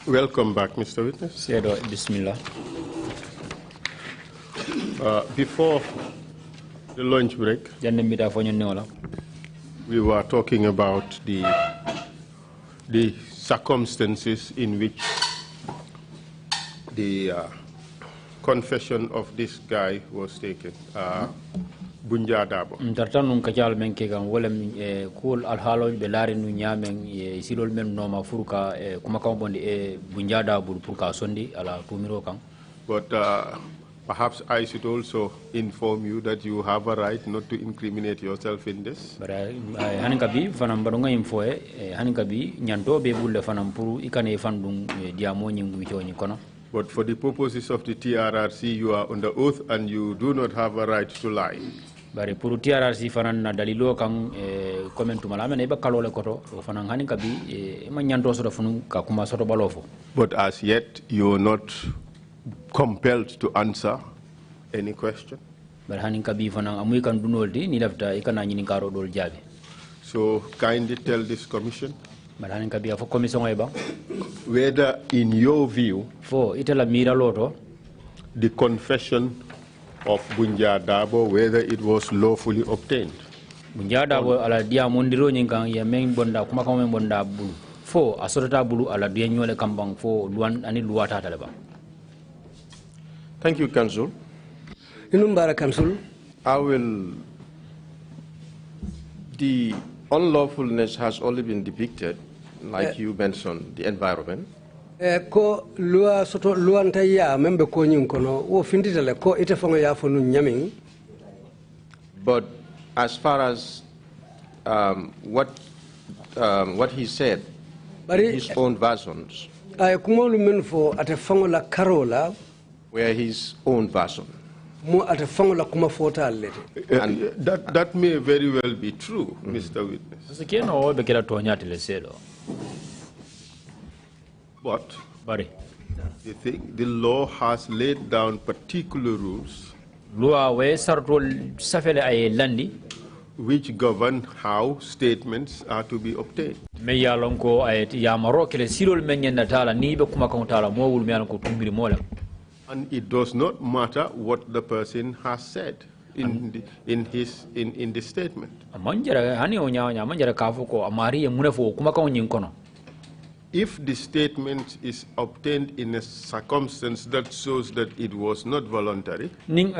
Welcome back, Mr. Witness. Bismillah. Before the lunch break, we were talking about the circumstances in which the confession of this guy was taken, Bunja Dabo. Tartanun kajal men kegan wala kul alhalo be lari nu nyamen silol men noma furuka kuma kan bonde Bunja Dabo purka sondi ala tumiro kan. But perhaps I should also inform you that you have a right not to incriminate yourself in this. But hanikabi fanam badunga info hanikabi nyanto be bulle fanam puru ikane fandung diamo nyingu wichoni kono. But for the purposes of the TRRC, you are under oath and you do not have a right to lie. Bari puru TRRC fanan na dalilo kan komentu malame na iba kalole koto fanan hanikabi manyanto soro funu ka kuma soro balofo. But as yet, you are not compelled to answer any question. But hanikabi fanan amuy kan dunoldi ni lafta ikana nyini karo dol jabe. So kindly tell this commission whether in your view the confession of Bunja Dabo, whether it was lawfully obtained. Bunja Dabo ala dia mondiro nyinkan ya men bonda kuma kama men bonda bulu fo asorata bulu ala dia nyole kambang fo luan ani luata taleba. Thank you, Council. Council. The unlawfulness has only been depicted, like you mentioned, the environment. Ko lua soto luanta ya membe ko nyim kono wo finditale ko ite fonga ya fonu nyamin. But as far as what he said, his own versions, ay kumolu men fo ate fonga la karola were his own version. And that may very well be true, Mr. Witness. But the law has laid down particular rules which govern how statements are to be obtained. And it does not matter what the person has said in the statement. If the statement is obtained in a circumstance that shows that it was not voluntary, if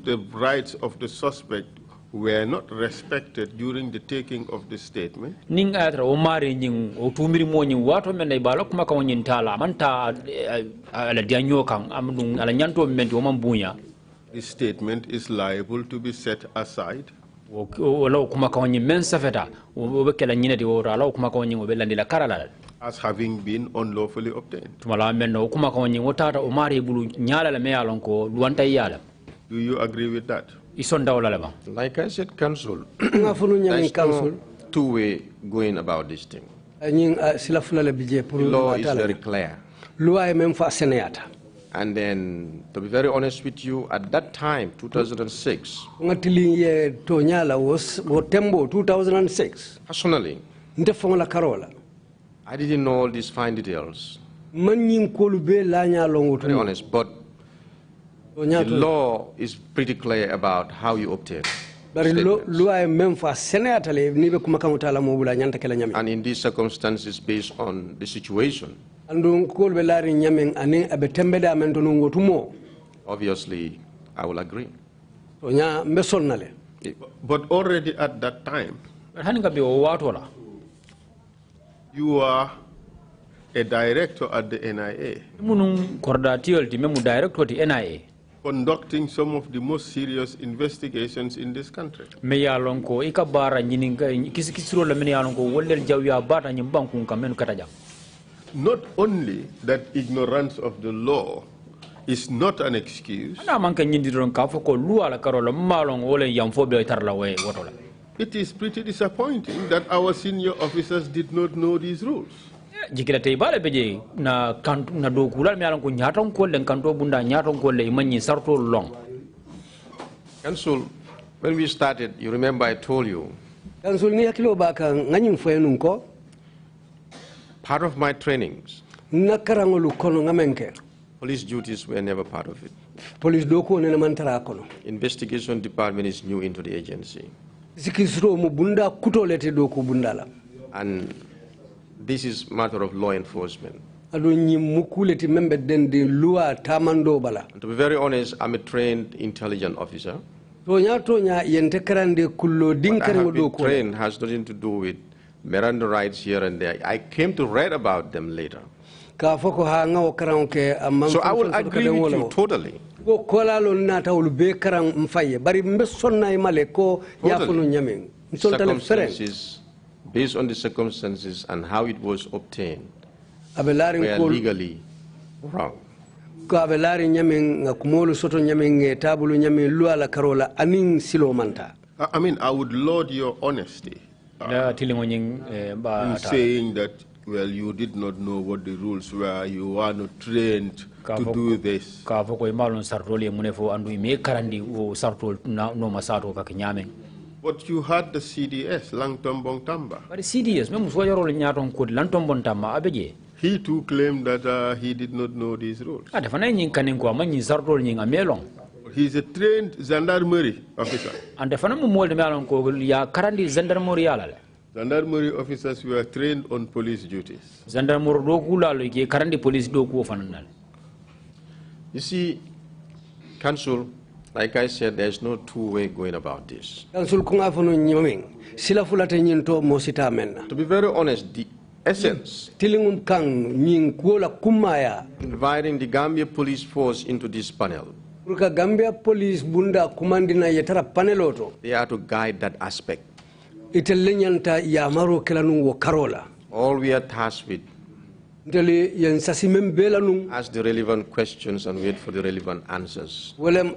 the rights of the suspect were not respected during the taking of the statement, the statement is liable to be set aside as having been unlawfully obtained. Do you agree with that? Like I said, Council, there's no two-way going about this thing. The law is very clear. And then, to be very honest with you, at that time, 2006, personally, I didn't know all these fine details. Very honest, but the law is pretty clear about how you obtain statements. And in these circumstances, based on the situation, obviously, I will agree. But already at that time, you are a director at the NIA. Conducting some of the most serious investigations in this country. Not only that ignorance of the law is not an excuse, it is pretty disappointing that our senior officers did not know these rules. Jikila teibale beje na dokula mi alon ko nyaton ko len kanto bunda nyaton ko le manyi sarto long. Council, When we started, you remember I told you, part of my trainings, police duties were never part of it. Investigation department is new into the agency. And this is matter of law enforcement. And to be very honest, I'm a trained intelligent officer. What I have been trained has nothing to do with Miranda rights here and there. I came to read about them later. So I will agree with you totally. Circumstances, based on the circumstances and how it was obtained, were legally wrong. I mean, I would laud your honesty in saying that, well, you did not know what the rules were, you were not trained to do this. But you had the CDS, Langtombong Tamba. But the CDS, he too claimed that he did not know these rules. He's a trained gendarmerie officer. Gendarmerie officers were trained on police duties. You see, Council, like I said, there's no two-way going about this. To be very honest, the essence inviting the Gambia police force into this panel, they are to guide that aspect. All we are tasked with, ask the relevant questions and wait for the relevant answers. That's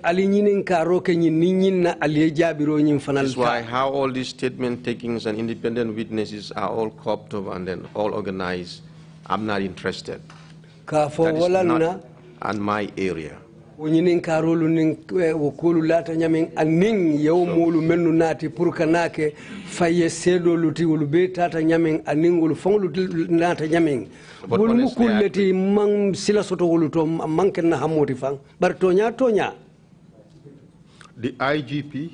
why how all these statement takings and independent witnesses are all copped up and then all organized, I'm not interested. That is not on my area. So, but honestly, the IGP,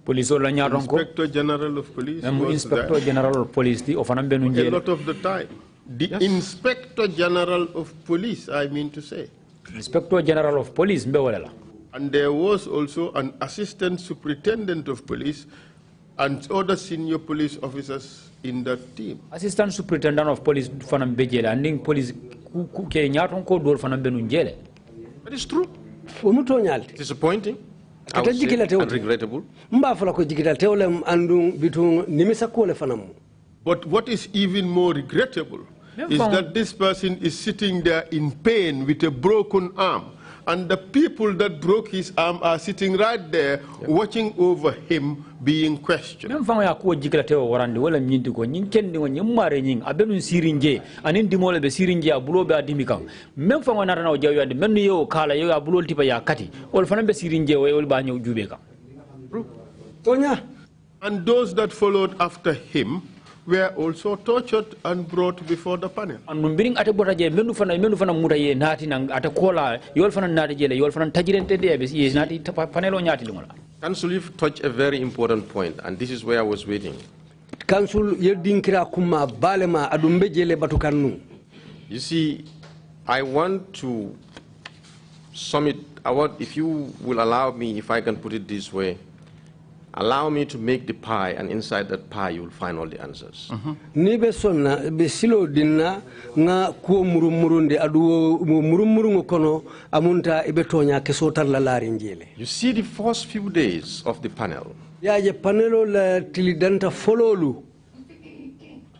Inspector General of Police, Inspector General of Police, a lot of the time. The Inspector General of Police, I mean to say. Inspector General of Police, and there was also an Assistant Superintendent of Police and other senior police officers in that team. Assistant Superintendent of Police fanam bejele anding police ke nyaton ko dor fanam benu jele. That is true. Disappointing. I would say, and regrettable. But what is even more regrettable is that this person is sitting there in pain with a broken arm, and the people that broke his arm are sitting right there watching over him being questioned. Mem fanga ya ko jikilate o warande wala nyindi ko nyinkendi ngo nyimare nying abenu sirinje anin dimole be sirinje abulo be adimikam mem fanga na o jaw yande men yo kala yo abulo tipa ya kati wol fana be sirinje wol ba nyaw jube kam. And those that followed after him were also tortured and brought before the panel. And numbering ate botaje menu fana mutaye nati nang ate kola yol fana nati jele yol fana tajirente de be yes nati panelo nyati lungola. Council, you've touched a very important point, and this is where I was waiting. Council yedinkira kuma balema adumbe jele batukanu. You see, I want to sum it. If you will allow me, if I can put it this way, allow me to make the pie, and inside that pie you will find all the answers. Nibe sonna be silo dinna nga ko murumurunde adu murumurungo kono amunta ibetonya kesotar la larinjele. You see, the first few days of the panel, je panelo la tilidanta fololu,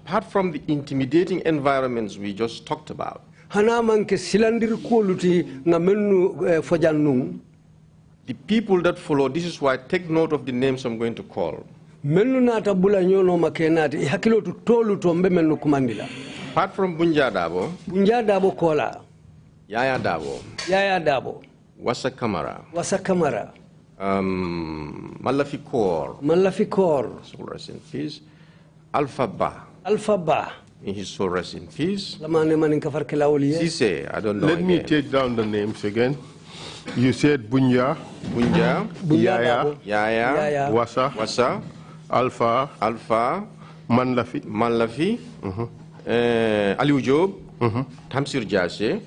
apart from the intimidating environments we just talked about, hana manke silandir ko luti nga mennu fojannu. The people that follow, this is why take note of the names I'm going to call. Apart from Bunja Dabo, Kola, Yaya Dabo, Wasa Kamara, Malafikor. Malafikor. Soul rest in peace. Alpha Ba. Alpha Ba. In his soul rest in peace. Sise, I don't know. Let me take down the names again. You said Bunja. Bunja. Yaya. Wasa. Alpha. Manlafi. Aliou Job. Tamsir Jase.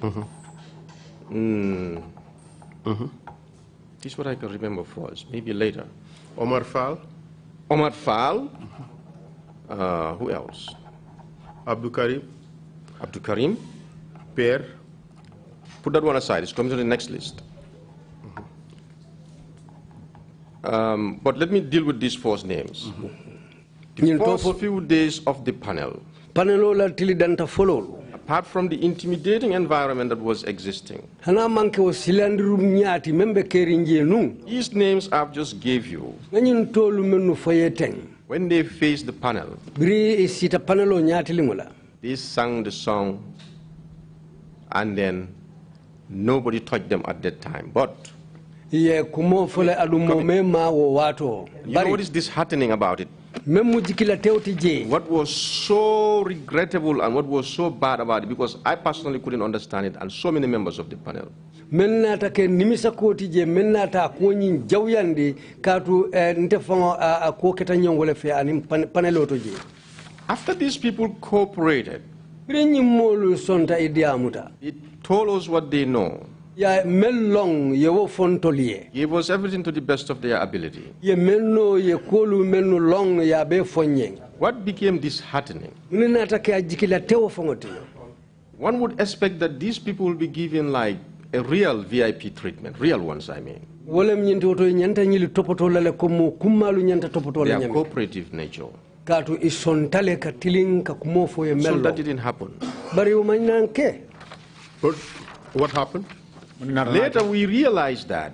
This is what I can remember first. Maybe later. Omar Fall. Who else? Abdul Karim. Per. Put that one aside. It's coming to the next list. But let me deal with these first names. The first few days of the panel, apart from the intimidating environment that was existing, these names I've just gave you, when they faced the panel, they sang the song and then nobody touched them at that time. But you know what is disheartening about it? What was so regrettable and what was so bad about it, because I personally couldn't understand it, and so many members of the panel. After these people cooperated, it told us what they know. Gave us everything to the best of their ability. What became disheartening? One would expect that these people will be given like a real VIP treatment, real ones I mean. Their cooperative nature. So that didn't happen. But what happened? Later we realized that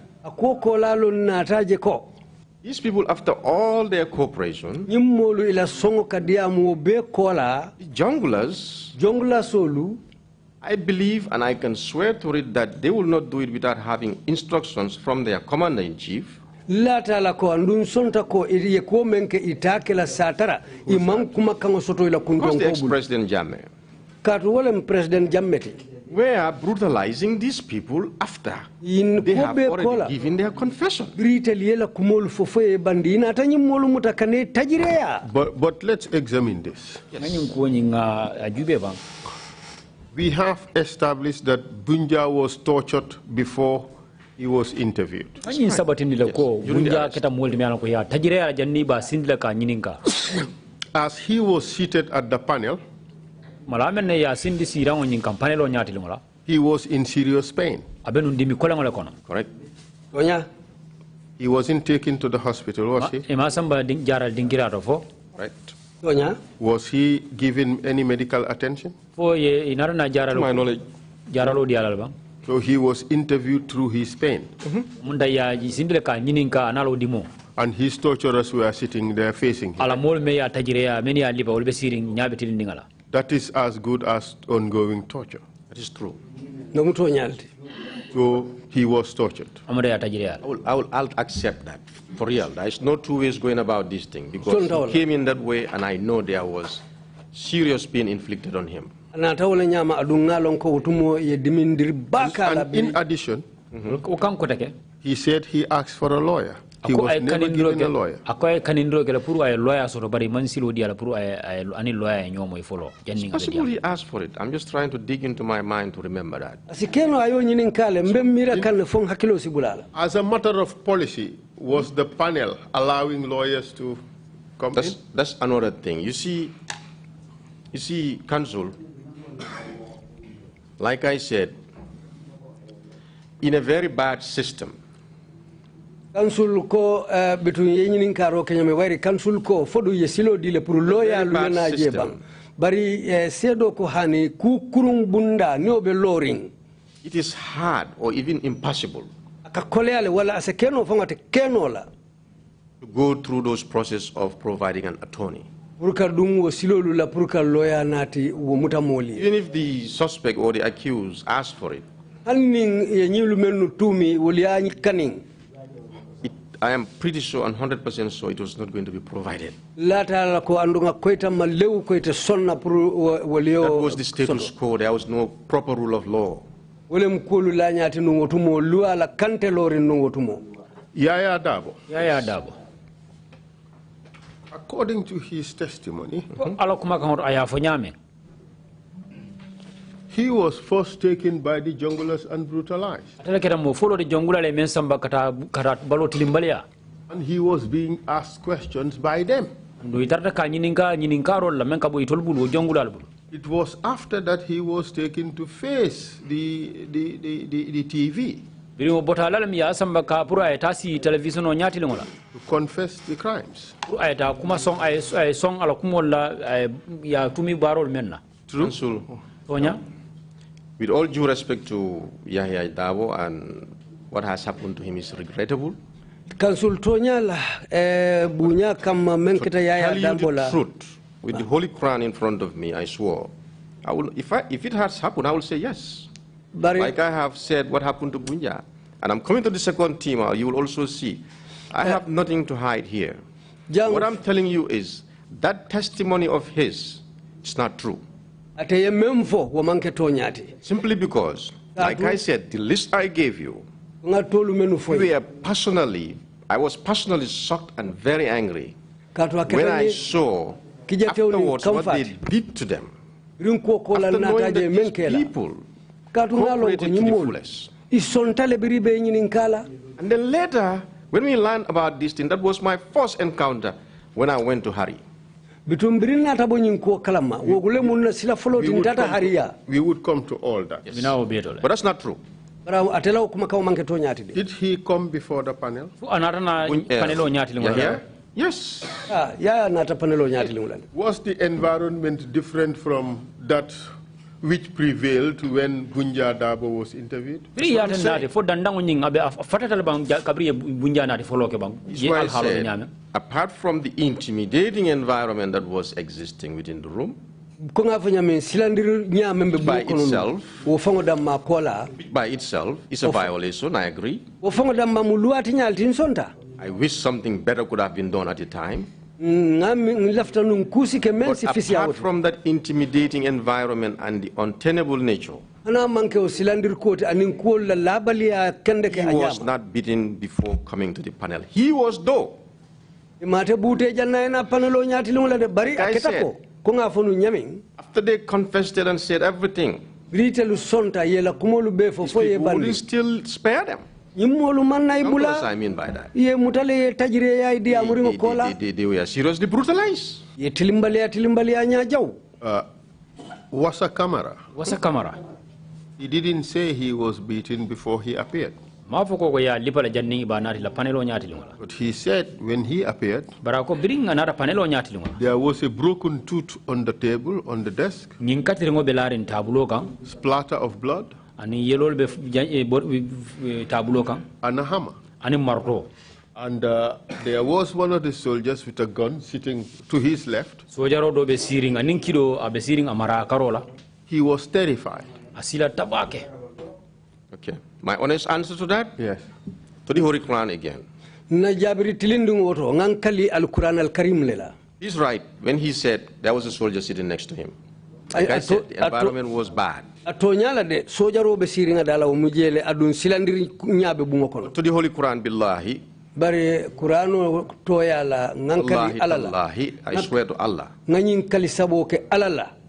these people, after all their cooperation, the junglers, I believe and I can swear to it that they will not do it without having instructions from their commander-in-chief. Who's the ex-President Jammeh? We are brutalizing these people after they have already given their confession. But let's examine this. Yes. We have established that Bunja was tortured before he was interviewed. Yes. As he was seated at the panel, he was in serious pain. Correct. He wasn't taken to the hospital, was he? Right. Was he given any medical attention? To my knowledge. So he was interviewed through his pain. And his torturers were sitting there facing him. That is as good as ongoing torture. That is true. So he was tortured. I'll accept that. For real. There is no two ways going about this thing. Because he came in that way and I know there was serious pain inflicted on him. And in addition, he said he asked for a lawyer. He was never given a lawyer. Possibly he asked for it. I'm just trying to dig into my mind to remember that. As a matter of policy, was the panel allowing lawyers to come in? That's another thing. You see, counsel, like I said, in a very bad system, council ko between yenin karo kenya me wari council ko fodu yesilo dile pour loya lu na jebam bari sedo ko hani ku kurung bunda no be loring. It is hard or even impossible ka koleale wala asekeno fangate kenola to go through those process of providing an attorney. Even if the suspect or the accused asks for it, it I am pretty sure and 100% sure it was not going to be provided. That was the status quo. There was no proper rule of law. Yaya Dabo. According to his testimony, he was first taken by the junglers and brutalized. And he was being asked questions by them. It was after that he was taken to face the TV to confess the crimes. True. With all due respect to Yahya Dabo, and what has happened to him is regrettable. To tell you the truth, with the Holy Quran in front of me, I swore, if it has happened, I will say yes. Like I have said what happened to Bunja. And I'm coming to the second team, you will also see. I have nothing to hide here. What I'm telling you is that testimony of his is not true. Simply because, like I said, the list I gave you, I was personally shocked and very angry when I saw afterwards what they did to them. After knowing that these people cooperated to the fullest. And then later, when we learned about this thing, that was my first encounter when I went to Hari. We would come to all that. Yes. But that's not true. Did he come before the panel? Yes. Was the environment different from that which prevailed when Bunja Dabo was interviewed? Apart from the intimidating environment that was existing within the room, by itself is a violation, I agree. I wish something better could have been done at the time. But apart from that intimidating environment and the untenable nature, he was not beaten before coming to the panel. He was though. Like I said, after they confessed it and said everything, these people wouldn't still spare them. What does I mean by that? They were seriously brutalized. Wasa Kamara. He didn't say he was beaten before he appeared. But he said when he appeared, there was a broken tooth on the table, on the desk, splatter of blood, and a hammer. And there was one of the soldiers with a gun sitting to his left. He was terrified. Okay. My honest answer to that? Yes. To the Holy Quran again. He's right when he said there was a soldier sitting next to him. Like I said, the environment was bad. To the Holy Quran, billahi. Wallahi, I swear to Allah.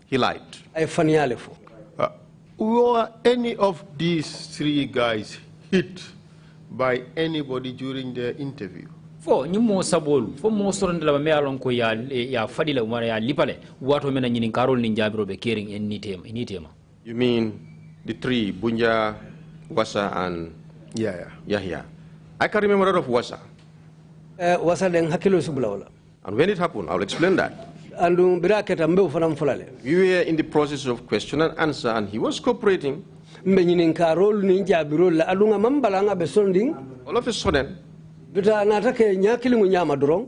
He lied. Were any of these three guys hit by anybody during their interview? You mean the three, Bunja, Wasa, and Yahya? I can remember that of Wasa. And when it happened, I'll explain that. We were in the process of question and answer, and he was cooperating. All of a sudden,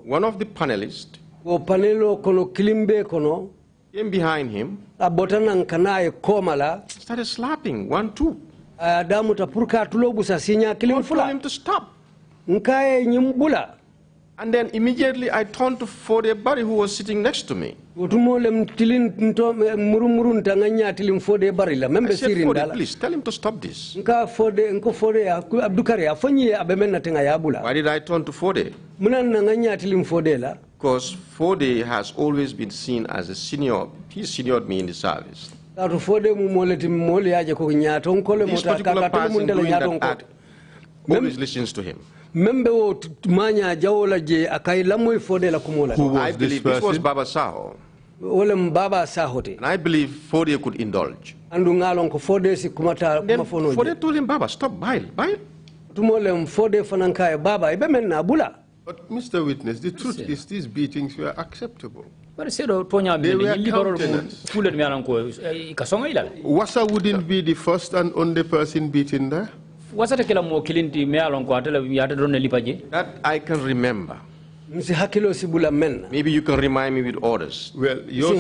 one of the panelists came behind him, started slapping 1, 2. Told him to stop. And then immediately I turned to Foday Barry, who was sitting next to me. I said, Foday, please tell him to stop this. Why did I turn to Foday? Because Foday has always been seen as a senior. He seniored me in the service. This particular person doing that act always listens to him. Who was I believe this was Baba Saho. And I believe Foday could indulge. Then Foday told him, Baba, stop, bile. But Mr. Witness, the truth is these beatings were acceptable. They were countenance. Wassa wouldn't be the first and only person beaten there. That I can remember. Maybe you can remind me with orders. Well, your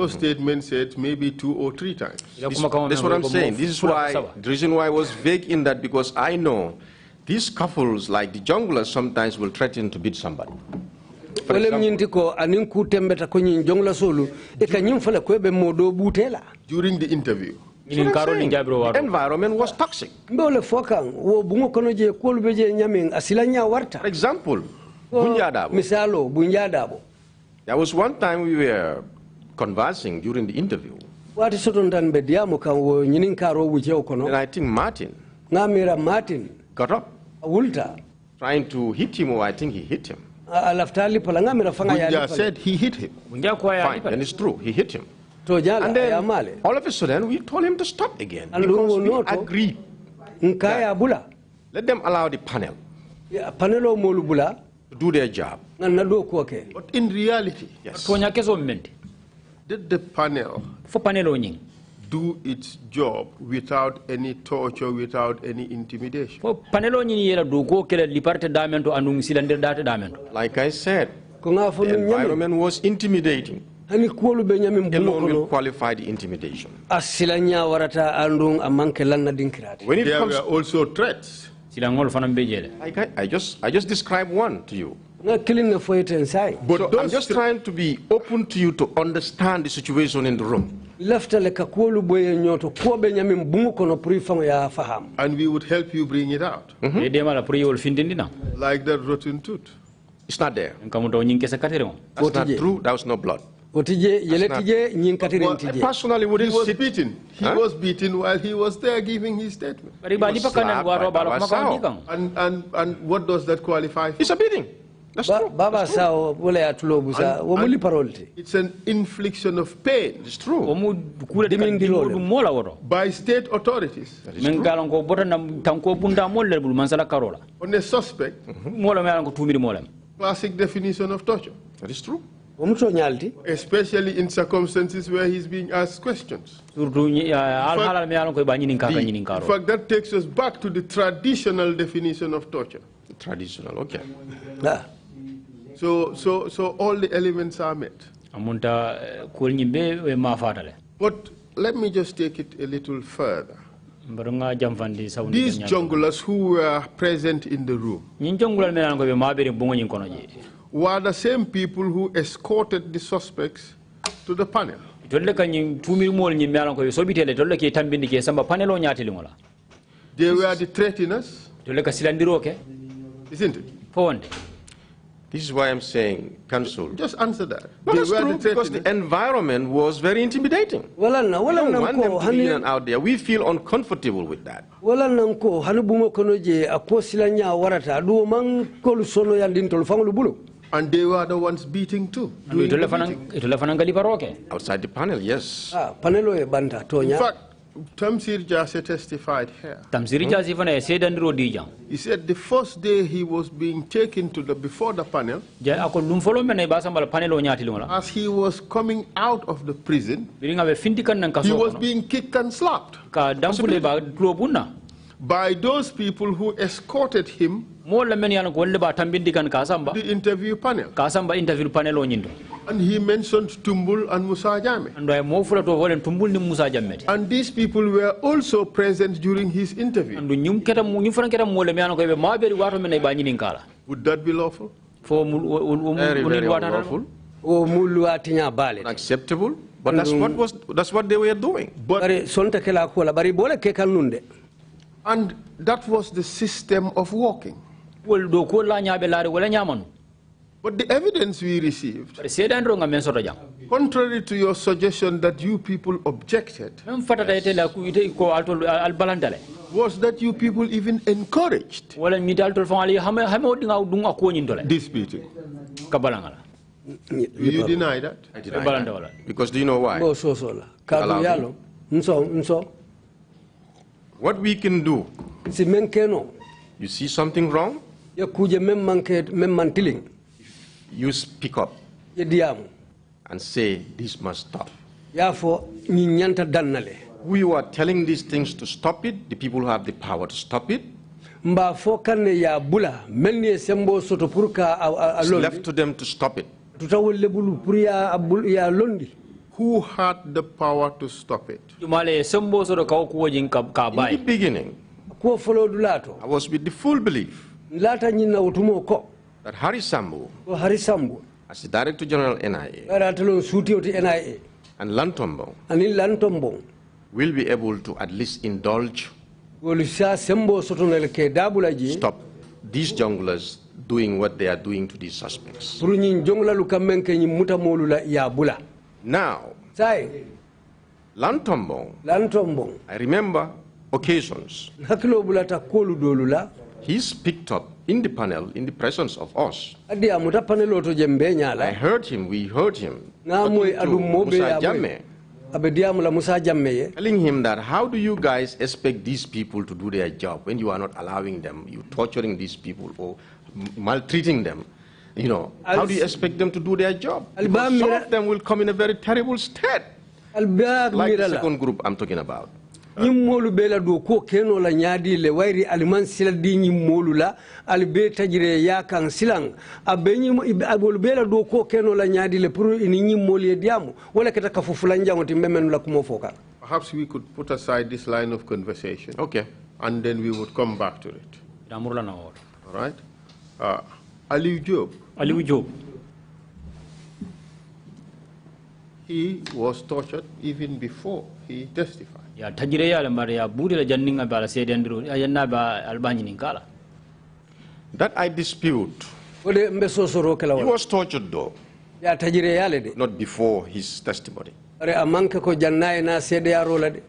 statement said maybe 2 or 3 times. That's what I'm saying. This is why, the reason why I was vague in that, because I know these couples, like the junglers, sometimes will threaten to beat somebody. For example, during the interview. The environment was toxic. For example, there was one time we were conversing during the interview. And I think Martin got up, trying to hit him, or I think he hit him. Bunja said he hit him. Fine, then it's true, he hit him. And then, all of a sudden, we told him to stop again. Because we agreed that let them allow the panel to do their job. But in reality, yes, did the panel do its job without any torture, without any intimidation? Like I said, the environment was intimidating. Alone will qualify the intimidation. When it comes, were also threats. I just described one to you. But so I'm just trying to be open to you to understand the situation in the room. And we would help you bring it out. Like that rotten tooth. It's not there. That's not true. There was no blood. Personally, would he was beaten. He was beaten while he was there giving his statement. He was slapped by Baba Sao. And what does that qualify for? It's a beating. That's true. It's an infliction of pain. It's true. By state authorities. That is true. On a suspect. Classic definition of torture. That is true. Especially in circumstances where he's being asked questions. In fact, that takes us back to the traditional definition of torture. Traditional, okay. So all the elements are met. But let me just take it a little further. These junglers who were present in the room were the same people who escorted the suspects to the panel. They were the threateners, isn't it? This is why I'm saying, Council. Just answer that. No, that's true, because the environment was very intimidating. We don't want them to be in and out there. We feel uncomfortable with that. And they were the ones beating too. Outside the panel, yes. In fact, Tamsir Jase testified here. He said the first day he was being taken to before the panel, as he was coming out of the prison, he was being kicked and slapped by those people who escorted him The interview panel. And he mentioned Tumbul and Musa Jame. And these people were also present during his interview. Would that be lawful? Very, very unlawful. Unacceptable. But that's what they were doing. And that was the system of walking. But the evidence we received, contrary to your suggestion that you people objected, was that you people even encouraged this meeting. You deny that? I deny that. Because do you know why? What we can do, you see something wrong, you speak up and say this must stop. We are telling these things to stop it, the people who have the power to stop it. It's left to them to stop it. Who had the power to stop it? In the beginning, I was with the full belief that Harry Sambu, as the Director General NIA, and Lantombo will be able to at least indulge, stop these junglers doing what they are doing to these suspects. Now, Lantombo, I remember occasions, he's picked up in the panel in the presence of us. I heard him, we heard him, telling him that how do you guys expect these people to do their job when you are not allowing them, you torturing these people or maltreating them? You know, how do you expect them to do their job? Because some of them will come in a very terrible state, like the second group I'm talking about. Nimmolu bela do ko keno la nyaadi le wairi aliman sila di nimmolu la albe tajire ya kan silang abenyi abol bela do ko keno la nyaadi le pour ni nimmolu e diamu wala kata ka fufula njango timbemenu la kumo foka. Perhaps we could put aside this line of conversation. Okay. And then we would come back to it. All right. Aliou Job. He was tortured even before he testified. That I dispute. He was tortured though, not before his testimony. You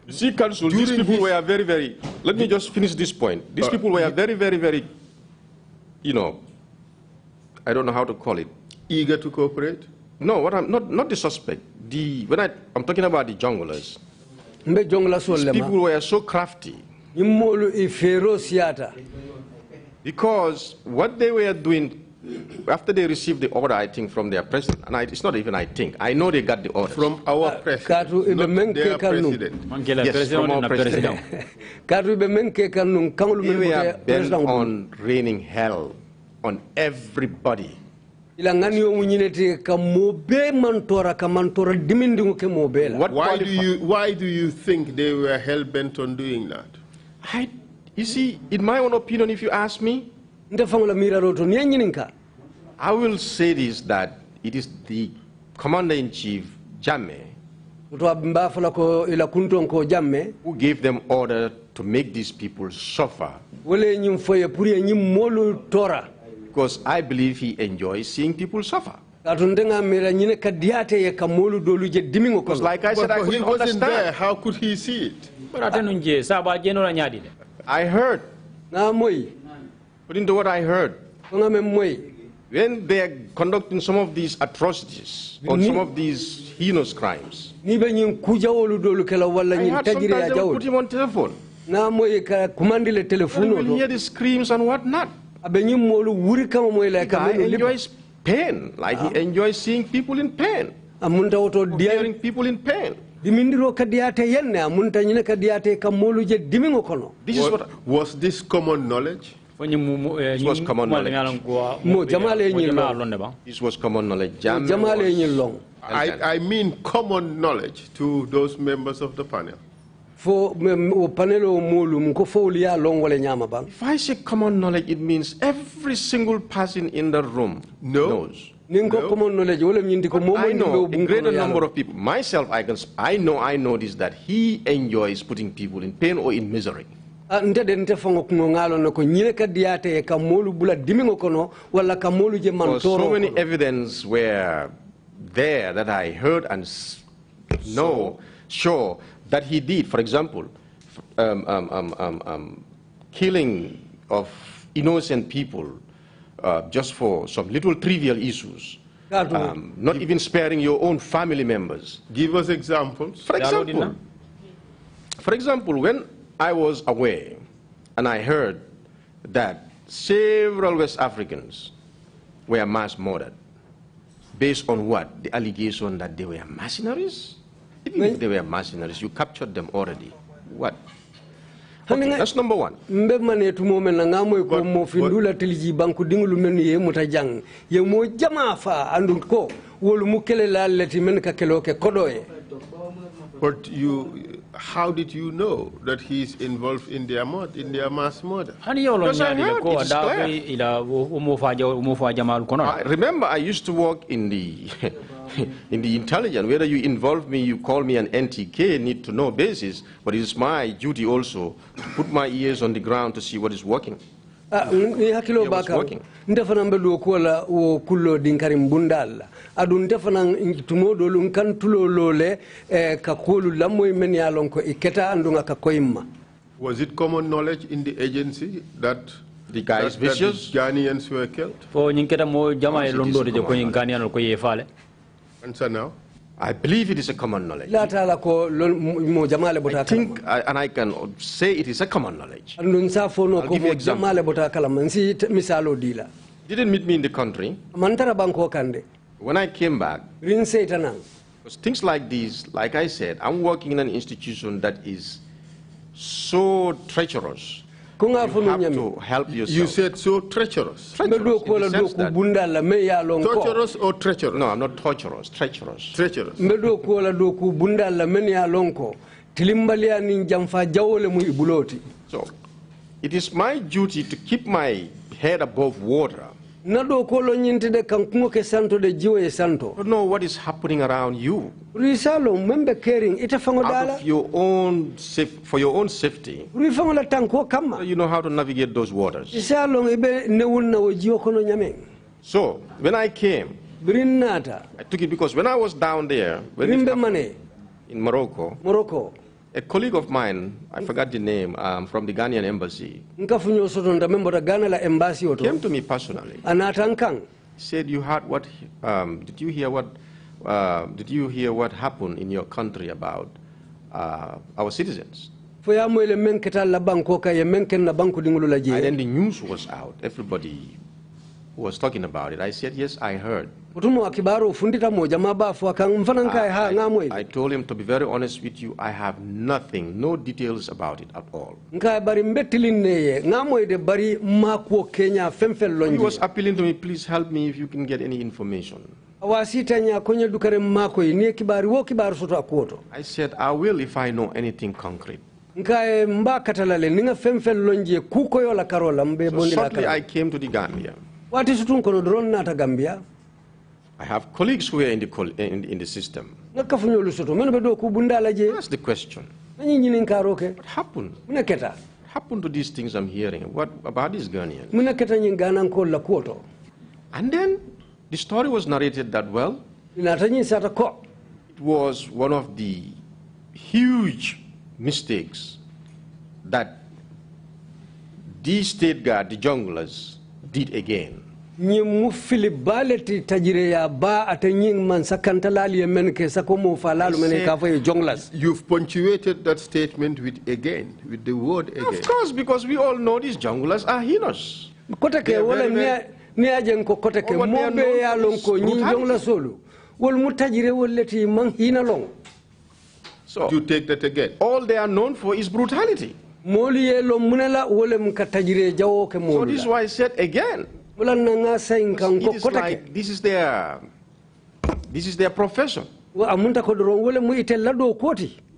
see, Council, these people were very, let me just finish this point. These people were very, you know, I don't know how to call it. Eager to cooperate? No, what not the suspect. I'm talking about the junglers. These people were so crafty. Because what they were doing after they received the order, I think, from their president, and it's not even I think, I know they got the order. From our president, not their president. Yes, from our president. They were bent on raining hell on everybody. Why do you think they were hell-bent on doing that? You see, in my own opinion, if you ask me, I will say this, that it is the Commander-in-Chief, Jammeh, who gave them order to make these people suffer. Because I believe he enjoys seeing people suffer. Because like I said, I couldn't understand. There. How could he see it? I heard. Put into what I heard. When they are conducting some of these atrocities or some of these heinous crimes, I heard sometimes they will put him on telephone. And we will hear the screams and whatnot. The guy enjoys pain, like he enjoys seeing people in pain, hearing people in pain. Was this common knowledge? This was common knowledge. This was common knowledge. I mean common knowledge to those members of the panel. If I say common knowledge, it means every single person in the room knows. No. I know a greater number of people. Myself, I know this, that he enjoys putting people in pain or in misery. So many evidence were there that I heard and sure that he did. For example, killing of innocent people just for some little trivial issues. Not even sparing your own family members. Give us examples. For example, when I was away and I heard that several West Africans were mass murdered, based on what? The allegation that they were mercenaries? Even if they were mercenaries, you captured them already. What? Okay, that's number one. But how did you know that he's involved in their mass murder? Because I heard remember, I used to work in the in the intelligence. Whether you involve me, you call me an NTK, need to know basis, but it's my duty also to put my ears on the ground to see what is working. Was it common knowledge in the agency that the guys vicious Ghanaians were killed? Answer now. I believe it is a common knowledge. I think, and I can say it is a common knowledge. I'll give you an example. Didn't meet me in the country. When I came back, things like these, like I said, I'm working in an institution that is so treacherous. You have to help yourself. You said so treacherous. Treacherous or treacherous? No, I'm not treacherous. Treacherous. Treacherous. So, it is my duty to keep my head above water. To know what is happening around you. Out of your own for your own safety. You know how to navigate those waters. So, when I came, I took it because when I was down there, in Morocco, a colleague of mine, I forgot the name, from the Ghanaian embassy, came to me personally. He said, "You heard what? Did you hear what? Did you hear what happened in your country about our citizens?" And then the news was out. Everybody was talking about it. I said, "Yes, I heard." I told him, to be very honest with you, I have nothing, no details about it at all. He was appealing to me, "Please help me if you can get any information." I said, "I will if I know anything concrete." So shortly I came to the Gambia. I have colleagues who are in the system. That's the question. What happened? What happened to these things I'm hearing? What about these Ghanaians? And then the story was narrated that, well, it was one of the huge mistakes that these state guard, the junglers, did again. You've punctuated that statement with again, with the word again. Of course, because we all know these junglers are heroes. So, you take that again. All they are known for is brutality. So this is why I said again. This is their profession.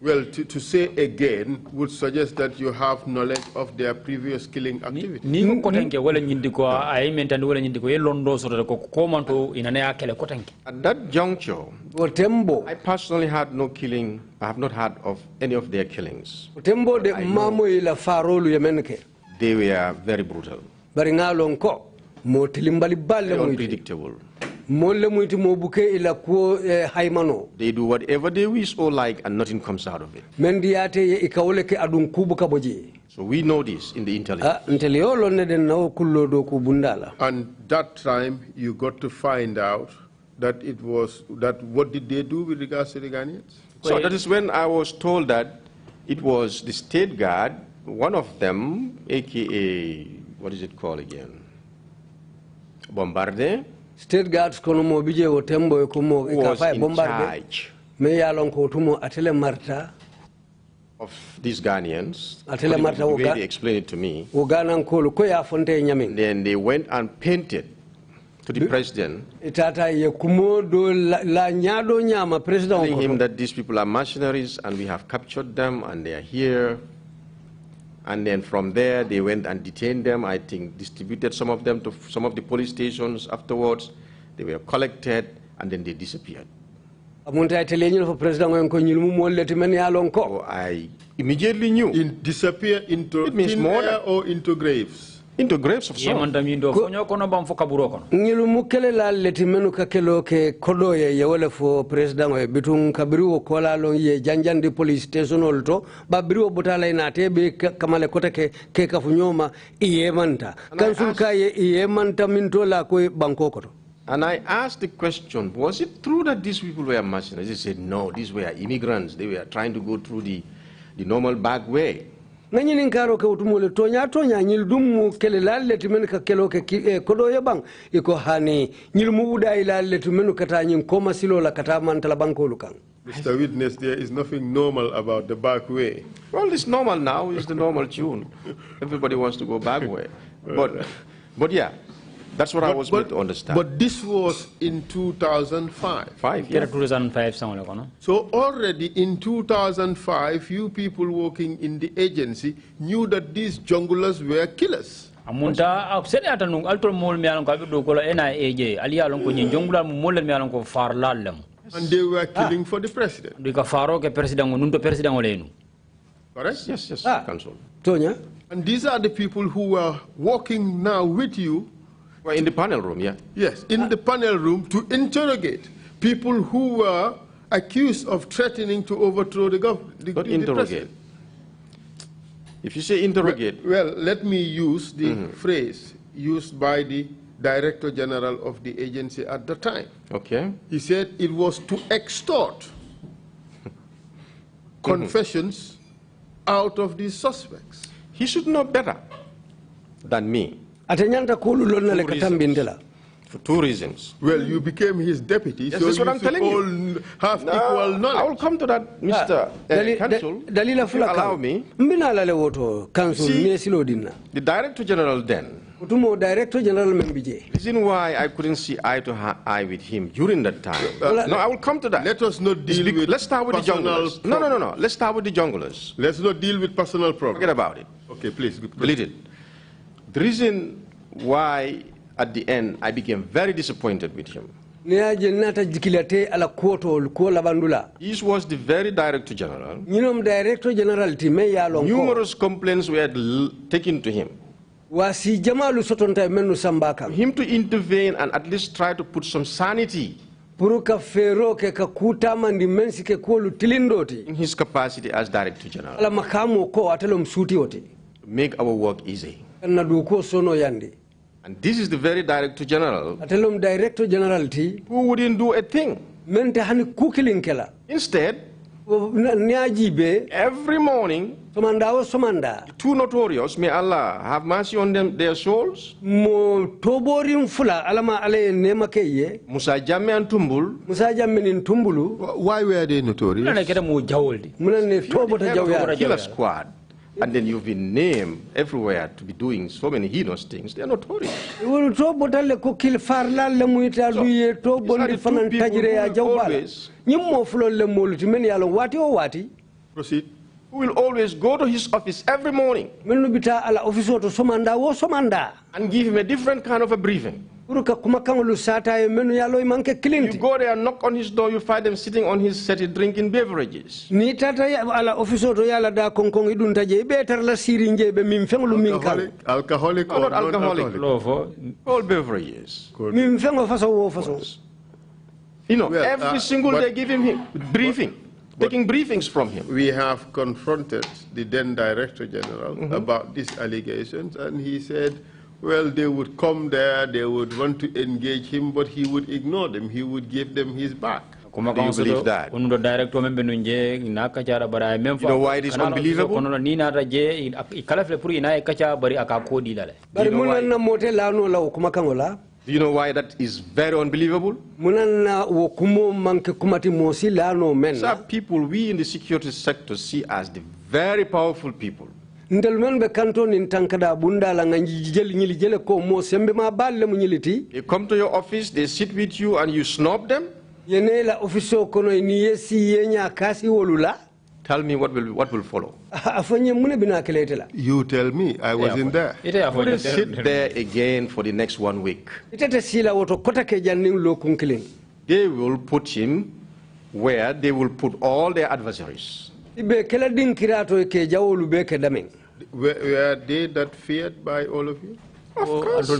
Well, to say again would suggest that you have knowledge of their previous killing activity. At that juncture, I personally had no killing. I have not heard of any of their killings. They were very brutal. Unpredictable. They do whatever they wish or like, and nothing comes out of it. So we know this in the intelligence. And that time you got to find out that it was that. What did they do with regards to the Ghanaians? So that is when I was told that it was the state guard, one of them, aka what is it called again? Bombardier. State guards kono mo bije o tembo ko mo ka fa bombarde me yalon ko tumo atele marta of these Ghanaians. Atele marta the way they explained it to me. O ganan ko ko ya fonte nyamin. Then they went and painted to the president, itata ye kumo do la nyado nyama president telling him that these people are mercenaries and we have captured them and they are here. And then from there, they went and detained them, I think distributed some of them to some of the police stations afterwards. They were collected, and then they disappeared. So I immediately knew. Disappear into thin air or into graves? Into graves of some. Ngilumukele la letimenu kakelo ke kodoye yewole fo president we bitun kabiru kola long ye janjandi police station olto babiru butala inate be kamale kota ke kafunyoma iyemanta kansul kaye iyemanta mintola ko banko koto. And I asked the question, was it true that these people were mercenaries? They said no, these were immigrants. They were trying to go through the normal back way. Nanyini nkaro ke utumule tonya nyildumu kele lalle timenu ka kelo ke kodo yabang iko hani nyilmu uda ilalle timenu kata nyin koma silo la kata mantala banko lukang. Mr. Witness, there is nothing normal about the back way. Well, it's normal now. It's the normal tune. Everybody wants to go back way. But yeah, that's what I was meant to understand. But this was in 2005. Yeah. 2005. So already in 2005, you people working in the agency knew that these junglers were killers. And they were killing for the president. Correct? Yes, Council. Tonya? And these are the people who are working now with you. Well, in the panel room, yeah. Yes, in the panel room to interrogate people who were accused of threatening to overthrow the government. Not interrogate. If you say interrogate. Well, let me use the phrase used by the Director General of the agency at the time. Okay. He said it was to extort confessions out of these suspects. He should know better than me. For 2 reasons. Well, you became his deputy, yes, so that's you what I'm telling you. Have equal knowledge. I will come to that, Mr. Council. If you allow me. See, the Director General then, the reason why I couldn't see eye to eye with him during that time. No, I will come to that. Let us not deal with let's start with the junglers. No. Let's start with the junglers. Let's not deal with personal problems. Forget about it. Okay, please. Delete it. The reason why, at the end, I became very disappointed with him. He was the very Director General. Numerous complaints were taken to him. For him to intervene and at least try to put some sanity in his capacity as Director General, make our work easy. And this is the very Director General who wouldn't do a thing. Instead, every morning, the 2 notorious, may Allah have mercy on them, their souls, Musa Jammeh and Tumbulu. Why were they notorious? Killer squad. and then you've been named everywhere to be doing so many heinous things, they are notorious. So, these are the two always proceed. Who will always go to his office every morning and give him a different kind of a briefing. You go there and knock on his door, you find them sitting on his settee drinking beverages. Alcoholic or not alcoholic? All beverages. You know, every single day giving him briefing. Taking briefings from him. We have confronted the then Director General about these allegations, and he said, well, they would come there, they would want to engage him, but he would ignore them. He would give them his back. Do you believe that? You know why it is unbelievable? Do you know why that is very unbelievable? Some people we in the security sector see as the very powerful people. They come to your office, they sit with you and you snub them? Tell me what will follow. You tell me, I wasn't there. Sit there again for the next 1 week. They will put him where they will put all their adversaries. Were they that feared by all of you? Of course. So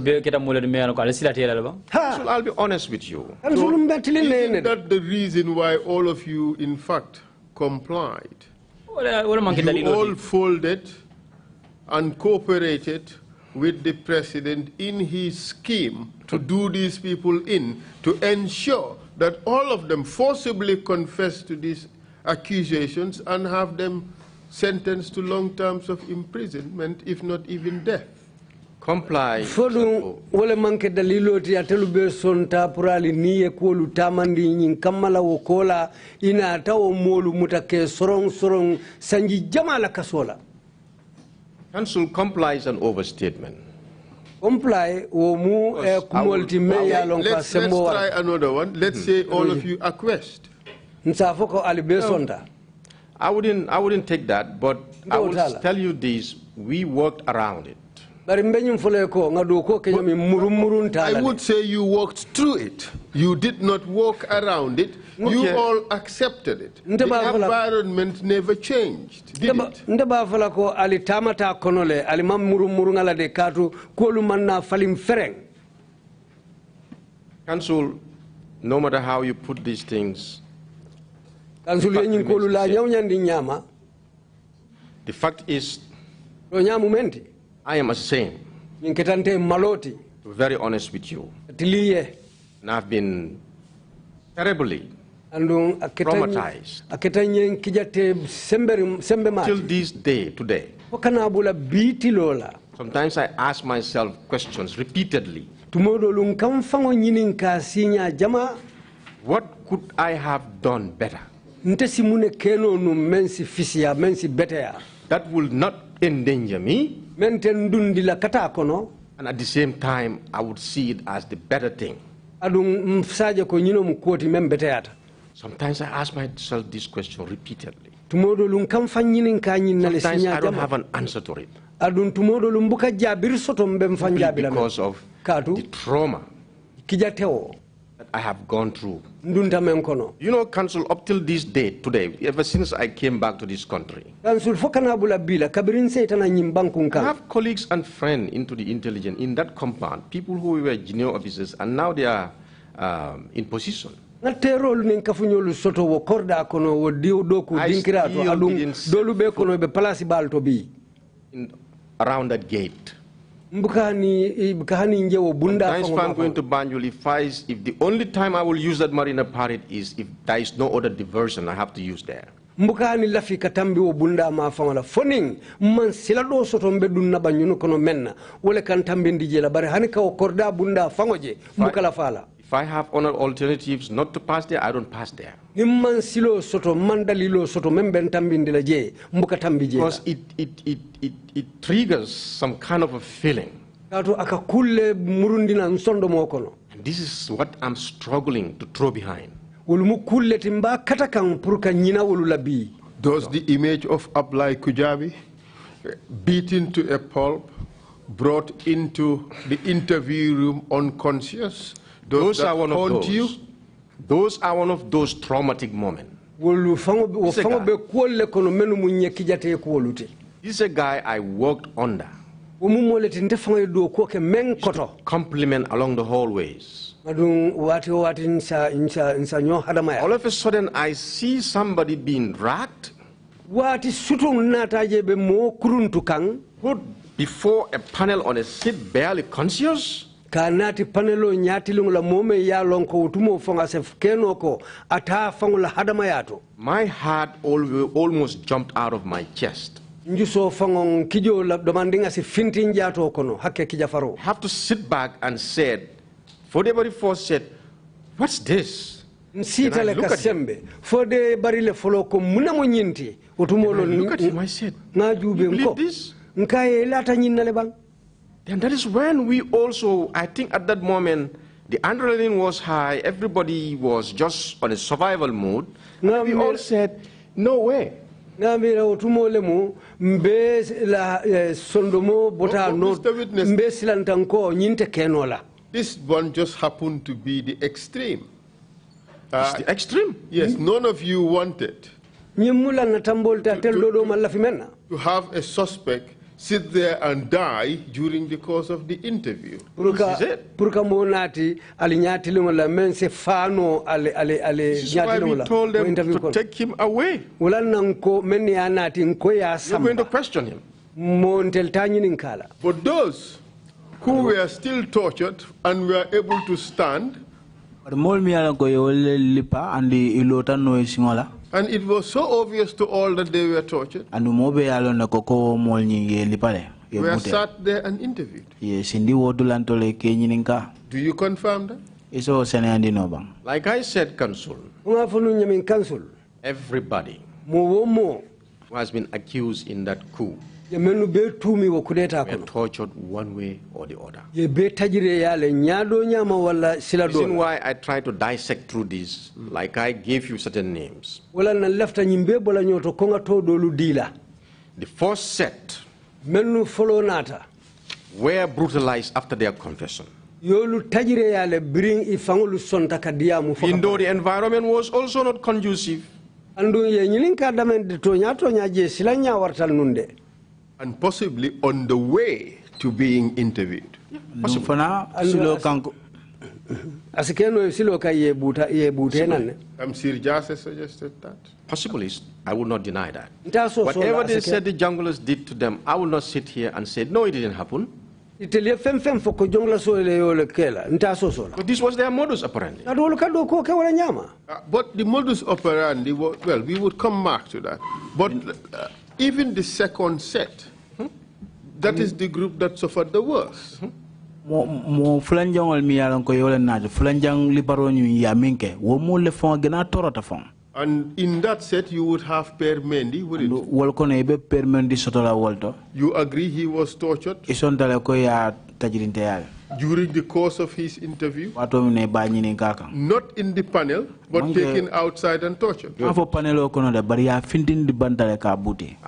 I'll be honest with you. So isn't that the reason why all of you, in fact, complied? You all folded and cooperated with the president in his scheme to do these people in, to ensure that all of them forcibly confess to these accusations and have them sentenced to long terms of imprisonment, if not even death. Comply. Wole manke daliloti atelube sonta purali niye kuolu tamandi nyin kamala wokola ina tawo molu mutake sorong sanji jamala kasola. Council comply is an overstatement. Comply wo mu kumolti meya lonka sembo. Let's try another one. Let's say all of you acquiesced. Nsafoko alibe sonta. I wouldn't take that, but I will tell you this: we worked around it. I would say you walked through it. You did not walk around it. You all accepted it. The environment never changed, did it? Council, no matter how you put these things, the fact is, I am ashamed, very honest with you, and I've been terribly traumatized till this day, today. Sometimes I ask myself questions repeatedly. What could I have done better that will not endanger me, and at the same time I would see it as the better thing? Sometimes I ask myself this question repeatedly. Sometimes I don't have an answer to it. Because of the trauma that I have gone through. You know, Council, up till this day, today, ever since I came back to this country, I have colleagues and friends into the intelligence in that compound, people who were junior officers, and now they are in position. I still didn't see around that gate. Sometimes if I'm going to Banjul, if the only time I will use that marina parade is if there is no other diversion I have to use there. If If I have other alternatives not to pass there, I don't pass there. Because it triggers some kind of a feeling. And this is what I'm struggling to throw behind. Does the image of Ablai Kujabi beaten to a pulp, brought into the interview room unconscious, those are one of those. Those are one of those traumatic moments. This is a guy I worked under. Compliment along the hallways. All of a sudden, I see somebody being dragged, put before a panel on a seat, barely conscious. My heart almost jumped out of my chest. I have to sit back and said, Foday Pt3 said, what's this? And I look at him. Look at him, I said, you believe this? And that is when we also, I think at that moment, the adrenaline was high, everybody was just on a survival mode. And we all said, no way. Mr. Witness, this one just happened to be the extreme. It's the extreme? Yes, none of you wanted to have a suspect sit there and die during the course of the interview. This is it. This is why we told them to take him away. We're going to question him. But those who were still tortured and were able to stand, and it was so obvious to all that they were tortured, were sat there and interviewed. Do you confirm that? Like I said, Counsel, everybody who has been accused in that coup were tortured one way or the other. The reason why I try to dissect through this, like I gave you certain names. The first set were brutalized after their confession. Even though the environment was also not conducive. And possibly on the way to being interviewed. Possibly. Sir Jase suggested that. Possibly, I will not deny that. Whatever they said the junglers did to them, I will not sit here and say, no, it didn't happen. But this was their modus operandi. But the modus operandi, well, we would come back to that. But even the second set, that is the group that suffered the worst. And in that set, you would have Per Mendy, wouldn't you? You agree he was tortured during the course of his interview? Not in the panel, but taken outside and tortured. I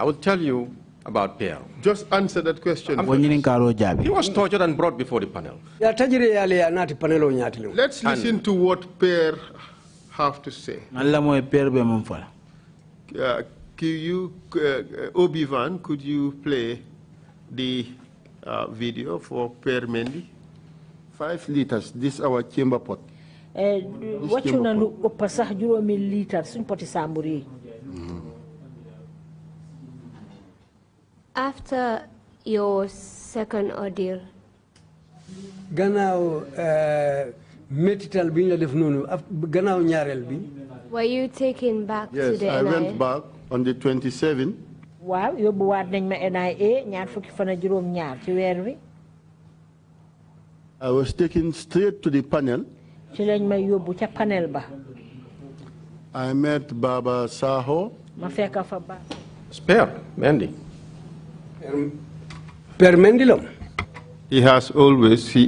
will tell you about Per. Just answer that question. He was tortured and brought before the panel. Let's listen to what Per have to say. Obi-Wan, could you play the video for Per Mendy? 5 liters. This is our chamber pot. What you know, pasah juro milliliter sun poti samburi. After your second ordeal, were you taken back to the NIA? Yes, I went back on the 27th. Wow, you buat nañ ma NIA ñaar fukki fan ak juroom ñaar ci weer wi. I was taken straight to the panel. ci lañ may yóbbu ca panel ba. I met Baba Saho. Ma fekk fa ba. Spare Mendy. Per Mendilam. He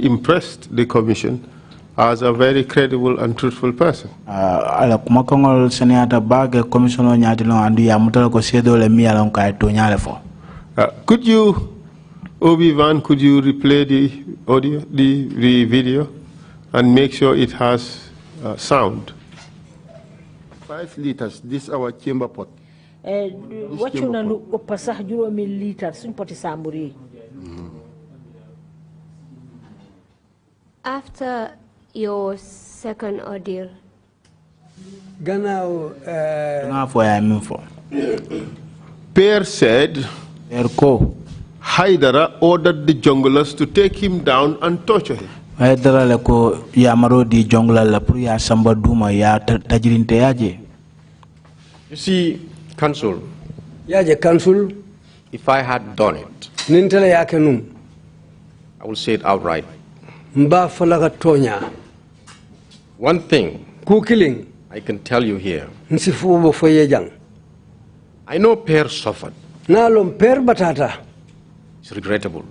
impressed the commission as a very credible and truthful person. Ala kuma kongol senata bage commissioner nyati lo andu ya mutala ko sedo le mi alon kay to nyale fo. Could you, Obi-Wan, could you replay the audio, the video, and make sure it has sound? 5 liters, this our chamber pot. Waccu na lu ëpp sax juróomi litre suñ poti samburi. After your second ordeal, Peer said Hydara ordered the junglers to take him down and torture him. Hydara le ko yamaro di jongla la pour ya samba duma ya tajirinte yaje. You see, Council. Yaje Council. If I had done it, nintele yake num. I will say it outright. Mba falaga tonya. One thing Kukiling. I can tell you here. Nsifubo foyejang. I know Per suffered. Nalom Per batata. It's regrettable.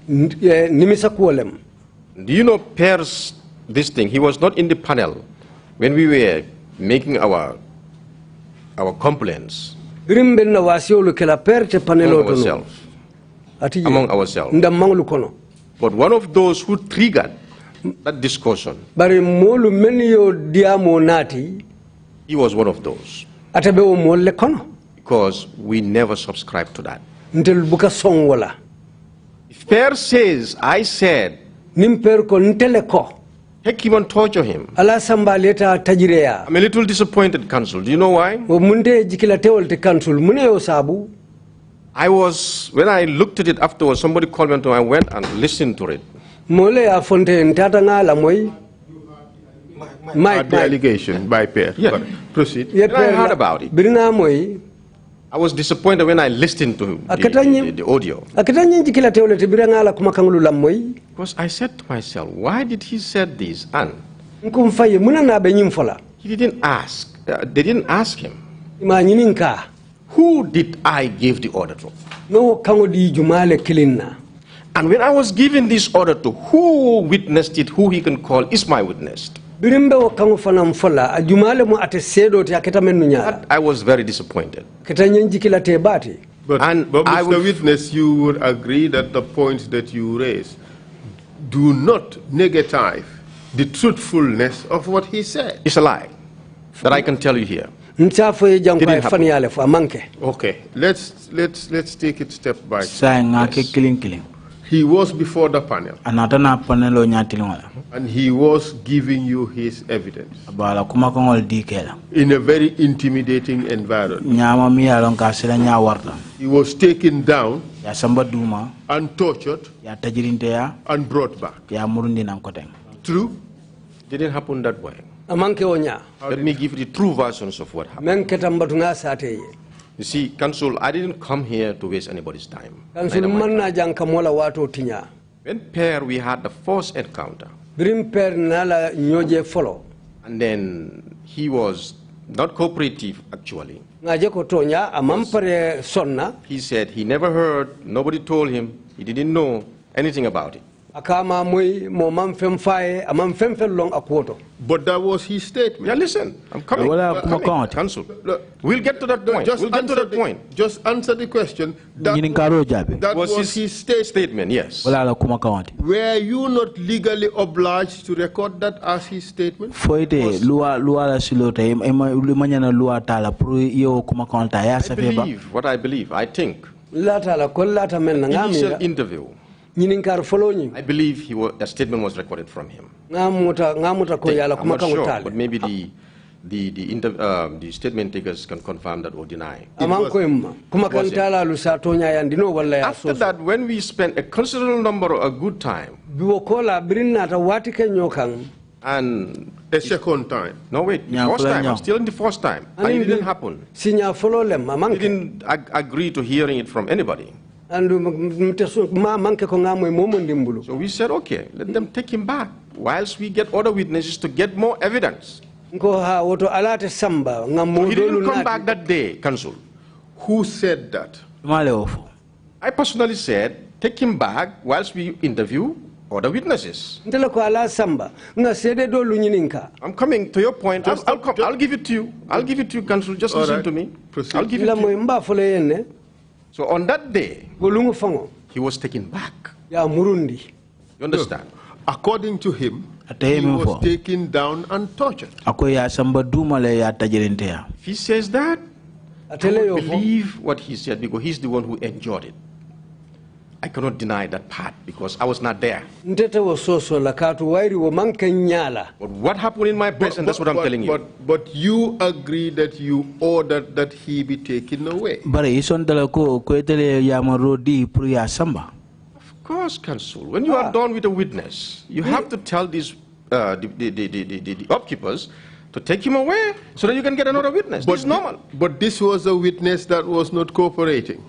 Nimisa kuolem. Do you know Per's this thing? He was not in the panel when we were making our complaints. Among ourselves. But one of those who triggered that discussion, he was one of those. Because we never subscribed to that. If Per says, I said, take him and torture him, I'm a little disappointed, Council. Do you know why? I was, when I looked at it afterwards, somebody called me and I went and listened to it. The allegation by Per. Yeah. Proceed. When I heard about it, I was disappointed when I listened to the audio. Because I said to myself, why did he say this? And he didn't ask. They didn't ask him. Who did I give the order to? And when I was giving this order to, who witnessed it, who he can call is my witness. I was very disappointed. But Mr. Witness, you would agree that the points that you raise do not negate the truthfulness of what he said. It's a lie that I can tell you here. Okay, let's take it step by step. Yes. He was before the panel. And he was giving you his evidence. In a very intimidating environment. He was taken down and tortured and brought back. True? Didn't happen that way. Let me give you the true versions of what happened. You see, Council, I didn't come here to waste anybody's time. When Per, we had the first encounter. And then he was not cooperative, actually. He said he never heard, nobody told him, he didn't know anything about it. But that was his statement. Yeah, listen, I'm coming. Council. We'll get to that point. Just answer the question. That was his statement, yes. Were you not legally obliged to record that as his statement? I believe, I think. Initial interview. I believe the statement was recorded from him. I'm not sure, but maybe the statement takers can confirm that or deny. After that, when we spent a considerable number of a good time, and a second time. No, wait, the first time. I'm still in the first time. And it didn't happen. He didn't agree to hearing it from anybody. So we said, okay, let them take him back. whilst we get other witnesses to get more evidence. He didn't come back that day, Council. Who said that? I personally said, take him back whilst we interview other witnesses. I'm coming to your point. I'll give it to you. I'll give it to you, Council. Just listen to me. I'll give it to you. So on that day, he was taken back. You understand? According to him, he was taken down and tortured. If he says that, I don't believe what he said because he's the one who endured it. I cannot deny that part because I was not there. But what happened in my presence, that's what I'm telling you. But you agree that you ordered that he be taken away. Of course, Council. When you are done with a witness, you have to tell these the upkeepers to take him away so that you can get another witness. This is normal. But this was a witness that was not cooperating.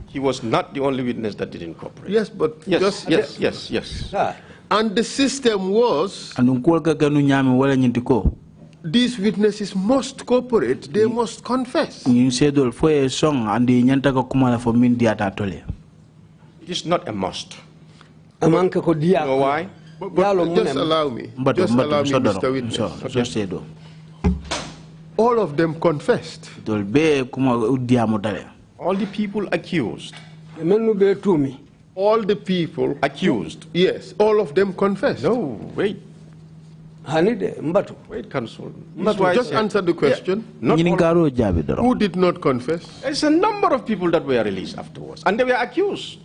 He was not the only witness that didn't cooperate. Yes, but yes. And the system was these witnesses must cooperate. They must confess. It is not a must. You know why? But just allow me. Just allow me, Mr. Witness. Okay. All of them confessed. All the people accused. All the people accused. Yes, all of them confessed. No, wait. Wait, Council. Just answer the question. Yeah. Who did not confess? There's a number of people that were released afterwards, and they were accused.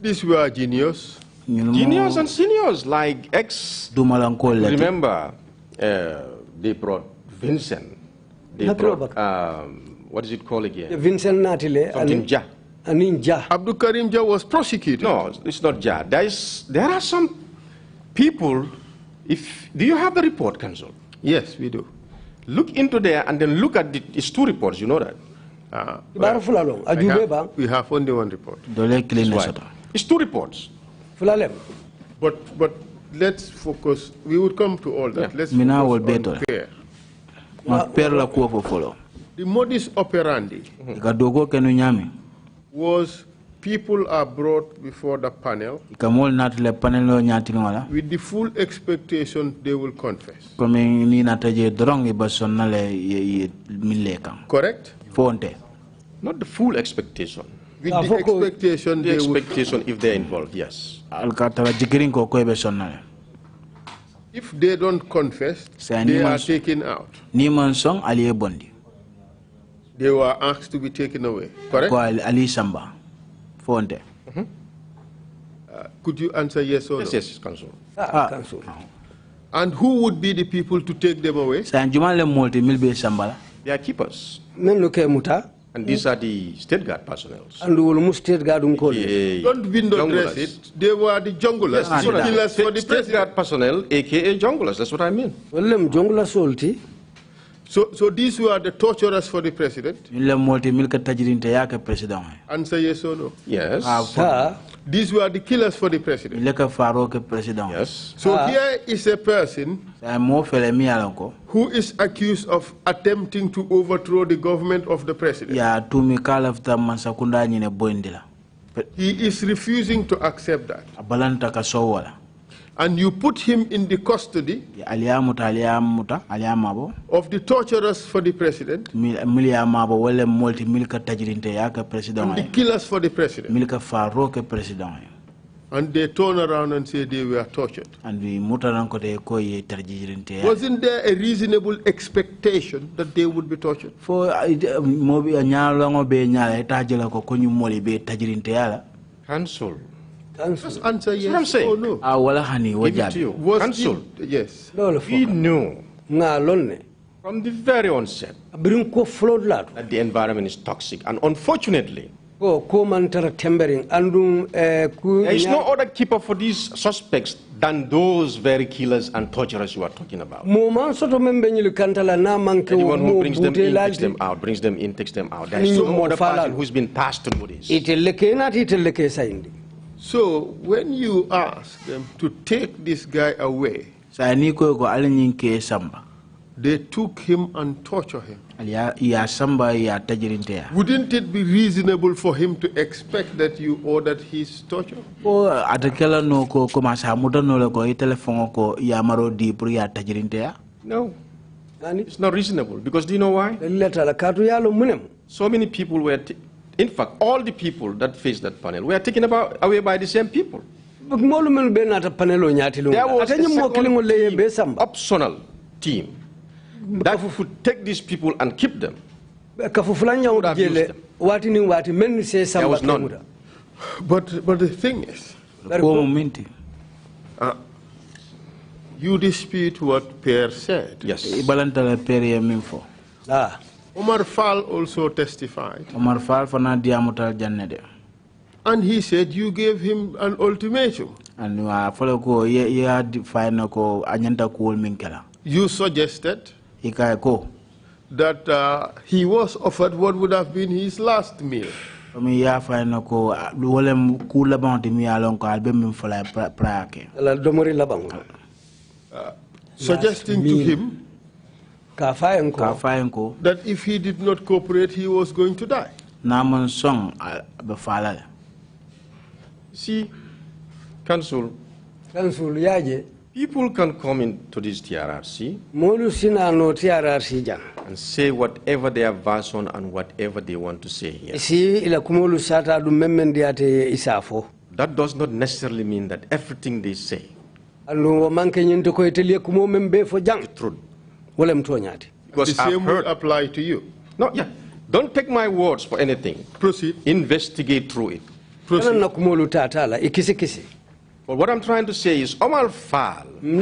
These were juniors. Juniors and seniors, like remember, they brought Vincent. They brought, what is it called again? Vincent Natile. Something Ja. Abdul Karim Ja was prosecuted. No, it's not Ja. There are some people. Do you have the report, Council? Yes, we do. Look into there and then look at it's two reports. You know that. We have only one report. It's two reports. But let's focus. We would come to all that. Let's focus on fair. The modus operandi was people are brought before the panel with the full expectation they will confess. Correct? Not the full expectation. With the expectation the expectation if they're involved, yes. If they don't confess, they are taken out. They were asked to be taken away, correct? Could you answer yes or no? Yes, Council. Council. And who would be the people to take them away? They are keepers. And these are the state guard personnel. Don't window dress it. They were the junglers, the killers for the state guard personnel, aka junglers. That's what I mean. So these were the torturers for the president? Answer yes or no? Yes. These were the killers for the president? Yes. So here is a person who is accused of attempting to overthrow the government of the president. He is refusing to accept that. And you put him in the custody of the torturers for the president and the killers for the president. And they turn around and say they were tortured. Wasn't there a reasonable expectation that they would be tortured? Council. Just answer yes or no. Give it to you. Council. Yes. We knew from the very onset that the environment is toxic. And unfortunately, There is no other keeper for these suspects than those very killers and torturers you are talking about. Anyone who brings them in, takes them out, brings them in, takes them out. There is no other person who's been tasked to do this. So when you ask them to take this guy away, they took him and tortured him. Wouldn't it be reasonable for him to expect that you ordered his torture? No, it's not reasonable, because do you know why? So many people were, in fact, all the people that faced that panel were taken away by the same people. There was a second optional team that could take these people and keep them. There was none. But the thing is, you dispute what Pierre said. Yes. Omar Fall also testified. And he said you gave him an ultimatum. You suggested that he was offered what would have been his last meal. Suggesting to him that if he did not cooperate, he was going to die. See, Council, people can come into this TRRC and say whatever their version and whatever they want to say here. That does not necessarily mean that everything they say is the truth. Because the same will apply to you. No, yeah. Don't take my words for anything. Proceed. Investigate through it. Proceed. But what I'm trying to say is, Omar Fall. We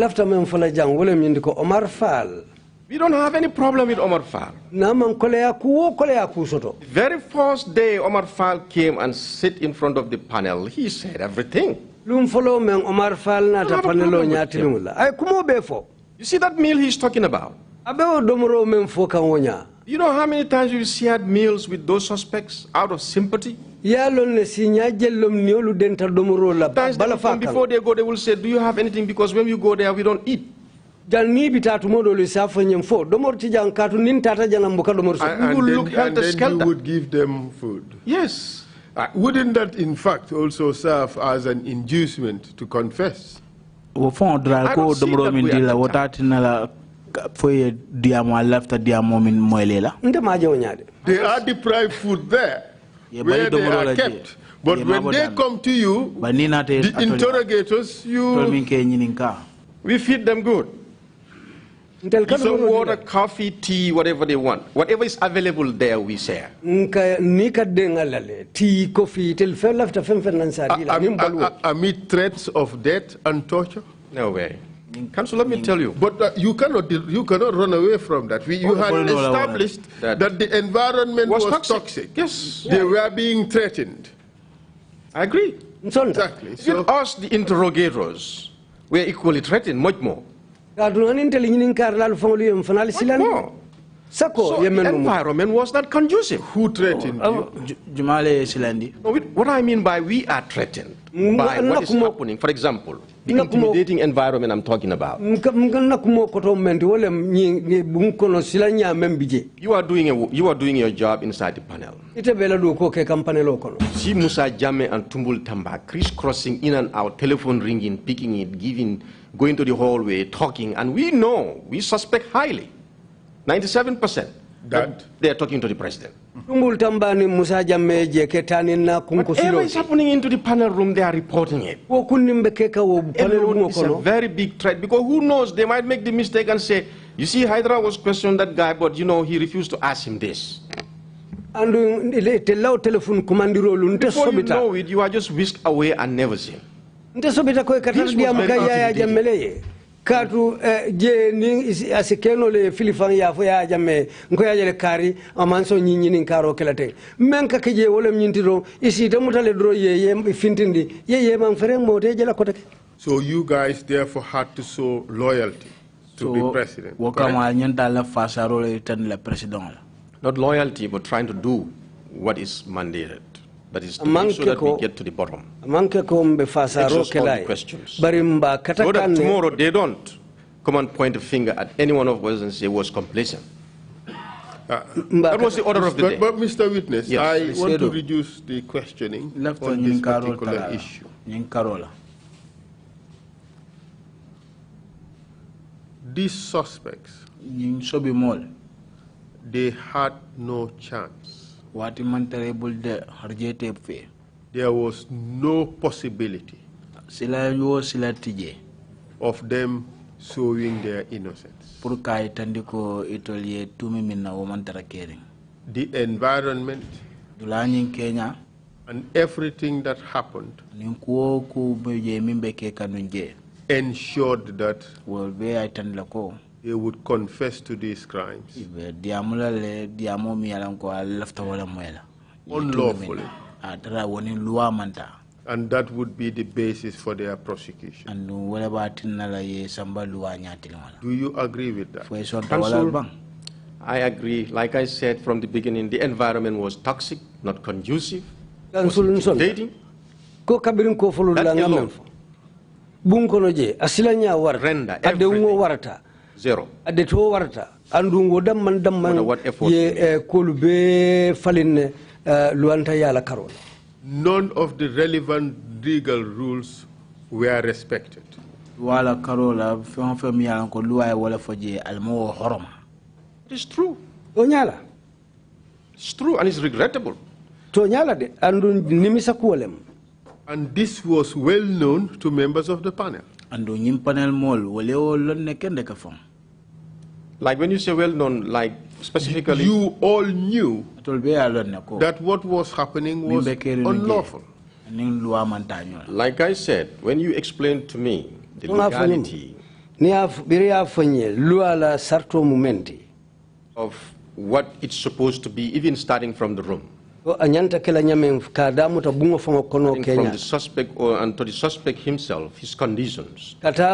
don't have any problem with Omar Fall. The very first day Omar Fall came and sat in front of the panel, he said everything. You see that meal he's talking about? You know how many times we've shared meals with those suspects out of sympathy? Times before they go, they will say, do you have anything? Because when we go there, we don't eat. And then you would give them food. Yes. Wouldn't that, in fact, also serve as an inducement to confess? I don't see that they are deprived food there, where they are kept. But when they come to you, the interrogators, we feed them good. Some water, coffee, tea, whatever they want. Whatever is available there, we share. Amid threats of death and torture? No way. Council, let me tell you. But you cannot run away from that. You had established that the environment was toxic. Yes. They were being threatened. I agree. Exactly. So us, the interrogators, were equally threatened, much more. Much more. So the environment was not conducive. Who threatened you? What I mean by we are threatened by what is happening. For example, the intimidating environment I'm talking about. You are doing your job inside the panel. See Musa Jame and Tumbul Tamba crisscrossing in and out, telephone ringing, picking it, going to the hallway, talking, and we know, we suspect highly, 97%, that they are talking to the president. Whatever is happening into the panel room, they are reporting it. It's a very big threat, because who knows, they might make the mistake and say, you see, Hydra was questioning that guy, but you know, he refused to ask him this. Before you know it, you are just whisked away and never seen. This was very intimidating. katu je ni asikeno le filifan ya fo ya jamme ngo ya jele kari amanso nyinyi nin karo kelate men ka keje wolem nyintiro isi to mutale dro ye fintindi ye man fere mote jela kote. So you guys therefore had to show loyalty to the president. Not loyalty, but trying to do what is mandated. That is to make sure that we get to the bottom. Exhaust all the questions. So that tomorrow they don't come and point a finger at any one of us and say was complacent. That was the order of the day. But Mr. Witness, yes. I want to reduce the questioning on this particular issue. These suspects, they had no chance. There was no possibility of them showing their innocence. The environment and everything that happened ensured that they would confess to these crimes unlawfully, and that would be the basis for their prosecution. Do you agree with that? Counsel, I agree. Like I said from the beginning, the environment was toxic, not conducive. Dating. That alone render everything zero. What effort none of the relevant legal rules were respected. It's true. It's true and it's regrettable. And this was well known to members of the panel. Like when you say well known, like specifically, you all knew that what was happening was unlawful. Like I said, when you explained to me the legality of what it's supposed to be, even starting from the room, from the suspect and to the suspect himself, his conditions. I agree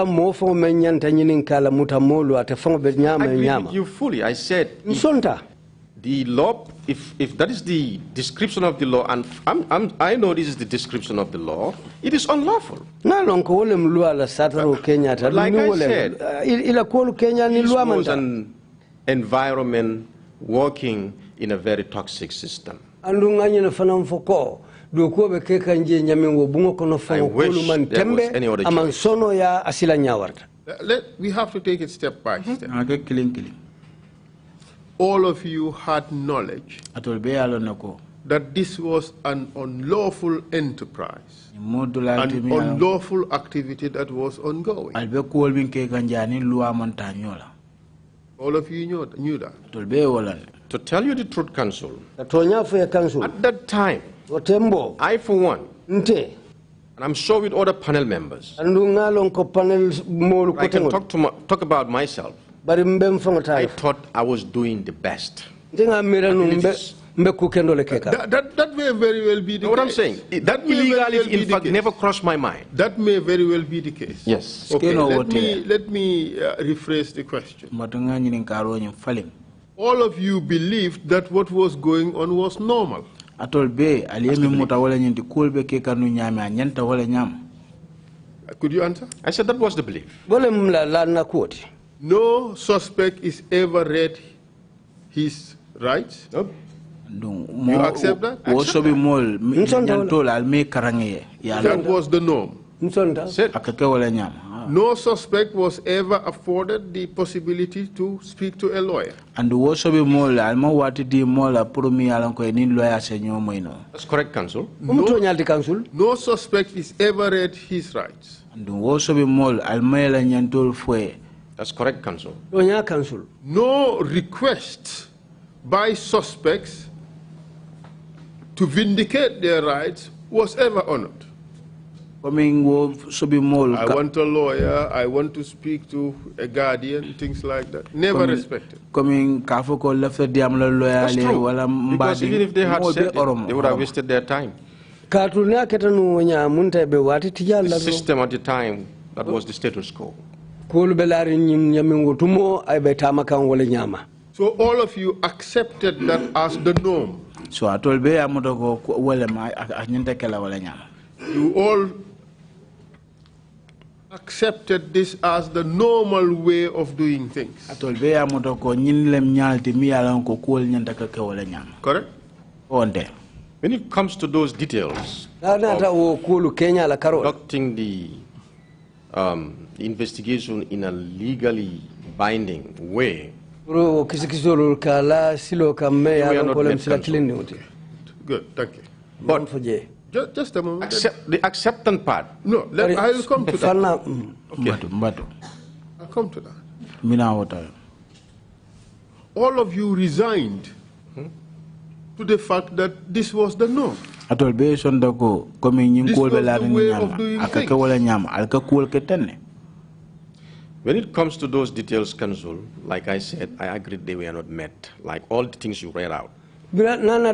with you fully. I said, the law, if that is the description of the law, and I know this is the description of the law, it is unlawful. Like I said, this was an environment working in a very toxic system. I wish there was any other choice. We have to take it step by step. All of you had knowledge that this was an unlawful enterprise, an unlawful activity that was ongoing. All of you knew that. To tell you the truth, Counsel, at that time, I for one, and I'm sure with other panel members, I can talk about myself. I thought I was doing the best. That may very well be the case. What I'm saying, that illegality in fact never crossed my mind. That may very well be the case. Yes. Okay, let me rephrase the question. All of you believed that what was going on was normal. Could you answer? I said that was the belief. No suspect is ever read his rights. Nope. You accept that? That was the norm. No suspect was ever afforded the possibility to speak to a lawyer. That's correct, Counsel. No suspect is ever read his rights. That's correct, Counsel. No request by suspects to vindicate their rights was ever honored. I want a lawyer, I want to speak to a guardian, things like that. Never respected. That's true. Because even if they had said it, they would have wasted their time. The system at the time, that was the status quo. So all of you accepted that as the norm. So I told you all accepted this as the normal way of doing things. Correct? When it comes to those details, conducting the investigation in a legally binding way, we are not good, thank you. But just a moment. The acceptance part. No, I will come to that. Okay. I'll come to that. All of you resigned to the fact that this was the norm. This was the way of doing things. When it comes to those details, Council, like I said, I agree they were not met, like all the things you read out. But remember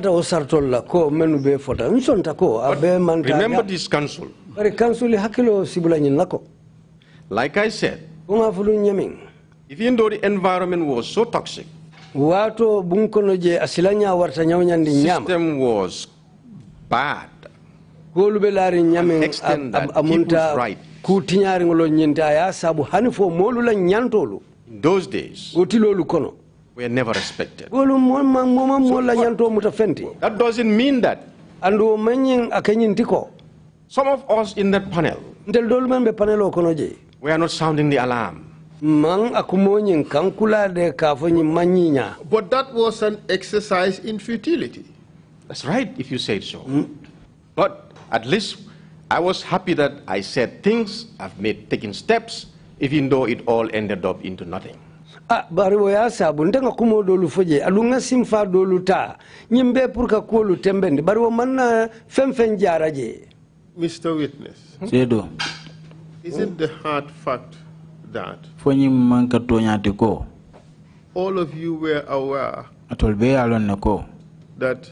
this, Council. Like I said, even though the environment was so toxic, the system was bad, extend that people's right. In those days, were never respected. That doesn't mean that some of us in that panel we are not sounding the alarm. But that was an exercise in futility. That's right, if you say so. But at least I was happy that I said things, I've taken steps, even though it all ended up into nothing. Mr. Witness, isn't the hard fact that all of you were aware that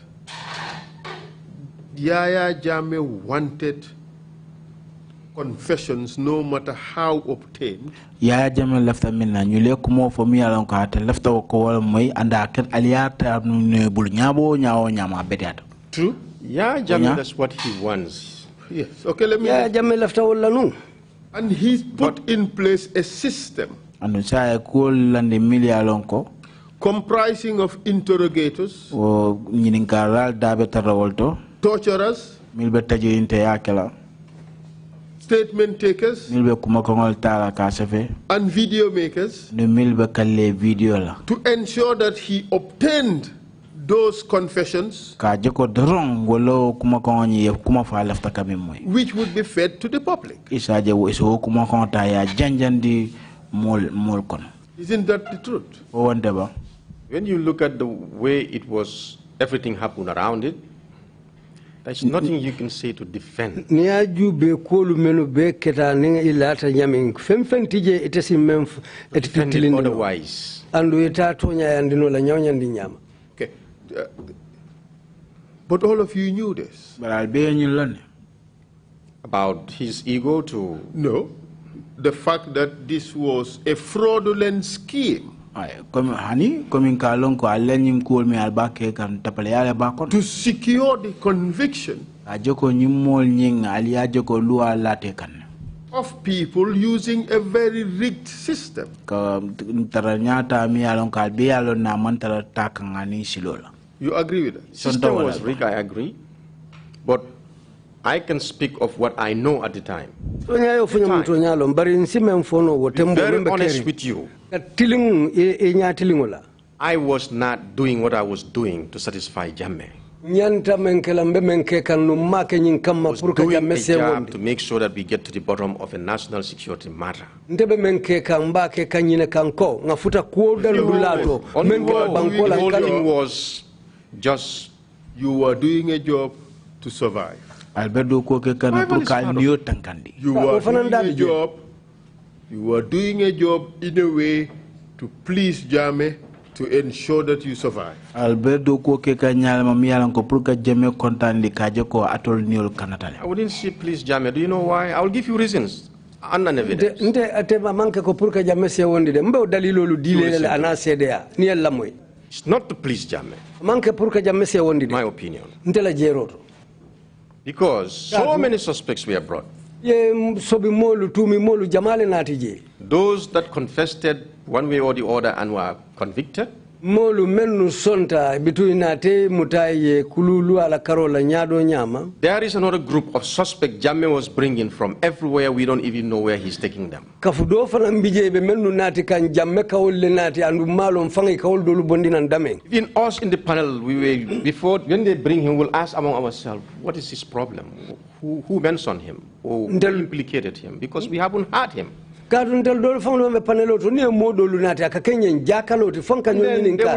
Yaya Jammeh wanted confessions no matter how obtained? Yaya Jammeh left a minna nyule kumo for me along ka left o ko moy anda ket aliata ne bul nyabo nyaawo nyama bediat. True. Yaya Jammeh, that's what he wants. Yes. Okay, let me. Yaya Jammeh left a lanu. And he's put in place a system comprising of interrogators, torturers, statement takers, and video makers to ensure that he obtained those confessions which would be fed to the public. Isn't that the truth? When you look at the way it was, everything happened around it, there's nothing you can say to defend. Defend otherwise. Okay. But all of you knew this. About his ego to... No. The fact that this was a fraudulent scheme to secure the conviction of people using a very rigged system. You agree with that? System was rigged, I agree. But I can speak of what I know at the time. To be very honest with you, I was not doing what I was doing to satisfy Jammeh. I was doing a job to make sure that we get to the bottom of a national security matter. The whole thing was just... You were doing a job to survive. Alberto ko ke kana pour ka niyo tankandi. You are doing a job. You are doing a job in a way to please Jammeh to ensure that you survive. Alberto ko ke ka nyal ma miyalan ko pour ka Jammeh kontandi ka je ko atol niol kanatale. I wouldn't say please Jammeh. Do you know why? I will give you reasons. And an evidence. Nte atema manke ko pour ka Jammeh se wondi de mbe dalilolu dile ana sedea ni la moy. It's not to please Jammeh. Manke pour ka Jammeh se wondi de. My opinion. Nte la jeroto. Because so many suspects were brought. Those that confessed one way or the other and were convicted. There is another group of suspects Jammeh was bringing from everywhere. We don't even know where he's taking them. Even us in the panel, before when they bring him, we'll ask among ourselves, what is his problem? Who mentioned him? Who implicated him? Because we haven't heard him. Then they will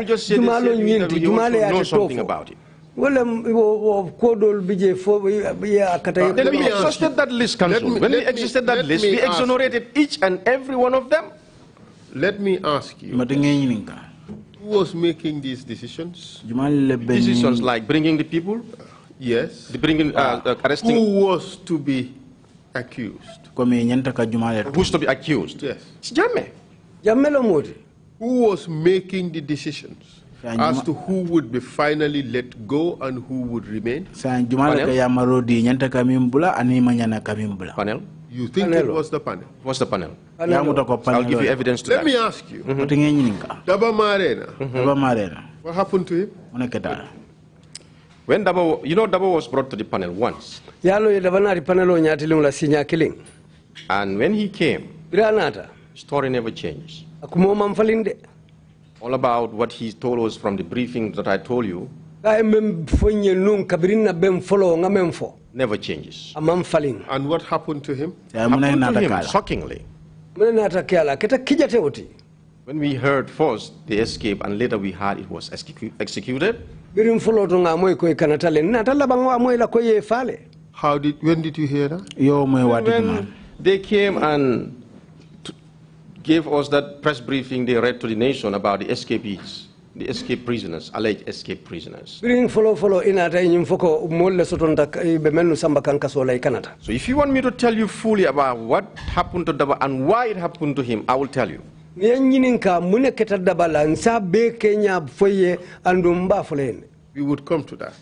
just say know something about it. Then we exhausted that list, Council. When we exhausted that list, we exonerated each and every one of them. Let me ask you, who was making these decisions? Decisions like bringing the people? Yes. Arresting? Who was to be accused? Who's to be accused? Yes. It's Jammeh. Who was making the decisions as to who would be finally let go and who would remain? Panel? You think it was the panel? What's the panel? I'll give you evidence to that. Let me ask you. Daba Marena. What happened to him? When Dabo was brought to the panel once. And when he came, story never changed. All about what he told us from the briefing that I told you never changes. And what happened to him? Happened to him, shockingly. When we heard first the escape and later we heard it was executed. When did you hear that? When they came and gave us that press briefing they read to the nation about the escapees, the escape prisoners, alleged escape prisoners. So if you want me to tell you fully about what happened to Daba and why it happened to him, I will tell you. We would come to that.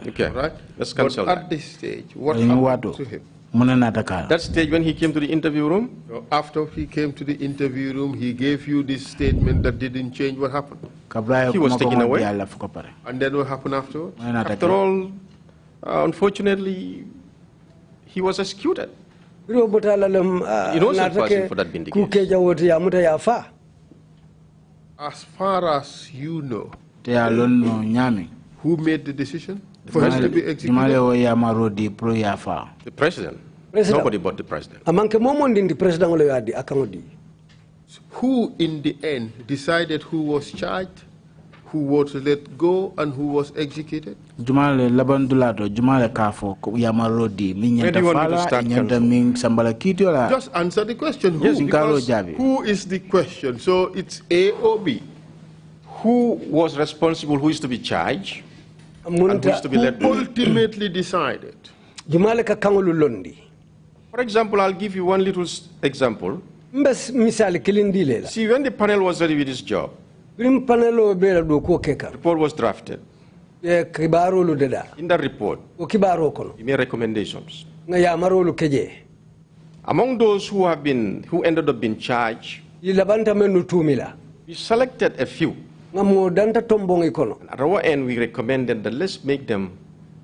Okay, right? Let's cancel but that. At this stage, what happened to him? That stage when he came to the interview room? After he came to the interview room, he gave you this statement that didn't change. What happened? He was taken away. And then what happened afterwards? After all, unfortunately, he was executed. Innocent person for that vindication. As far as you know, who made the decision for him to be executed? The president. Nobody but the president. Who in the end decided who was charged, who was let go, and who was executed? Where do you want me to start, just answer the question. Who? Because who is the question? So it's A or B. Who was responsible? Who is to be charged? And who is to be let go? Ultimately decided. For example, I'll give you one little example. See, when the panel was ready with this job, the report was drafted. In that report, he made recommendations. Among those who ended up being charged, we selected a few. And at our end, we recommended that let's make them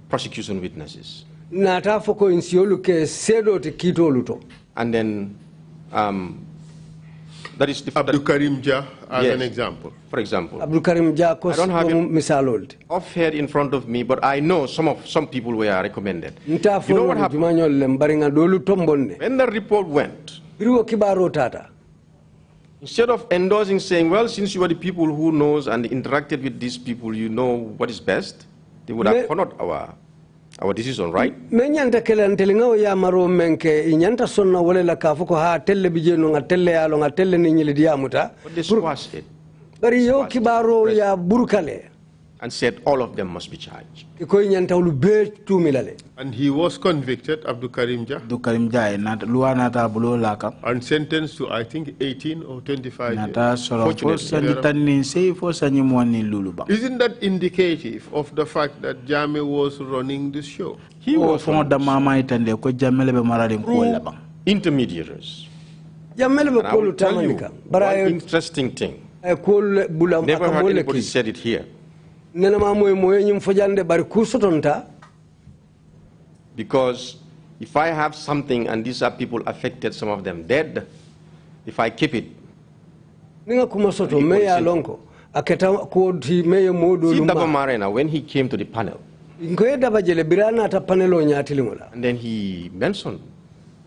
prosecution witnesses. And then, that is the Abdul Karim Jah as an example. For example, Abdul Karim Jah, I don't have it off here in front of me, but I know some people were recommended. You know what happened? When the report went, instead of endorsing, saying, well, since you are the people who knows and interacted with these people, you know what is best, they would have honored our our decision, right? Menyanta kelantelinga ya maro menke inyanta sonna wala la kafuko ha telle bijeno ngatelle yalo ngatelle ni nyili diamuta. But they squashed it. Bari yo kibaro ya burkale. And said all of them must be charged. And he was convicted, Abdul Karim Jah, and sentenced to, I think, 18 or 25 years. Isn't that indicative of the fact that Jammeh was running this show? He was through intermediaries. And I will tell you one interesting thing. Never heard anybody said it here. Because if I have something and these are people affected, some of them dead, if I keep it, see Daba Marena, when he came to the panel, and then he mentioned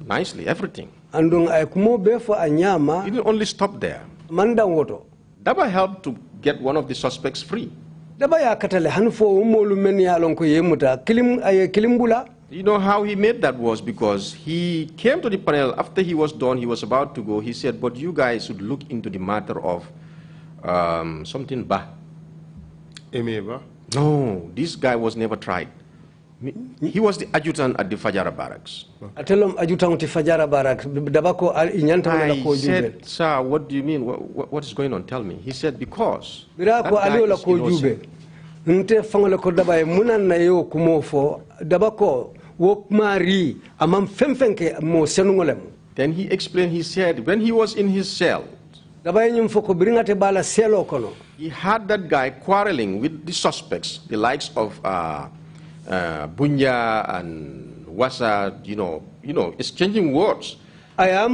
nicely everything. He didn't only stop there. Daba helped to get one of the suspects free. You know how he made that was because he came to the panel after he was done, he was about to go. He said, but you guys should look into the matter of something bah. Emeba? No, this guy was never tried. He was the adjutant at the Hydara barracks. I said, sir, what do you mean? What is going on? Tell me. He said, because that guy is innocent. Then he explained, he said, when he was in his cell, he had that guy quarreling with the suspects, the likes of Bunya and Wasa, you know, exchanging words. How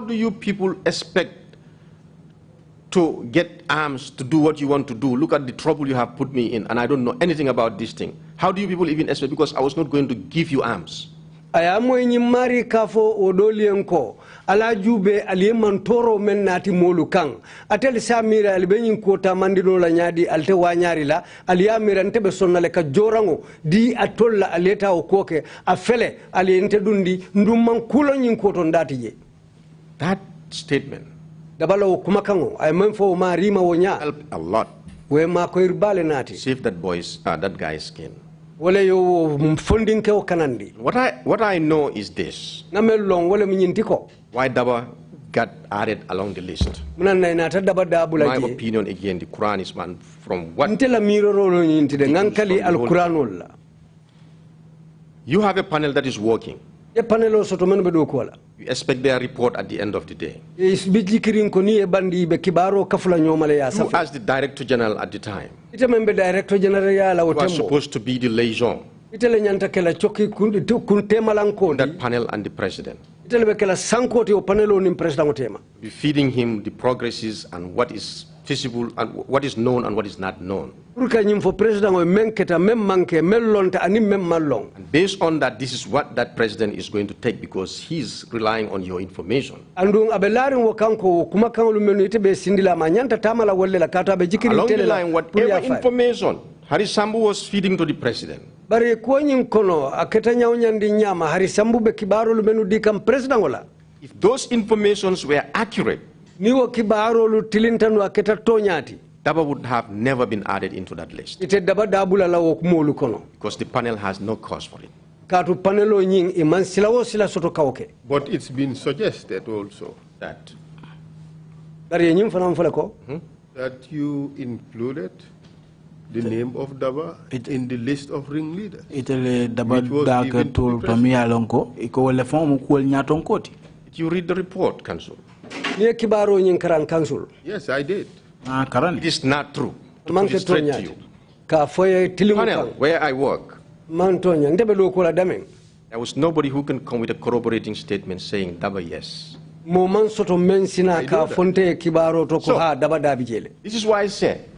do you people expect to get arms to do what you want to do? Look at the trouble you have put me in, and I don't know anything about this thing. How do you people even expect? Because I was not going to give you arms. Ala jube mantoro men nati molu kang atel samira albenyin kota mandino la nyadi alte wanyari la aliyamira ntebe sonnale ka jorango di atolla aleta okoke afele aliyente dundi ndumman kulo nyin koto ndati je. That statement dabalo kumakango ay menfo ma rima wonya help a lot. We ma ko irbale nati save that guy's skin. What I know is this. Why Daba got added along the list? My opinion again, the Quran is one from what? You have a panel that is working. You expect their report at the end of the day. You as the Director General at the time, you are supposed to be the liaison that panel and the President. Be feeding him the progresses and what is feasible and what is known and what is not known. And based on that, this is what that president is going to take because he's relying on your information. Along the line, whatever information Harry Sambu was feeding to the president, if those informations were accurate, Daba would have never been added into that list. Because the panel has no cause for it. But it's been suggested also that you included the name of Daba in the list of ringleaders. Did you read the report, Council? Yes, I did. It is not true. To put it straight to you. Panel, where I work, there was nobody who can come with a corroborating statement saying Daba yes. This is why I said,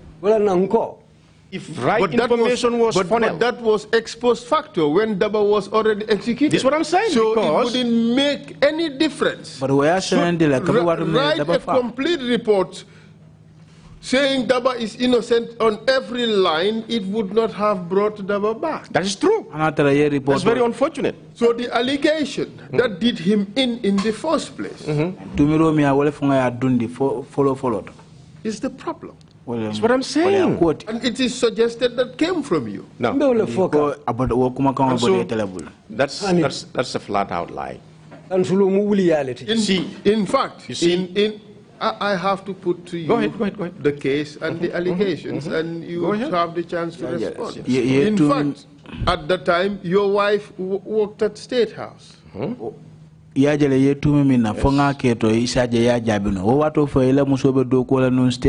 if right information was funneled. But that was ex post facto when Daba was already executed. This is what I'm saying. So it wouldn't make any difference. But we are saying write a complete report saying Daba is innocent on every line, it would not have brought Daba back. That is true. That's very unfortunate. So the allegation that did him in the first place is the problem. That's what I'm saying. And it is suggested that came from you. No. That's a flat out lie. In fact, I have to put to you go ahead. the case and the allegations, and you have the chance to respond. Yes. In fact, at the time, your wife worked at State House. State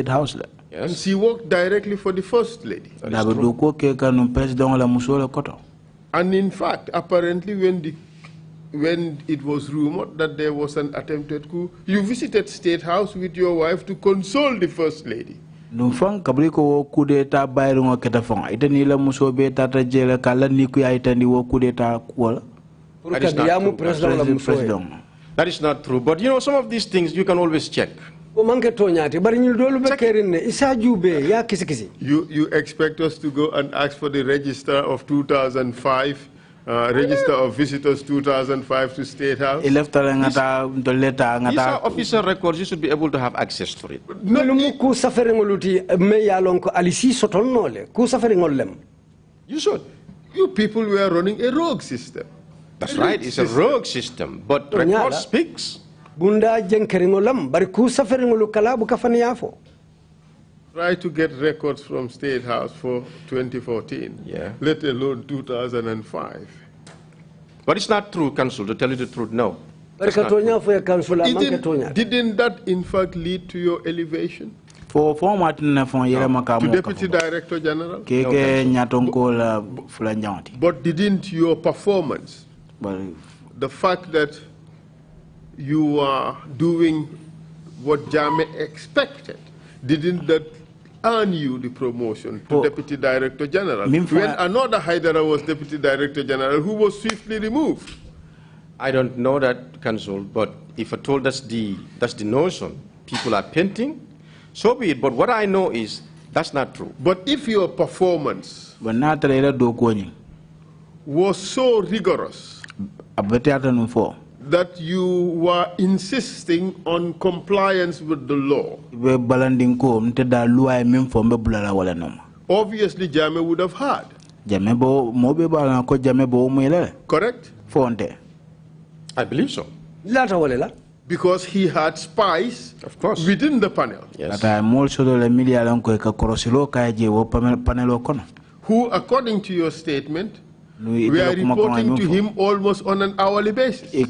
House. And she worked directly for the First Lady. And in fact, apparently when it was rumored that there was an attempted coup, you visited State House with your wife to console the First Lady. That is not true. But you know, some of these things you can always check. You expect us to go and ask for the register of 2005, register of visitors 2005 to State House? These are official records. You should be able to have access to it. You should. You people were running a rogue system. That's right. It's a rogue system. But record speaks. Try to get records from State House for 2014, let alone 2005. But it's not true, Council, to tell you the truth, no. Didn't that in fact lead to your elevation? To Deputy Director General? But didn't your performance, the fact that you are doing what Jammeh expected, didn't that earn you the promotion to Deputy Director General when another Hydara was Deputy Director General who was swiftly removed? I don't know that, Council, but if at all that's the notion, people are painting, so be it. But what I know is that's not true. But if your performance was so rigorous that you were insisting on compliance with the law, obviously Jammeh would have had. Correct? I believe so. Because he had spies, of course, within the panel. Yes. Who, according to your statement, we are reporting to him almost on an hourly basis. That's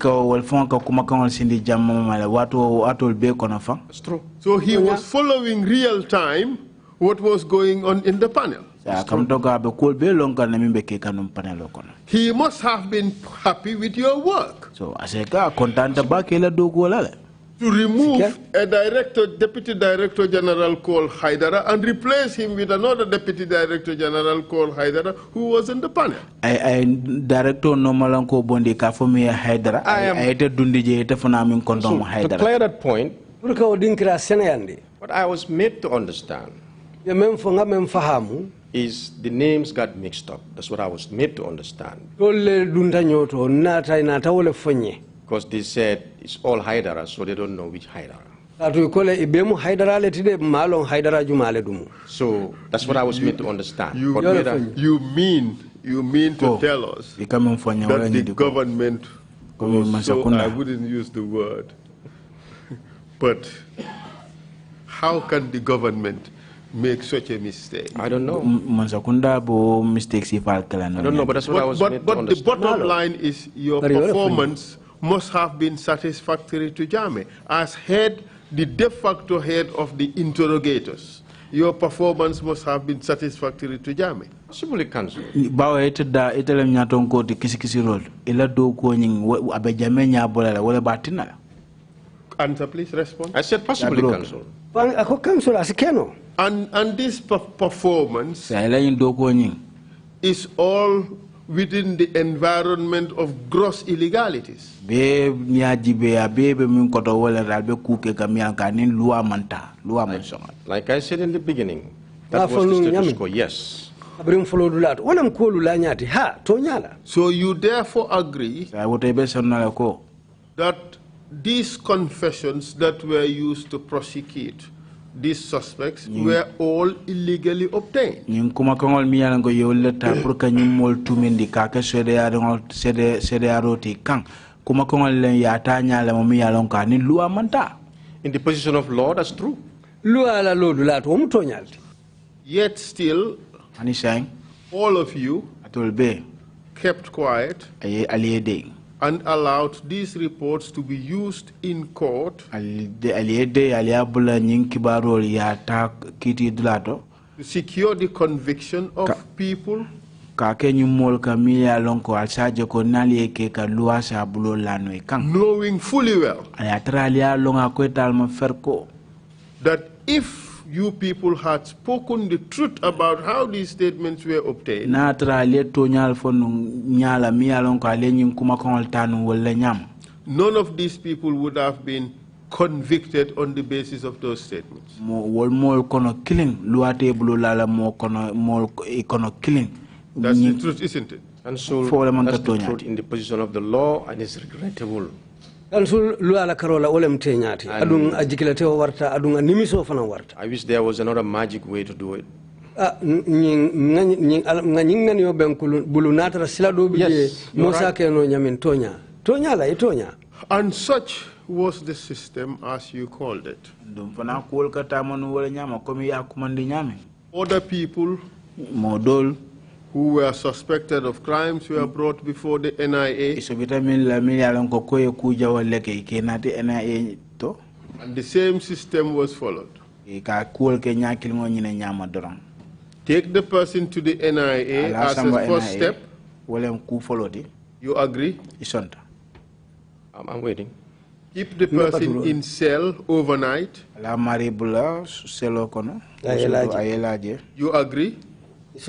true. So he was following real time what was going on in the panel. He must have been happy with your work. To remove a Deputy Director General called Hydara and replace him with another Deputy Director General called Hydara who was in the panel. To clear that point, what I was made to understand is the names got mixed up. That's what I was made to understand. Because they said it's all Hydara, so they don't know which Hydara. So that's what I was made to understand. You mean to tell us that the government was so, I wouldn't use the word, but how can the government make such a mistake? I don't know. I don't know, but that's what I was made to understand. But the bottom line is your performance must have been satisfactory to Jammeh. As the de facto head of the interrogators, your performance must have been satisfactory to Jammeh. Possibly, Council. Answer, please, respond. I said possibly, Council. And this performance is all within the environment of gross illegalities. Like I said in the beginning, that was the status quo, yes. So you therefore agree that these confessions that were used to prosecute these suspects were all illegally obtained. In the position of law, that's true. Yet still, all of you kept quiet and allowed these reports to be used in court to secure the conviction of people knowing fully well that if you people had spoken the truth about how these statements were obtained, none of these people would have been convicted on the basis of those statements. That's the truth, isn't it? And so that's the truth in the position of the law, and it's regrettable. I wish there was another magic way to do it. Yes, and such was the system as you called it. Other people who were suspected of crimes were brought before the NIA. And the same system was followed. Take the person to the NIA as a first step. You agree? I'm waiting. Keep the person in cell overnight. You agree? I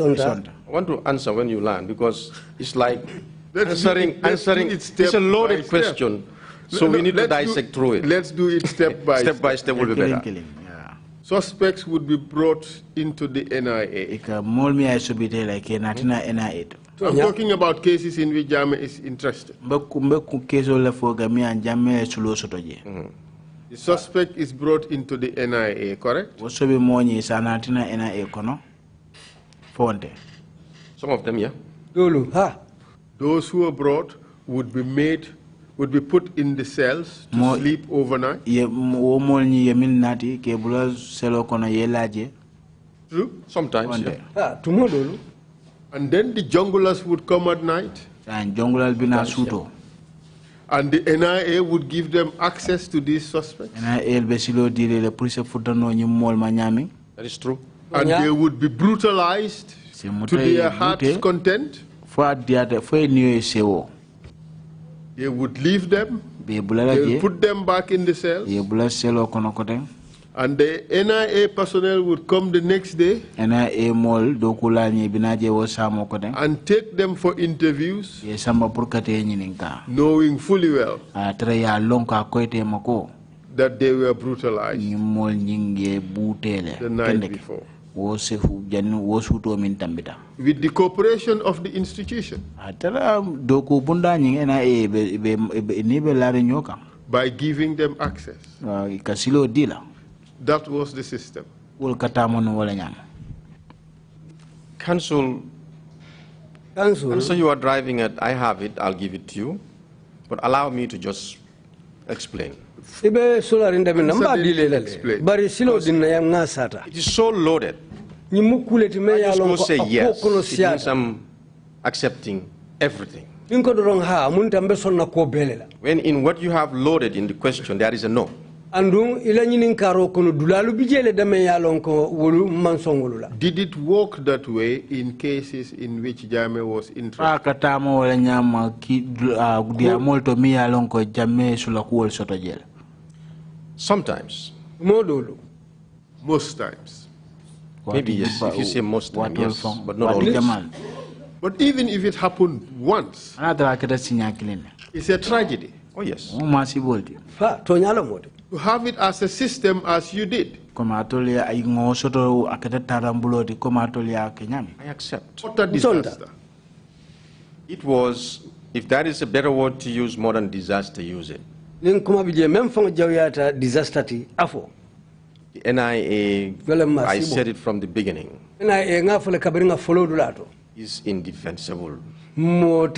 want to answer when you land, because it's like answering. It's a loaded question, so we need to dissect through it. Let's do it step by step. Step by step will be better. Suspects would be brought into the NIA. I'm talking about cases in which Jammeh is interested. The suspect is brought into the NIA, correct? Some of them, yeah. Those who are brought would be put in the cells to sleep overnight. True? Sometimes, yeah. And then the junglers would come at night. And the NIA would give them access to these suspects. That is true. And they would be brutalized to their heart's content. They would leave them. They would put them back in the cells. And the NIA personnel would come the next day and take them for interviews, knowing fully well that they were brutalized the night before. With the cooperation of the institution. By giving them access. That was the system. Council, so you are driving at, I have it, I'll give it to you. But allow me to just explain. It is so loaded. I just want to say yes. It means I'm accepting everything. When in what you have loaded in the question, there is a no. Did it work that way in cases in which Jammeh was interested? Sometimes. Most times. Maybe yes. If you say most times, yes, but not always. But even if it happened once, it's a tragedy. Oh, yes. To have it as a system as you did. I accept. What a disaster. It was, if that is a better word to use more than disaster, use it. The NIA, I said it from the beginning, is indefensible. The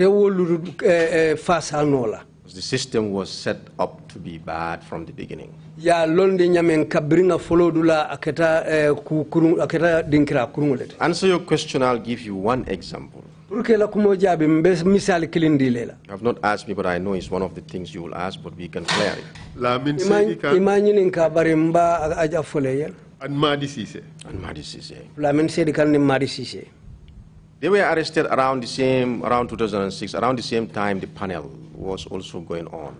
system was set up to be bad from the beginning. Answer your question, I'll give you one example. You have not asked me, but I know it's one of the things you will ask, but we can clear it. And Madi Sise. They were arrested around 2006, around the same time the panel was also going on.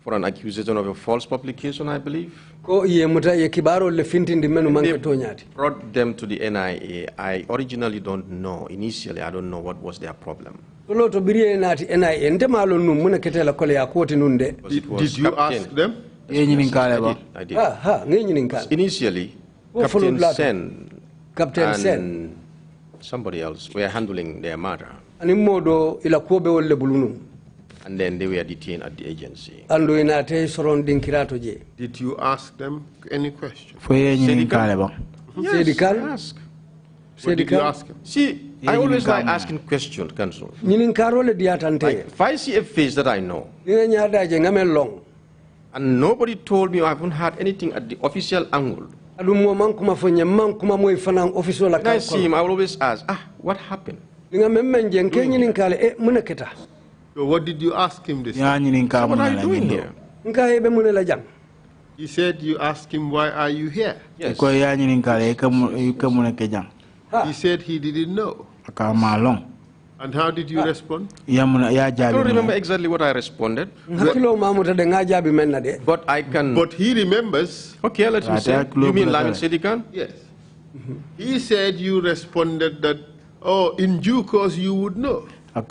For an accusation of a false publication, I believe. They brought them to the NIA. I originally don't know. Initially, I don't know what was their problem. Did you ask them? Yes, I did. Initially, Captain Sen and somebody else were handling their matter. And then they were detained at the agency. Did you ask them any questions? Yes, I asked. What did you ask him? See, I always like asking questions, Council. Like, if I see a face that I know, and nobody told me, I haven't had anything at the official angle, when I see him, I will always ask, what happened? So what did you ask him this? So what are you doing here? He said you asked him, why are you here? Yes. He said he didn't know. And how did you respond? I don't remember exactly what I responded. But I can... But he remembers. Okay, let me say. You mean Lamin Sedikan? Yes. He said you responded that, oh, in due course you would know. What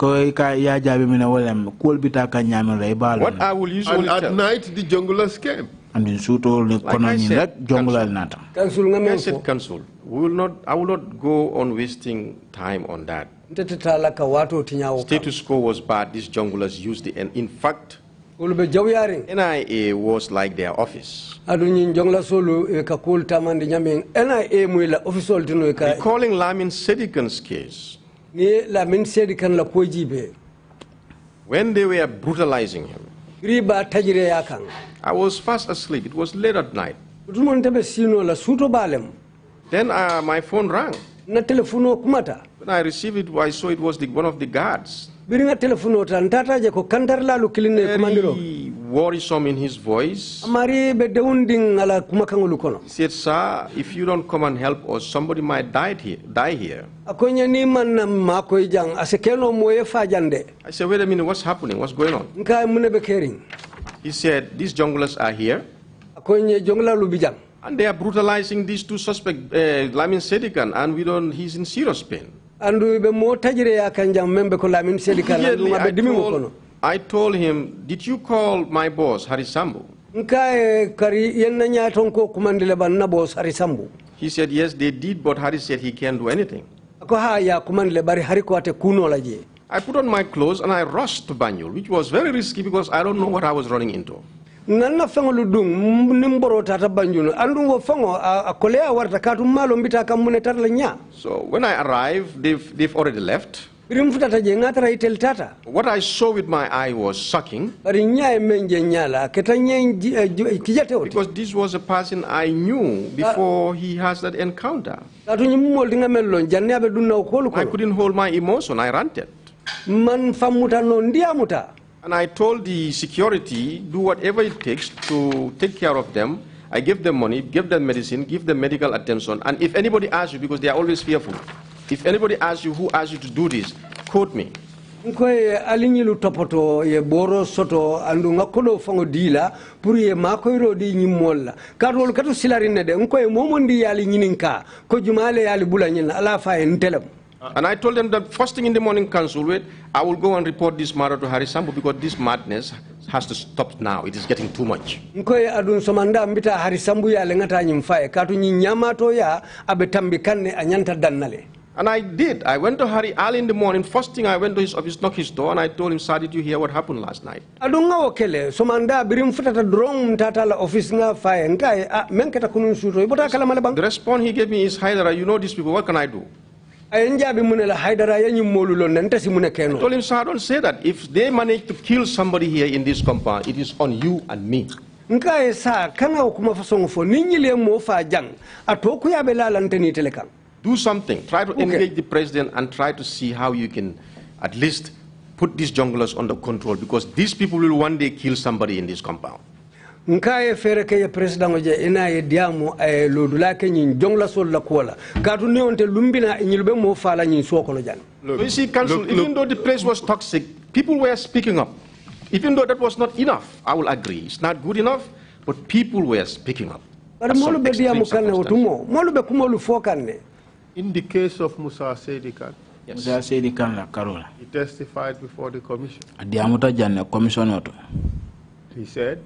I will usually and at tell. night the junglers came. Like I said, Council, I will not go on wasting time on that. Status quo was bad. These junglers used it, and in fact, NIA was like their office. Recalling Lamin Sedikan's case, when they were brutalizing him, I was fast asleep. It was late at night. Then my phone rang. When I received it, I saw it was one of the guards. Very worrisome in his voice. He said, sir, if you don't come and help us, somebody might die here. I said, wait a minute, what's happening? What's going on? He said, these junglers are here. And they are brutalizing these two suspects, Lamin Sedikan, and he's in serious pain. I told him, did you call my boss, Harisambu? He said, yes, they did, but Hari said he can't do anything. I put on my clothes and I rushed to Banjul, which was very risky because I don't know what I was running into. So when I arrived, they've already left. What I saw with my eye was shocking. Because this was a person I knew before he has that encounter. I couldn't hold my emotion, I ranted. And I told the security, do whatever it takes to take care of them. I give them money, give them medicine, give them medical attention. And if anybody asks you, because they are always fearful, if anybody asks you, who asked you to do this, quote me. Nkoy alinyilu topoto ye boro soto andu ngakodo fango dila pour ye makoyro di nyimolla kadol katu silarine de nkoy momondi yali nyininka ko jumale yali bulanyin ala fa en telem. And I told them that first thing in the morning, council, wait, I will go and report this matter to Harry Sambu because this madness has to stop now. It is getting too much. Nkoy adun somanda mbita Harry Sambu ya lengata nyimfaye katu nyinyamato ya abetambikanne anyanta dannale. And I did. I went to Harry early in the morning. First thing I went to his office, knocked his door, and I told him, sir, did you hear what happened last night? Adunga okele somanda birim futata drong tata la office nga faye nkai menketa kunun suto ibota kala malabang. The response he gave me is, Hydara, you know these people, what can I do? I told him, sir, don't say that. If they manage to kill somebody here in this compound, it is on you and me. Do something. Try to engage the president and try to see how you can at least put these junglers under control, because these people will one day kill somebody in this compound. Nkaye fere ke president oje ina ye diamu ay lodula ke nyin jongla sol la kola kadu ne onte lumbina nyilbe mo fala nyin sokolo jan. So you see, council, even though the place was toxic, people were speaking up. Even though that was not enough, I will agree, it's not good enough, but people were speaking up. In the case of Musa Sedikan, yes, he testified before the commission. He said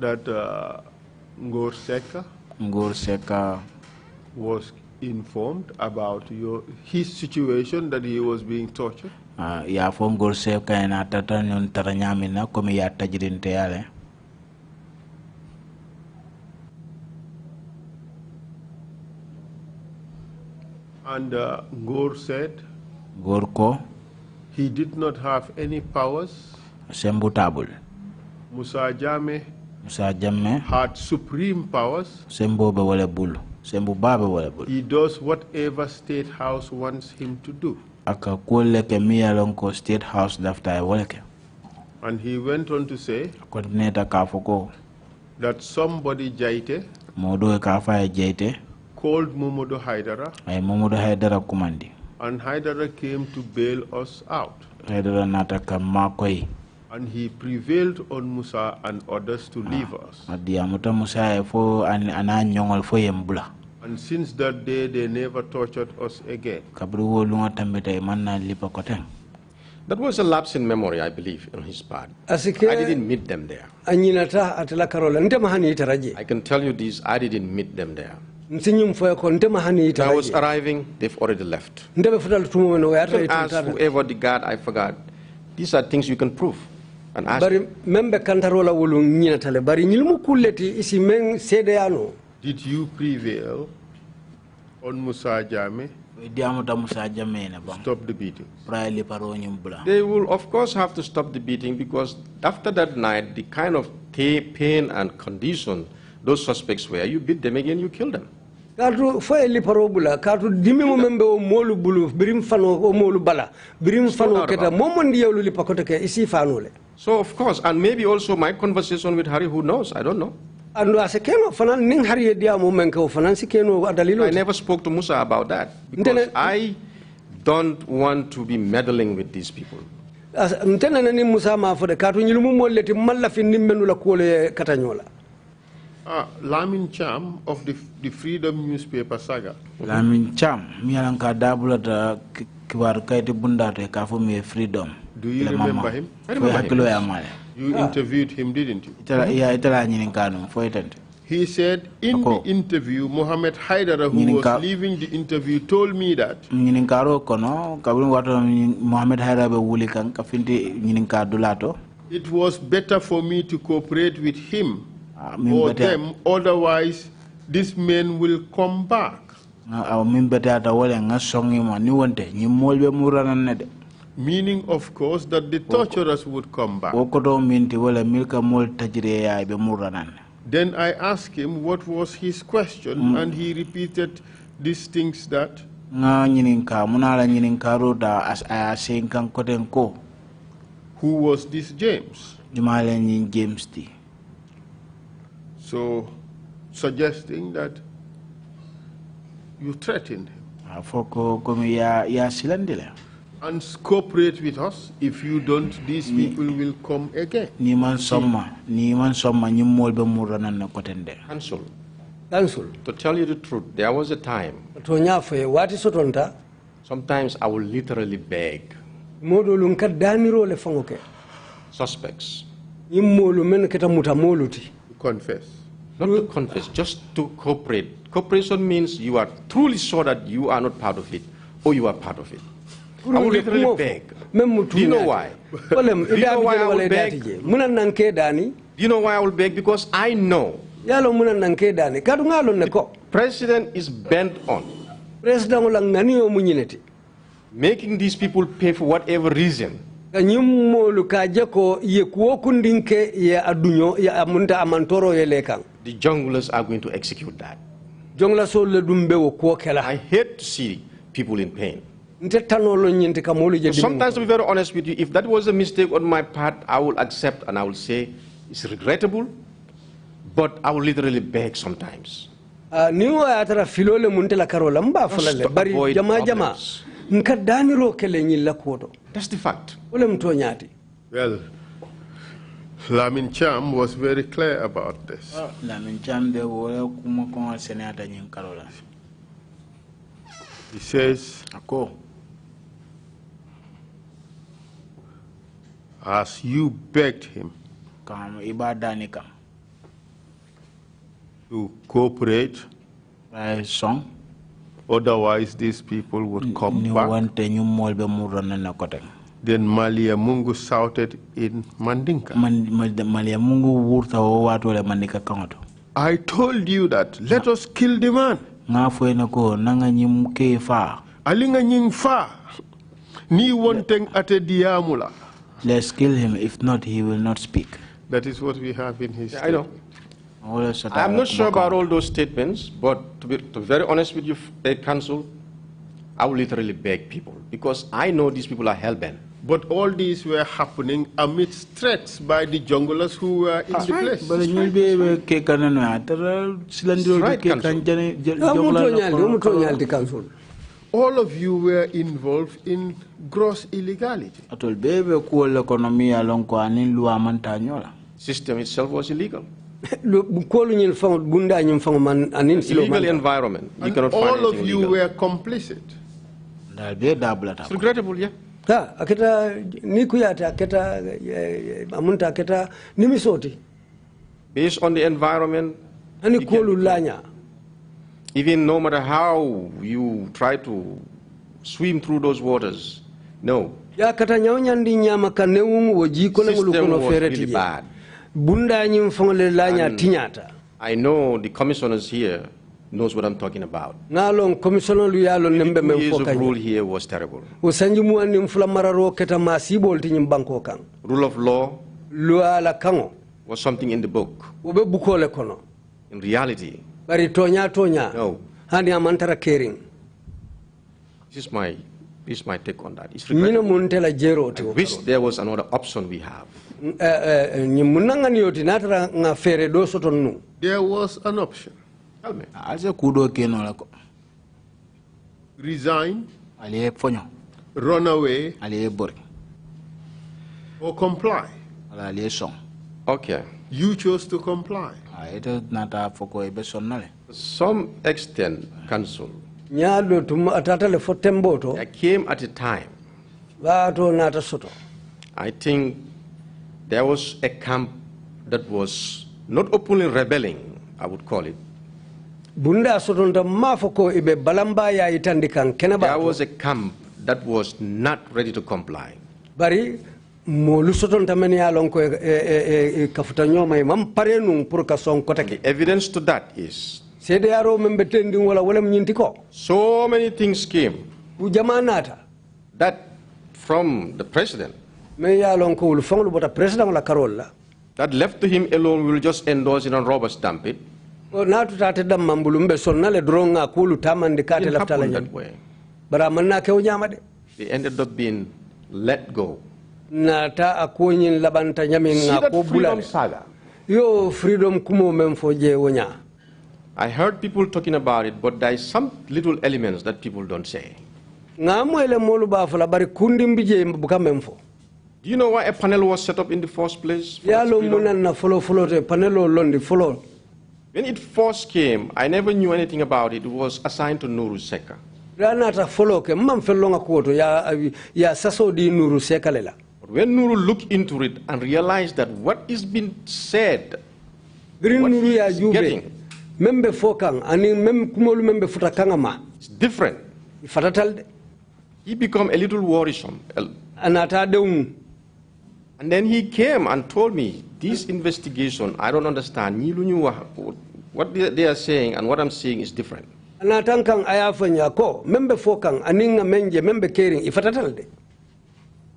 that Ngor Seka was informed about his situation, that he was being tortured. Ya fo Ngor Seka ena tata nyon taranyamina komi ya tajirinte yale. And Ngor said Gorko he did not have any powers. Sembutable. Musa Jame had supreme powers. He does whatever State House wants him to do. State House And he went on to say that somebody Jaite called Momodou Hydara, and Hydara came to bail us out. And he prevailed on Musa and others to leave us. And since that day, they never tortured us again. That was a lapse in memory, I believe, on his part. I didn't meet them there. I can tell you this, I didn't meet them there. When I was arriving, they've already left. Ask whoever the guard, I forgot. These are things you can prove. And ask. Did you prevail on Musa Jame? Stop the beating. They will, of course, have to stop the beating, because after that night, the kind of pain and condition those suspects were, you beat them again, you kill them. So of course, and maybe also my conversation with Harry, who knows, I don't know. I never spoke to Musa about that, because I don't want to be meddling with these people. Lamin Cham of the Freedom newspaper saga. Lamin Cham, mialanka dabula da kibar kaiti bundate kafu mi Freedom. Do you remember him? I remember him. You interviewed him, didn't you? He said in the interview, Mohammed Hydara, who was leaving the interview, told me that it was better for me to cooperate with him or them, otherwise these men will come back. Meaning, of course, that the torturers would come back. Then I asked him what was his question, and he repeated these things that who was this James? So, suggesting that you threatened him. And cooperate with us. If you don't, these people will come again. Council. To tell you the truth, there was a time. Sometimes I will literally beg suspects to confess. Not to confess, just to cooperate. Cooperation means you are truly sure that you are not part of it, or you are part of it. I will literally beg. Do you know why? Do you know why I will beg? Do you know why I will beg? Because I know the president is bent on making these people pay for whatever reason. The junglers are going to execute that. I hate to see people in pain. So sometimes, to be very honest with you, if that was a mistake on my part, I will accept and I will say it's regrettable, but I will literally beg sometimes. Just to avoid problems. That's the fact. Well, Lamin Cham was very clear about this. He says, as you begged him to cooperate, otherwise these people would come back. Then Malia Mungu shouted in Mandinka, I told you that, let us kill the man. Alinga nying fa ni wonteng ate diamula. Let's kill him, if not he will not speak. That is what we have in his I know. I'm not sure about all those statements, but to be very honest with you, Council, I will literally beg people, because I know these people are hell-bent. But all these were happening amidst threats by the junglers who were in the place. All of you were involved in gross illegality. System itself was illegal. Illegal environment. You cannot find all of you illegal. Were complicit. It's regrettable, yeah. Based on the environment, even no matter how you try to swim through those waters, no. System was really bad. I know the commissioners here knows what I'm talking about. The 2 years of rule here was terrible. Rule of law was something in the book. In reality, no. This is my take on that. It's regrettable. I wish there was another option we have. There was an option. Tell me. Resign, run away, or comply. Okay. You chose to comply. To some extent, Council, there came at a time, I think there was a camp that was not openly rebelling, I would call it. There was a camp that was not ready to comply. The evidence to that is so many things came that from the president that left to him alone will just endorse it and rubber stamp it. It didn't happen that way. They ended up being let go. See that freedom saga. I heard people talking about it, but there is some little elements that people don't say. Do you know why a panel was set up in the first place? When it first came, I never knew anything about it. It was assigned to Nuru Seka. But when Nuru looked into it and realized that what is being said, what he is getting, it's different. He became a little worrisome. And then he came and told me, this investigation, I don't understand. What they are saying and what I'm seeing is different. I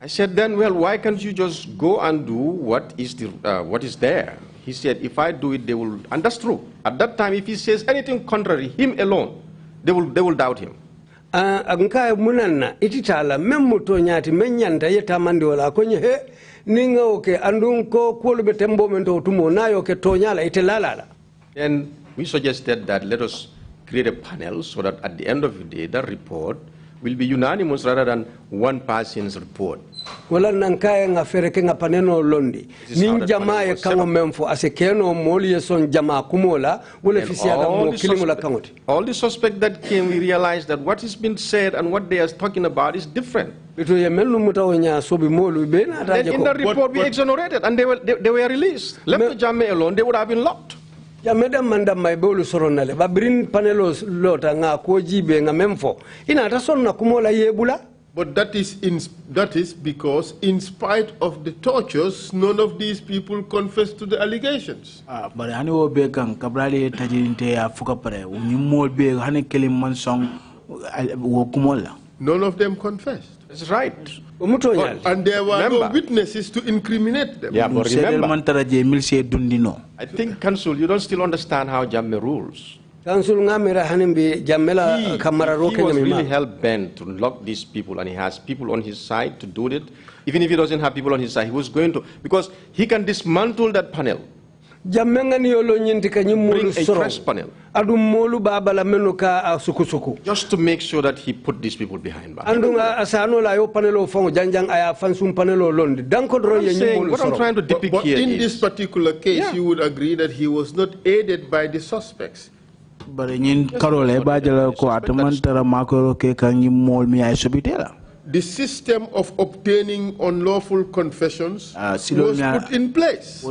said, then, well, why can't you just go and do what is there? He said, if I do it, they will, and that's true. At that time, if he says anything contrary, him alone, they will doubt him. Then we suggested that let us create a panel so that at the end of the day, the report will be unanimous rather than one person's report. All the suspects that came, we realized that what has been said and what they are talking about is different. And then in the report, we exonerated and they were released. Left the Jammeh alone, they would have been locked. But that is because in spite of the tortures, none of these people confessed to the allegations. None of them confessed. That's right. And there were no witnesses to incriminate them. Yeah, but remember, I think, Council, you don't still understand how Jammeh rules. He was really hell-bent to lock these people, and he has people on his side to do it. Even if he doesn't have people on his side, he was going to, because he can dismantle that panel. Bring a fresh panel. Just to make sure that he put these people behind bars. What I'm trying to depict here in this particular case, you would agree that he was not aided by the suspects. The system of obtaining unlawful confessions was put in place.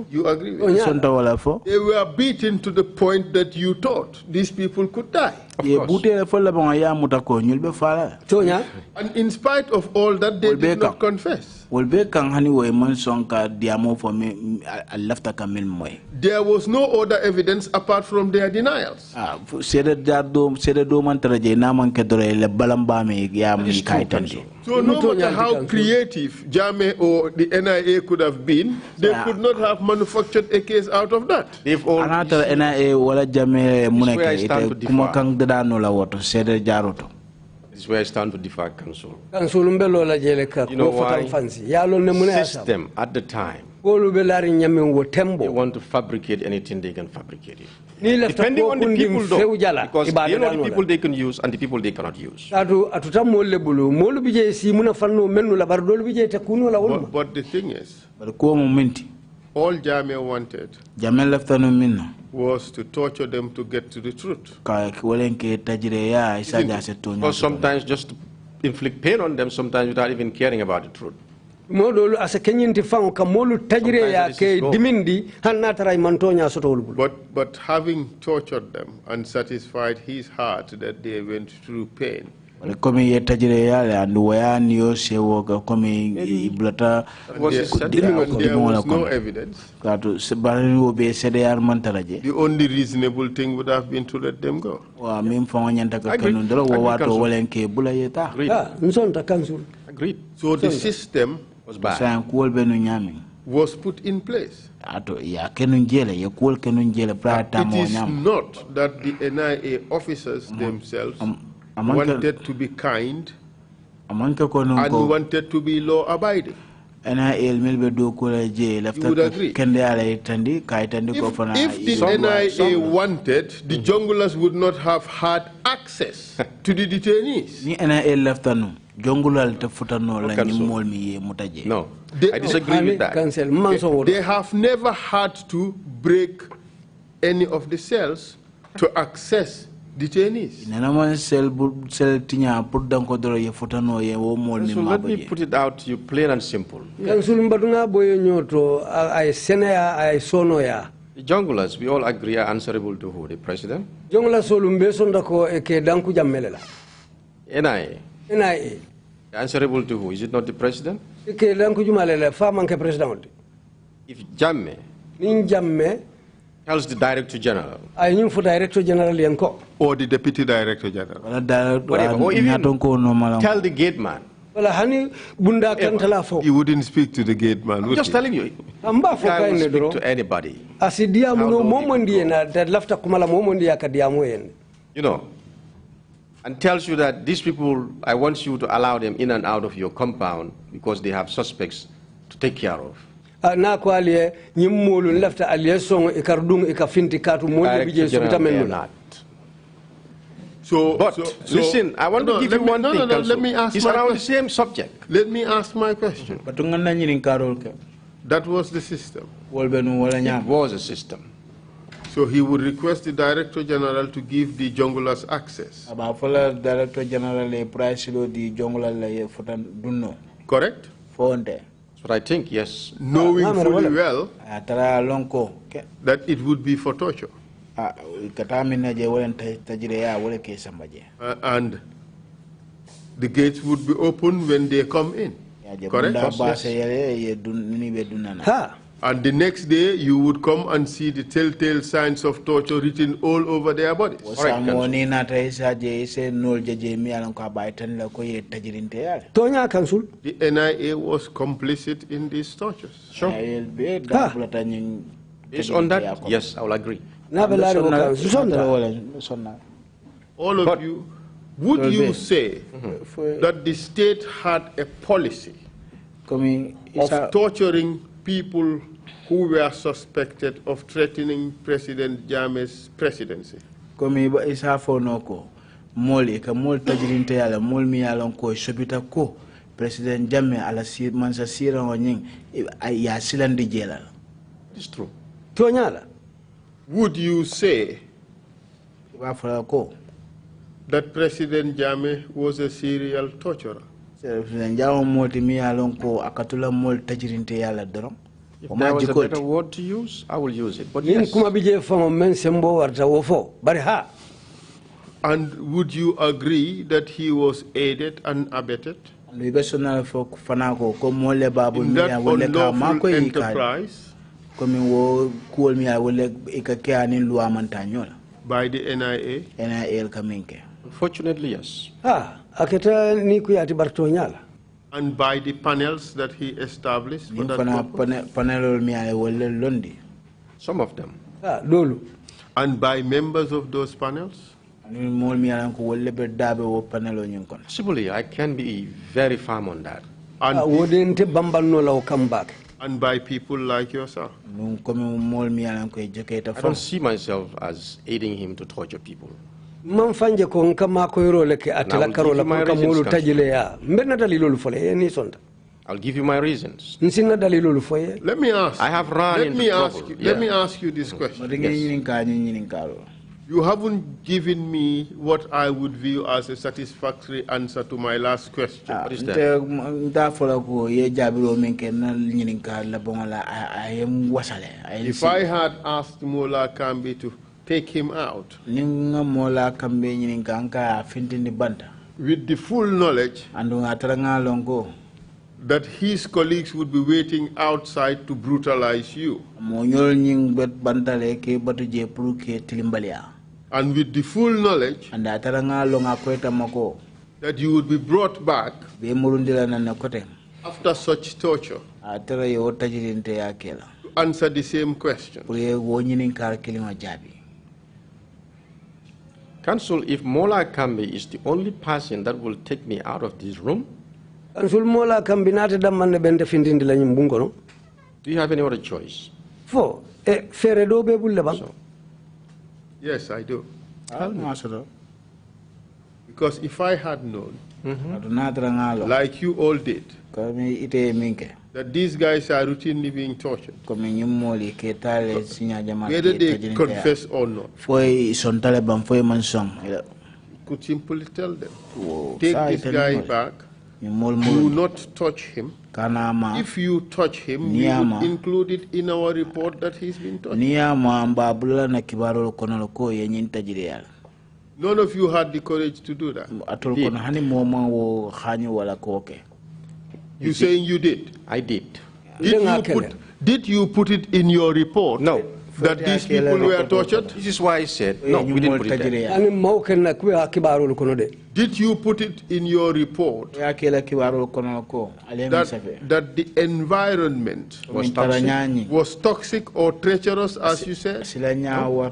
You agree with me? They were beaten to the point that you thought these people could die. And in spite of all that, they did not confess. There was no other evidence apart from their denials. So no matter how creative Jammeh or the NIA could have been, they could not have manufactured a case out of that. They've all This is where I stand to differ, Council. You know why? System at the time, they want to fabricate anything they can fabricate it. Depending on the people, though, because they know the people they can use and the people they cannot use. But the thing is, all Jammeh wanted was to torture them to get to the truth. Or sometimes just to inflict pain on them, sometimes without even caring about the truth. But having tortured them and satisfied his heart that they went through pain, there was no evidence. The only reasonable thing would have been to let them go. Agreed. So the system was bad. Was put in place. But it is not that the NIA officers themselves wanted to be kind and wanted to be law-abiding. NIL milbe do kula je lafta kende ala itandi kaitandi ko fana. If the NIA wanted, the junglers would not have had access to the detainees. Ni NIL lafta no jongulal te futano la nyimol mi ye mutaje. No, I disagree with that. They have never had to break any of the cells to access detainees. So let me put it out to you plain and simple. The junglers, we all agree, are answerable to who? The president? NIA. Answerable to who? Is it not the president? If Jammeh tells the Director General or the Deputy Director General, whatever, or even tell the gate man. He wouldn't speak to the gate man. I'm just telling you. I will speak to anybody. You know, and tells you that these people, I want you to allow them in and out of your compound because they have suspects to take care of. Na ko aliye nyimmolu lafta aliye song e kardung e ka finti katu molbe bije so tamelu. But listen, I want to give you one thing. Let me ask it's around the same subject. Let me ask my question. That was the system. It was a system. So he would request the Director General to give the junglers access. Correct? But I think, yes. Knowing fully well that it would be for torture. And the gates would be open when they come in. Correct? Yes. And the next day, you would come and see the telltale signs of torture written all over their bodies. Correct. The NIA was complicit in these tortures. Sure. Based on that, yes, I will agree. All of you, would you say that the state had a policy of torturing people who were suspected of threatening President Jammeh's presidency? President Jammeh ala mansa sira ngonying ya silandi jela. It's true. Would you say that President Jammeh was a serial torturer? If there was a better word to use, I will use it. But yes. And would you agree that he was aided and abetted in that unlawful enterprise by the NIA? Unfortunately, yes. And by the panels that he established for that purpose? Some of them. And by members of those panels? Possibly, I can be very firm on that. And by people like yourself? I don't see myself as aiding him to torture people. Man fanje ko nkama ko yorole ke atela karola ko kamulu tajile ya mbenna dalilolu fole ni sonda. I'll give you my reasons. Let me ask. I have run into trouble. Let me ask you this question. Yes. You haven't given me what I would view as a satisfactory answer to my last question. What is that? If I had asked Mola Kambi to take him out with the full knowledge that his colleagues would be waiting outside to brutalize you, and with the full knowledge that you would be brought back after such torture to answer the same question, Council, if Mola Kambi is the only person that will take me out of this room, Council Mola Kambi nate damande bende findindi la nyumbungo no. Do you have any other choice? Fo fere do be bulle bang. Yes, I do. Because if I had known, like you all did, that these guys are routinely being tortured, whether they confess or not, could simply tell them, take this guy back, do not touch him. If you touch him, we would include it in our report that he's been touched. None of you had the courage to do that. You saying you did? I did. Did you put it in your report? No. That these people were tortured? This is why I said, no, we didn't put it there. Did you put it in your report that the environment was toxic or treacherous, as you said? No.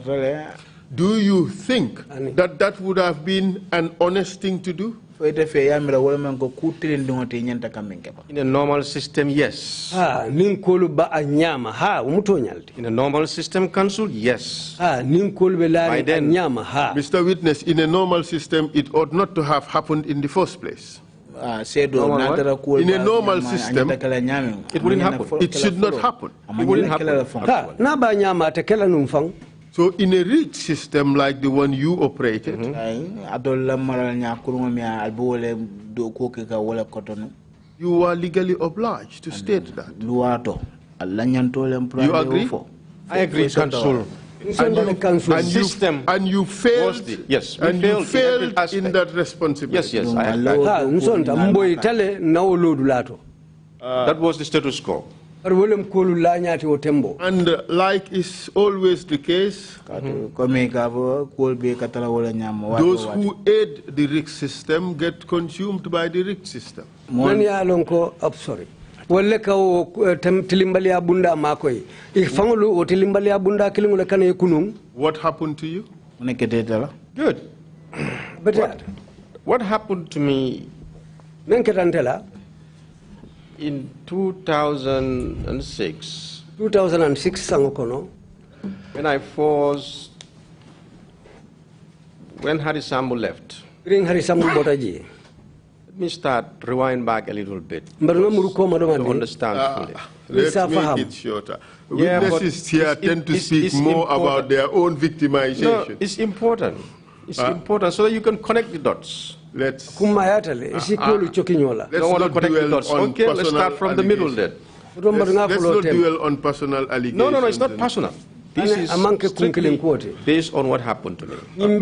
Do you think that that would have been an honest thing to do? In a normal system, yes. In a normal system, Council, yes. By then, Mr. Witness, in a normal system, it ought not to have happened in the first place. In a normal system, it wouldn't happen. It should not happen. It wouldn't happen. So in a rich system like the one you operated, you are legally obliged to state that. You agree? I agree, Council. And you failed. Yes, and you failed in that responsibility. Yes, I agree. That was the status quo. And like is always the case, those who aid the RIC system get consumed by the RIC system. Sorry. What happened to you? Good. What happened to me in 2006, when Harisambu left, let me start, rewind back a little bit to understand fully. Let's make it shorter. Witnesses here tend to speak more about their own victimization. No, it's important. It's important so that you can connect the dots. Let's not dwell on okay, let's start from the middle then. Let's not dwell on personal allegations. No, it's not personal. This is strictly based on what happened to me. Okay,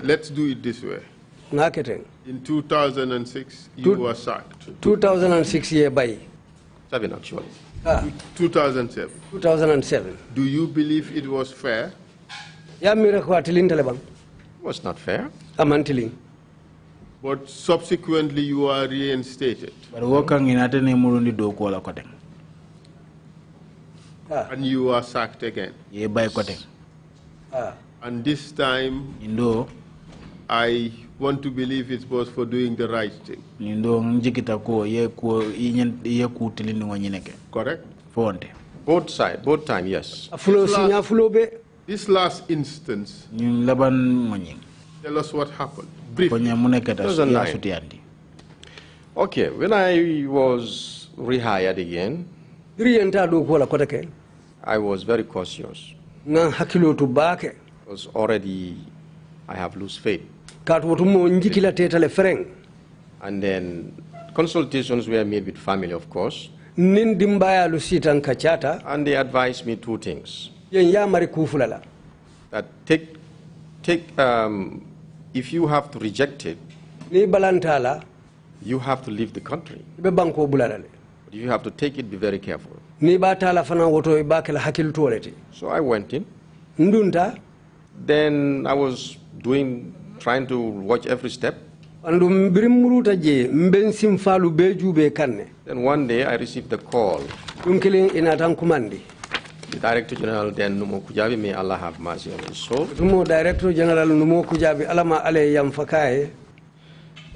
let's do it this way. In 2006, you were sacked. 2006 year by 7 actually. 2007. 2007. Do you believe it was fair? It was not fair. But subsequently you are reinstated. And you are sacked again. And this time, I want to believe it was for doing the right thing. Correct? Both sides, both times, yes. This last instance, tell us what happened. Briefly. Okay, when I was rehired again, I was very cautious. Because already I have lost faith. And then consultations were made with family, of course. And they advised me two things. That if you have to reject it, you have to leave the country. But if you have to take it, be very careful. So I went in. Then I was trying to watch every step. Then one day I received a call The Director General then Numo Kujabi, may Allah have mercy on his soul. Numo Director General Numo Kujabi, Alama Ale Yamfakai.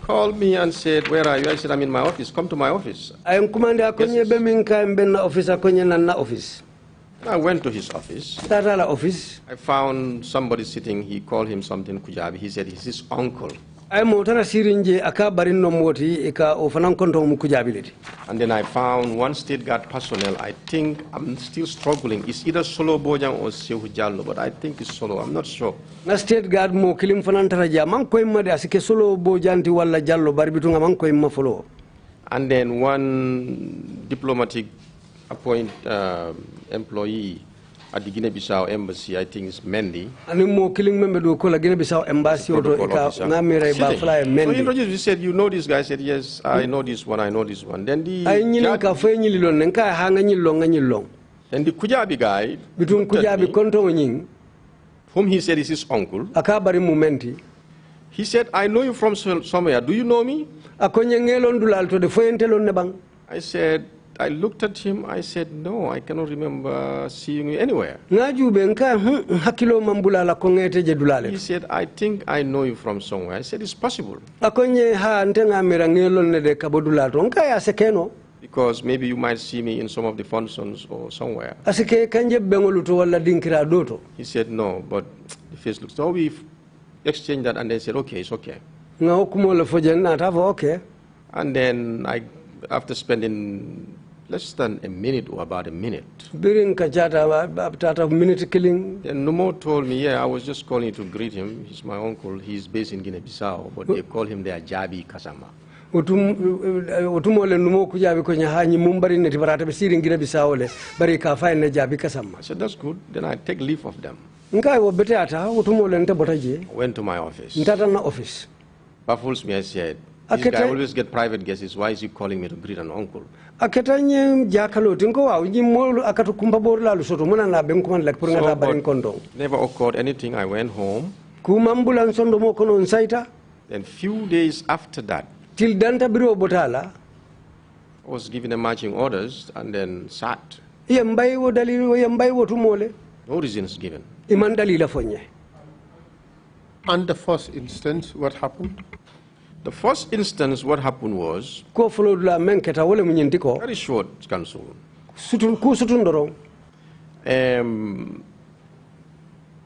Called me and said, "Where are you?" I said, "I'm in my office. Come to my office." I am Commander Akonye Beminka Mbenna office Akonye Nana office. I went to his office. Tatala office. I found somebody sitting. He called him something Kujabi. He said, "He's his uncle." I am Motana Sirinje Akabarin no Moti Eka Ofanan Konto Mukujabi. And then I found one state guard personnel. I think I'm still struggling. It's either Solo Bojang or Sehu Jallo, but I think it's Solo. I'm not sure. Na state guard mo kilim fanantaraja man ko imma de asike Solo Bojanti walla Jallo barbitunga man ko imma follow. And then one diplomatic employee at the Guinea-Bissau embassy, I think it's Mendy. Ani mo killing member do ko la Guinea-Bissau embassy oto ika ngamira ba fly Mendy. So he introduced, he said, "You know this guy?" I said, "Yes, I know this one, I know this one." Then the ay nyil ka fe nyililon nka ha nga nyilong. Then the Kujabi guy, between Kujabi konto nying, whom he said is his uncle, akabari momenti. He said, "I know you from somewhere. Do you know me?" Akonye ngelon dulal to de foyentelon ne bang. I said, I looked at him, I said, "No, I cannot remember seeing you anywhere." He said, "I think I know you from somewhere." I said, "It's possible. Because maybe you might see me in some of the functions or somewhere." He said, "No, but the face looks..." So we exchanged that and they said, "Okay, it's okay." And then after spending less than a minute or about a minute, then Numo told me, "Yeah, I was just calling to greet him. He's my uncle. He's based in Guinea-Bissau, but they call him their Jabi Kasama." I said, "That's good. Then I take leave of them." I went to my office. Baffles me, I said, "This guy always get private guests. Why is he calling me to greet an uncle?" So, but never occurred anything. I went home. Then few days after that, I was given the marching orders and then sat. No reasons given. And the first instance, what happened? The first instance, what happened was very short, Council.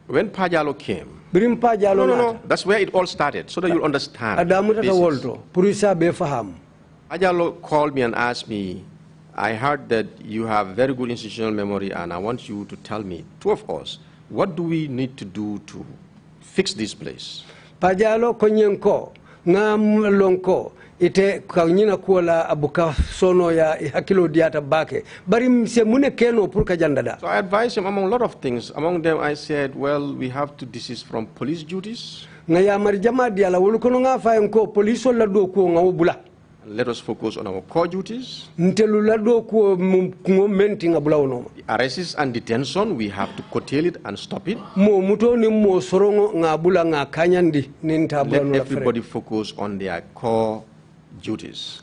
When Pajalo came, no, that's where it all started, so that you'll understand. Pajalo called me and asked me, "I heard that you have very good institutional memory, and I want you to tell me, two of us, what do we need to do to fix this place?" Pajalo konyenko ngam lonko ite kanyina kuala abuka sono ya hakilo diata bake bari se mune keno pour ka jandada. So I advised him among a lot of things. Among them I said, "Well, we have to desist from police duties. Ngaya marjama diala wulukono nga fayen ko police la do ko ngawbula. Let us focus on our core duties. The arrests and detention, we have to curtail it and stop it. Let everybody focus on their core duties.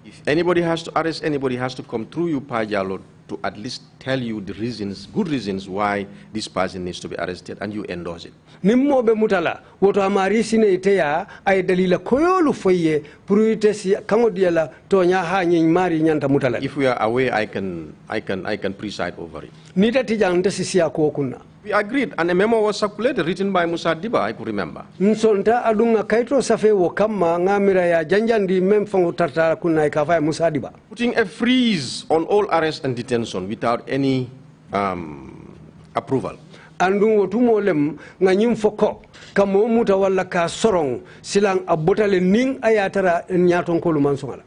If anybody has to arrest anybody, has to come through you, Pajalo, to at least tell you the reasons, good reasons why this person needs to be arrested, and you endorse it." Nimmobe mutala woto amari sine iteya ay dalila koyolu foye pruite si kangodiela tonya ha nyi mari nyanta mutala. If we are away, I can preside over it. Nita tijang sisia ko kunna. We agreed, and a memo was circulated, written by Musa Diba, I could remember. Nsonta adunga kaito safe wo kama ngamira ya janjandi memfango tartara kunna ikafa Musa Diba. Putting a freeze on all arrest and detention without any approval. Andung wotumolem nganyim foko kamo muta wala ka sorong silang abotale ning ayatara nyaton ko lumansongala.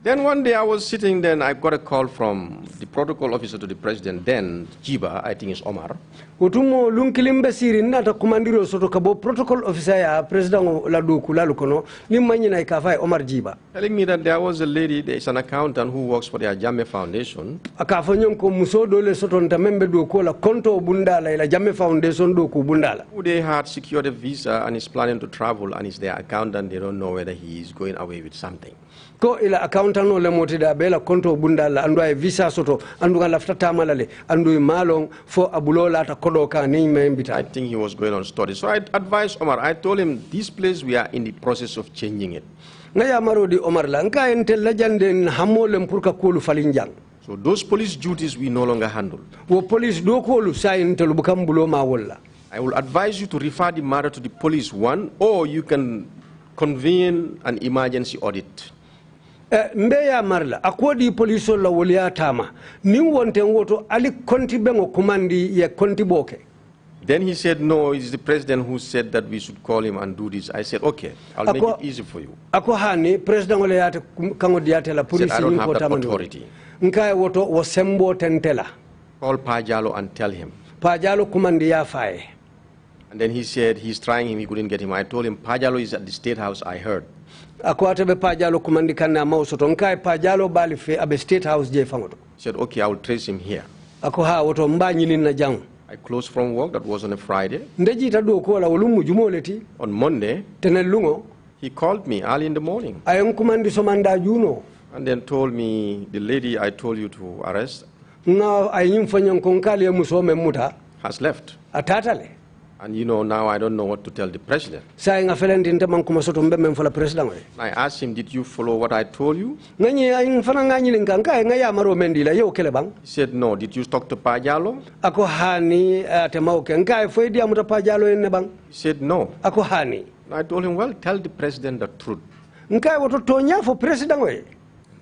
Then one day I was sitting, then I got a call from the protocol officer to the president, then Jiba, I think it's Omar. Utumo lunkilimbe siri nata kumandiro soto kabo protocol officer ya president la do kulalu kono limanyi na ikafai Omar Jiba. Telling me that there was a lady, there is an accountant who works for the Ajame Foundation. Akafanyon ko musodo le soto ntamembe do kola konto bundala ila Ajame Foundation do ku bundala. Who they had secured a visa and is planning to travel and is their accountant, they don't know whether he is going away with something. ko ila accountant no le motida bela konto bundala andu ay visa soto andu ngala ftata malale andu malong fo abulola ta kodoka ni membita. I think he was going on study. So I advised Omar. I told him, this place we are in the process of changing it. Ngaya marodi Omar la nka entel lajande hamolem pour ka kolu falinjang. So those police duties we no longer handle. Wo police do kolu sa entel bukam bulo ma wala. I will advise you to refer the matter to the police one, or you can convene an emergency audit. Mbeya marla akodi police la wolia tama ni wonte woto ali konti bengo kumandi ye konti boke. Then he said, no, it's the president who said that we should call him and do this. I said, okay, I'll make it easy for you. Ako hani president ole yate kango diate la police I don't have that authority. Nkai woto wasembo tentela. Call Pajalo and tell him. Pajalo kumandi ya fae. And then he said he's trying him, he couldn't get him. I told him Pajalo is at the State House, I heard. Ako atebe Pajalo kumandi kanna mausoto nkai Pajalo bali fe abe State House je fangoto. He said, okay, I will trace him here. Ako ha woto mba nyini na jangu. I closed from work, that was on a Friday. On Monday, he called me early in the morning and then told me the lady I told you to arrest has left. And you know, now I don't know what to tell the president. I asked him, did you follow what I told you? He said, no. Did you talk to Pajalo? He said, no. I told him, well, tell the president the truth.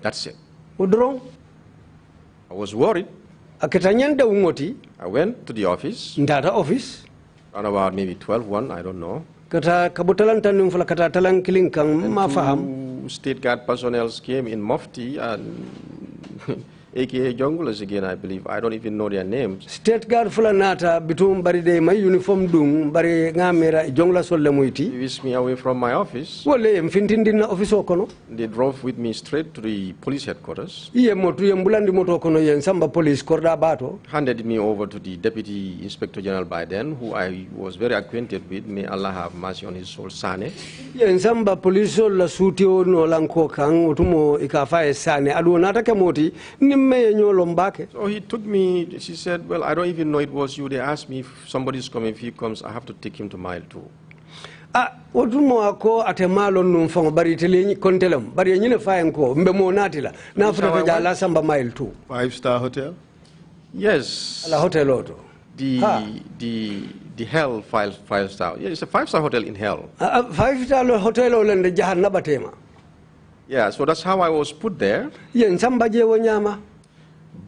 That's it. I was worried. I went to the office. Around about maybe 12:01, I don't know. And 2 State Guard personnel came in Mufti and aka Junglers again, I believe. I don't even know their names. State Guard fulanata bitum bari de my uniform dung bari ngamera jongla solle muiti. They whisked me away from my office. Wole mfintindina office okono. They drove with me straight to the police headquarters. Iye motu yembulandi moto kono yen samba police korda bato. Handed me over to the Deputy Inspector General by then, who I was very acquainted with. May Allah have mercy on his soul, Sane. Yen samba police la sutio no lanko kang utumo ikafa Sane adonata kamoti ni. So he took me, she said, well, I don't even know it was you. They asked me if somebody's coming. If he comes, I have to take him to mile 2. Odumo ako atemalo numfong bari tele kontelem bari nyine fayenko mbemo natila na futa jala samba mile 2. 5-star hotel? Yes. La hotel auto. The Hell 5-star. Yeah, it's a 5-star hotel in Hell. 5-star hotel olende jahanna batema. Yeah, so that's how I was put there. Yen samba je wonyama.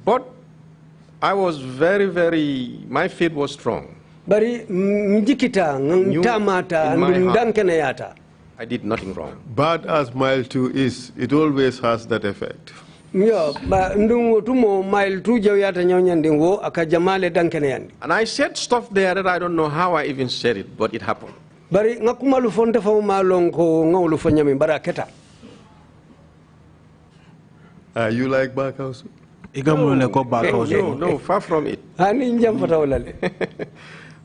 But I was my faith was strong. Bari mjikita ngamtamata ndankeneyata. I did nothing wrong. Bad as mile 2 is, it always has that effect. Yo, ba ndungo tumo mile 2 jawyata nyonyandingo akajamale dankeneyandi. And I said stuff there that I don't know how I even said it, but it happened. Bari ngakumalu fonte fa malonko ngawlu fanyami baraketa. You like Backhouse? No, far from it.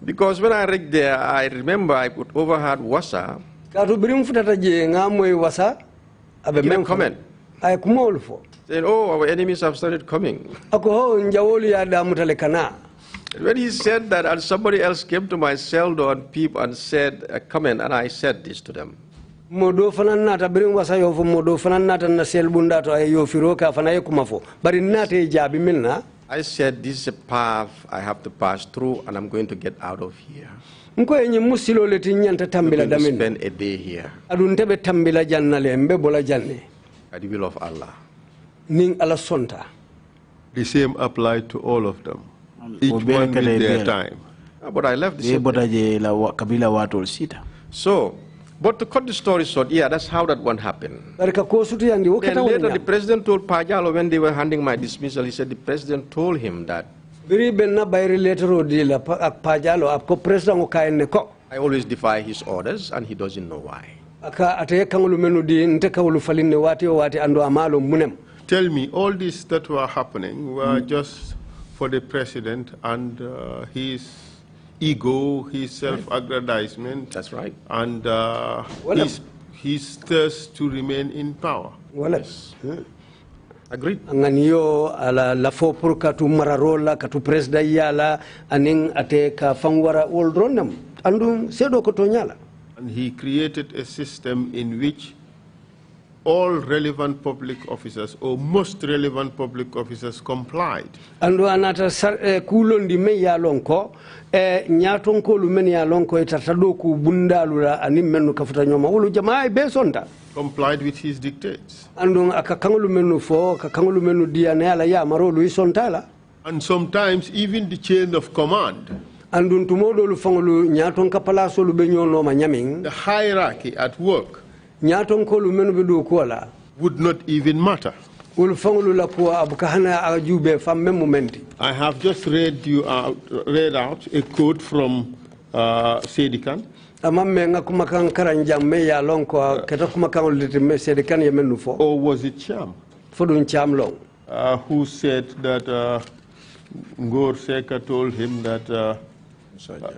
Because when I read there, I remember I could overheard Wasa. Make comment. Saying, oh, our enemies have started coming. When he said that, and somebody else came to my cell door and peeped and said a comment, and I said this to them. Modo fananata bring wasa yo fo modo fananata na sel bunda to ay yo firoka fanaye kumafo bari nate jabi milna. I said this is a path I have to pass through and I'm going to get out of here. Nko enyi musilo leti nyanta tambila damin. I'm going to spend a day here. Adun tebe tambila jannale mbe bola janne. By the will of Allah. Ning ala sonta. The same applied to all of them. Each one with their time. But I left the same. So, but to cut the story short, yeah, that's how that one happened. Then later the president told Pajalo when they were handing my dismissal, he said the president told him that I always defy his orders and he doesn't know why. Tell me, all this that were happening were just for the president and his ego, his self-aggrandizement. That's right. And his thirst to remain in power. Yes. Agreed. Anganiyo ala lafo pour katu mararola katu presida yala aning ate ka fangwara oldronam andum sedo ko to nyala. And he created a system in which all relevant public officers, or most relevant public officers, complied. Andu anata kulondi me ya lonko nyaton ko lu men ya lonko itatado ku bundalula anim menu kafuta nyoma ulu jamaa be sonta. Complied with his dictates. Andung akakangulu menu fo kakangulu menu diane ala ya marolu isontala. And sometimes even the chain of command. Andun tumodo lu fangulu nyaton kapala so lu benyo no manyaming. The hierarchy at work would not even matter. I have just read out a quote from Sedikan. Or was it Cham? Who said that Ngor Seka told him that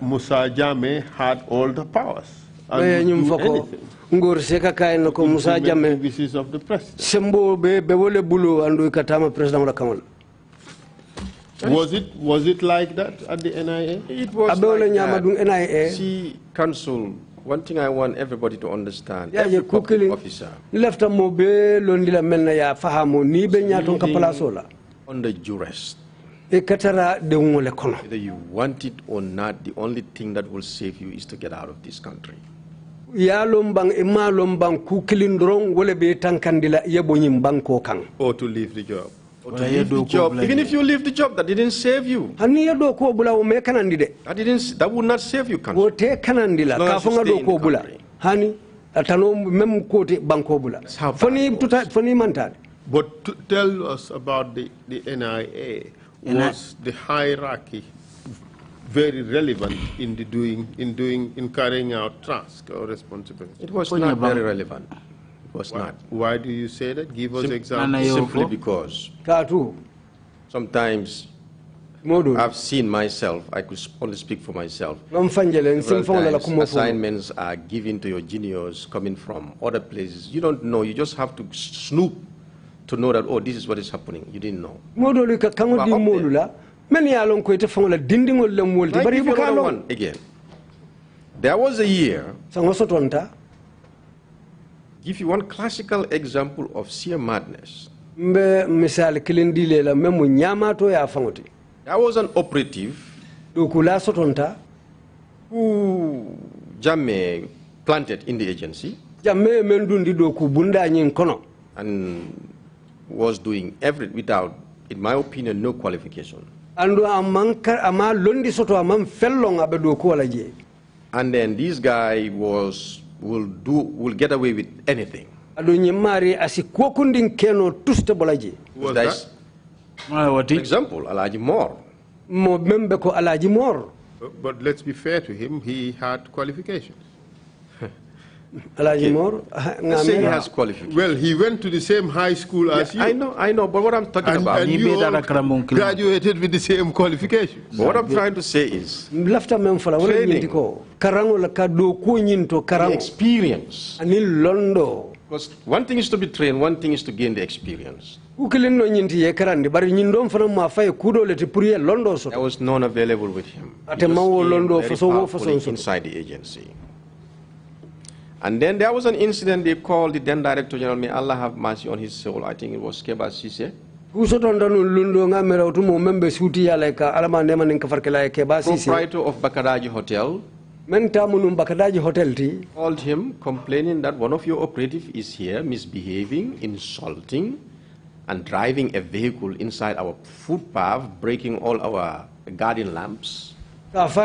Musa Jame had all the powers. Ngor seka kay nako Musa Jammeh vices of the president. Sembo be wole bulu andu katama president la kamal. Was it like that at the NIA? It was like that. NIA. See, Council, one thing I want everybody to understand. Every public officer left mo be londila melna ya fahamo ni be nyaton ka palaso la. Under duress. E katara de ngole kono. Whether you want it or not, the only thing that will save you is to get out of this country. Ya lombang ima lombang kukilindrong wole be tankandila yebo nyimbanko kang. Or to leave the job. Or to leave the job. Even if you leave the job, that didn't save you. Hani ya do ko bula o me kanandide. That would not save you, country. Wote kanandila ka fonga do ko bula. Hani atano mem kote banko bula. Foni mantad. But to tell us about the NIA, was the hierarchy very relevant in carrying out task or responsibility? It was not very relevant. It was not. Why do you say that? Give us examples. Simply because sometimes I've seen myself, I could only speak for myself. Assignments are given to your juniors coming from other places. You don't know, you just have to snoop to know that, oh, this is what is happening. You didn't know. Again, there was a year. Give you one classical example of sheer madness. There was an operative who Jammeh planted in the agency and was doing everything without, in my opinion, no qualification. And then this guy will get away with anything. For example, Alaji Moore. But let's be fair to him, he had qualifications. Let's say he has qualifications. Well, he went to the same high school as you. I know, but what I'm talking about... And you all graduated with the same qualifications. But what I'm trying to say is... training, experience. Because one thing is to be trained, one thing is to gain the experience. There was none available with him. He was very inside the agency. And then there was an incident they called the then Director General, may Allah have mercy on his soul, I think it was Keba Sise. Proprietor of Bakadaji Hotel called him complaining that one of your operatives is here misbehaving, insulting, and driving a vehicle inside our footpath, breaking all our garden lamps. Out of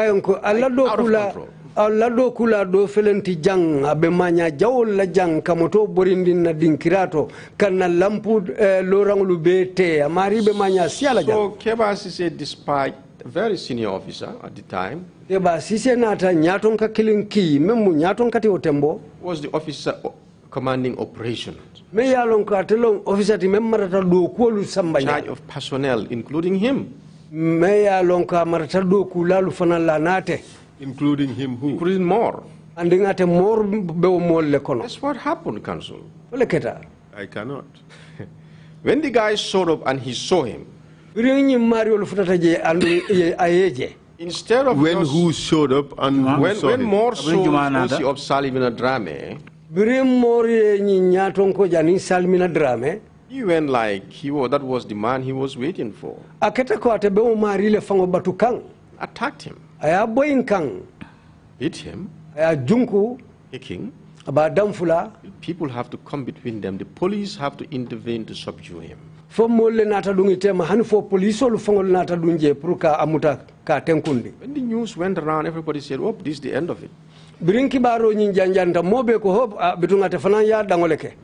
control. Lado kula do felenti jang abemanya jawol la jang kamoto borindi na dinkirato kana lampu lorangulu bete amari be manya siala jang. So Keba Sise, despite a very senior officer at the time, Keba Sise nata nyaton ka kilinki memu nyaton kati otembo was the officer commanding operations. Me yalon ka telon officer ti memmarata do kolu samba charge of personnel including him. Me yalon ka marata do kulalu fana lanate. Including him who? Including more. That's what happened, Council. I cannot. When the guy showed up and he saw him, instead of when who showed up and when more souls of Salimina Drame, he went like that was the man he was waiting for. Attacked him. Hit him. Kicking. People have to come between them. The police have to intervene to subdue him. When the news went around, everybody said, "Oh, this is the end of it."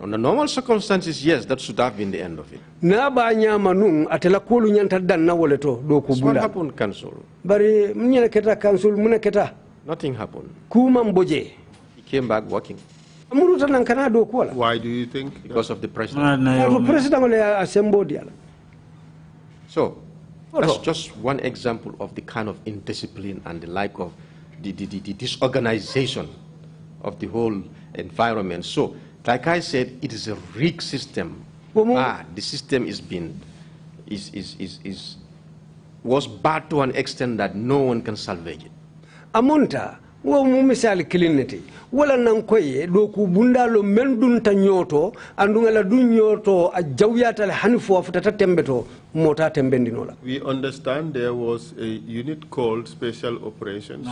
Under normal circumstances, yes, that should have been the end of it. That's what happened, Council. Nothing happened. He came back working. Why do you think? Because of the president. So, that's just one example of the kind of indiscipline and the lack of the disorganization of the whole environment. So, like I said, it is a rigged system. The system was bad to an extent that no one can salvage it. Amonta wo mu misali kilineti wala nan koye do ku bundalo men dun ta nyoto andungala dun nyoto a jawyata le hanfo afata tembeto mota tembendinola. We understand there was a unit called Special Operations.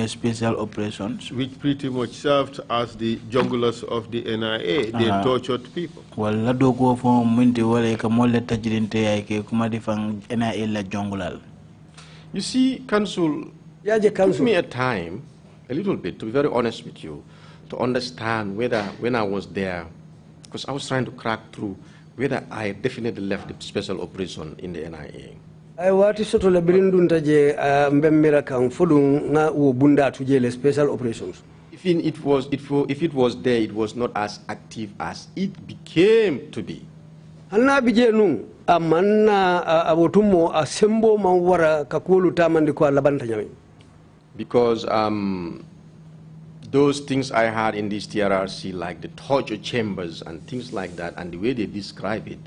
Special Operations, which pretty much served as the junglers of the NIA. They tortured people. Well, la do go for minti wala ka molle tajirinte ay ke kuma defang NIA la jungulal. You see, Council, it took me a time, a little bit, to be very honest with you, to understand whether, when I was there, because I was trying to crack through, whether I definitely left the special operation in the NIA. I wati soto la birindunta je mbemmira kan fodun nga wo bunda tuje le special operations. If it was there, it was not as active as it became to be. Hanna bije nun amanna abotumo asembo mawara kakulu tamandi ko labanta nyami. Because those things I had in this TRRC, like the torture chambers and things like that, and the way they describe it,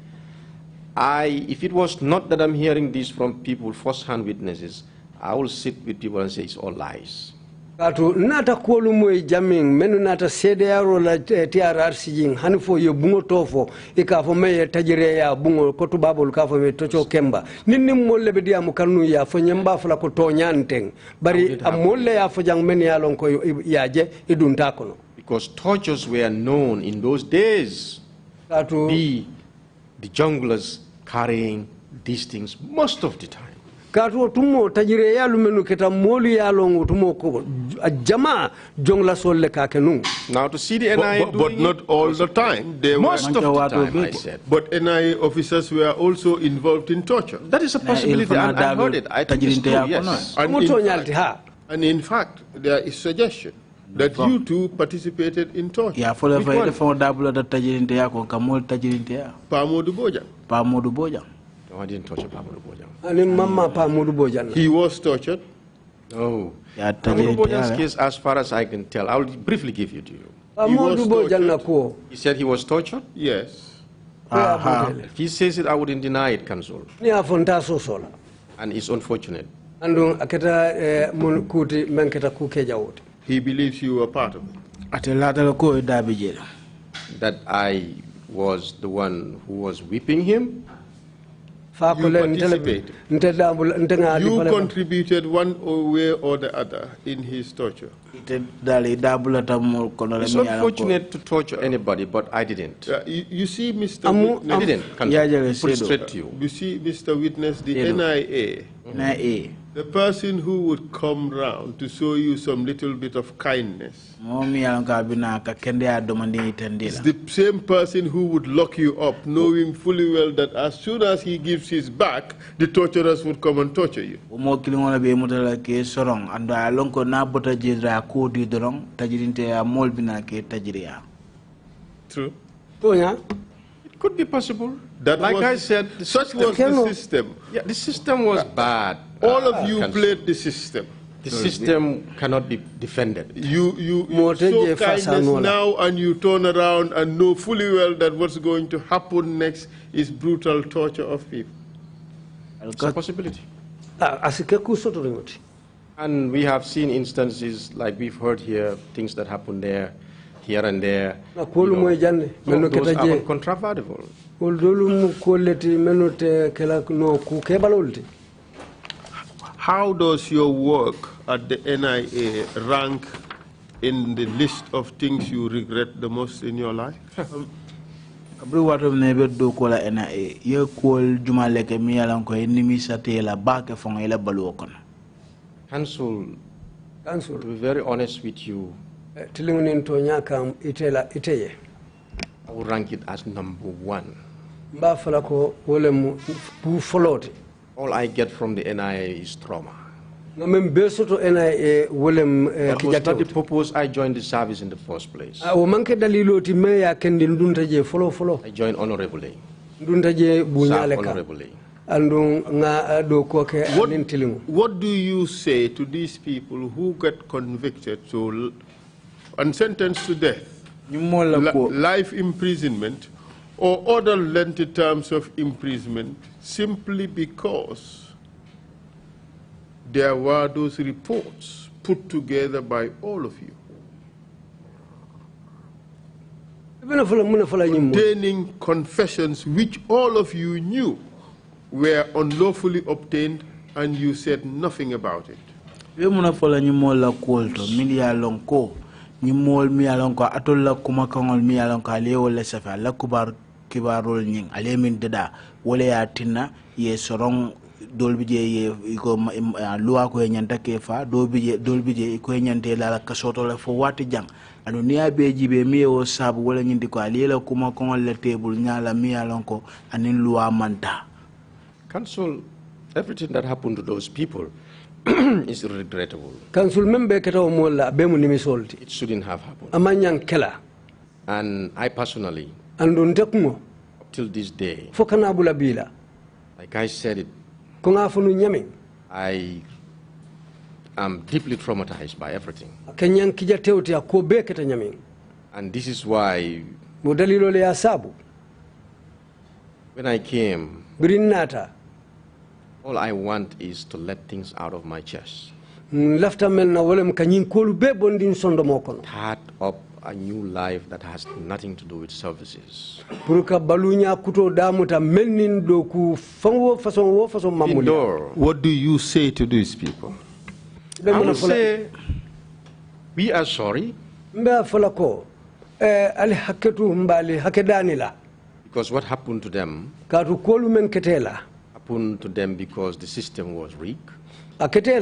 if it was not that I'm hearing this from people, first-hand witnesses, I will sit with people and say it's all lies. Katu nata kuolu mwe jamming menu nata CDR la TRRC jing hanifo ye bungo tofo ikafo meye tajire ya bungo kotu babol kafo me tocho kemba nini molle be dia mukanu ya fo nyamba fula ko tonyanteng bari amolle ya fo jang men ya lon ko yaje idunta kono. Because tortures were known in those days. Katu the junglers carrying these things most of the time. Katu tumo tajire ya lumenu keta moli ya longo tumo ko jama jongla solle ka kenu. Now to see the NIA but not all the time. Most of the time, I said. But NIA officers were also involved in torture. That is a possibility, and I heard it. I think it's true, yes. And in fact, there is suggestion that you too participated in torture. Yeah, for the Momodou Bojan. No, I didn't torture Momodou Bojan. He was tortured. No. Momodou Bojan's case, as far as I can tell, I will briefly give it to you. He said he was tortured? Yes. If he says it, I wouldn't deny it, Council. And it's unfortunate. He believes you were part of it. That I was the one who was whipping him? You participated. You contributed one way or the other in his torture. It's unfortunate to torture anybody, but I didn't. You see, Mr. Witness, I didn't. Put it straight to you. You see, Mr. Witness, the NIA, the person who would come round to show you some little bit of kindness, is the same person who would lock you up, knowing fully well that as soon as he gives his back, the torturers would come and torture you. True. It could be possible. That like was, I said, such was the system. Yeah, the system was bad. All of you played the system. The system cannot be defended. You show kindness now and you turn around and know fully well that what's going to happen next is brutal torture of people. It's a possibility. And we have seen instances like we've heard here, things that happen there, here and there. Those are uncontrovertible. How does your work at the NIA rank in the list of things you regret the most in your life? Council, to be very honest with you, I would rank it as #1. All I get from the NIA is trauma. That was not the purpose I joined the service in the first place. I joined honorably. Honorably. What do you say to these people who get convicted and sentenced to death, life imprisonment, or other lengthy terms of imprisonment simply because there were those reports put together by all of you containing confessions which all of you knew were unlawfully obtained and you said nothing about it? Kibarol nying alemin deda wala ya tinna ye sorong dolbije ye ko luwa ko nyanta kefa dolbije ko nyante la kasoto la fo wati jang anu niya be jibe mi o sab wala nyindi ko alela kuma ko le table nyala mi alonko anin luwa manta. Council, everything that happened to those people is regrettable. Council member ketaw mo la be mu nimi solti. It shouldn't have happened. Amanyang kela. And I personally, till this day, like I said it, I am deeply traumatized by everything. And this is why when I came, all I want is to let things out of my chest. Start up a new life that has nothing to do with services. What do you say to these people? I would say we are sorry. Because what happened to them happened to them because the system was rigged. I think they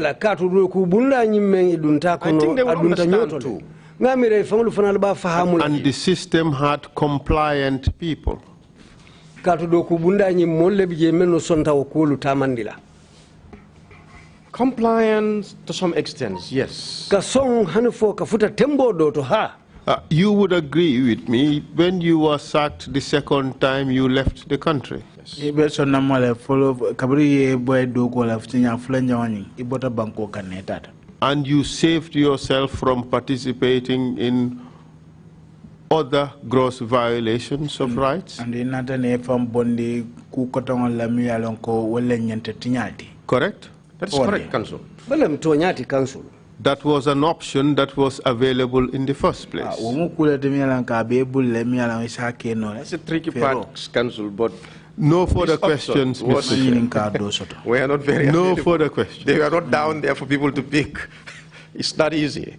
will understand too. And the system had compliant people. Compliance to some extent, yes. You would agree with me, when you were sacked the second time, you left the country. Yes. And you saved yourself from participating in other gross violations of rights? Correct? That's correct, Council. That was an option that was available in the first place. That's a tricky part, Council, but no further questions, Mr. We are not very No further questions. They are not down there for people to pick. It's not easy.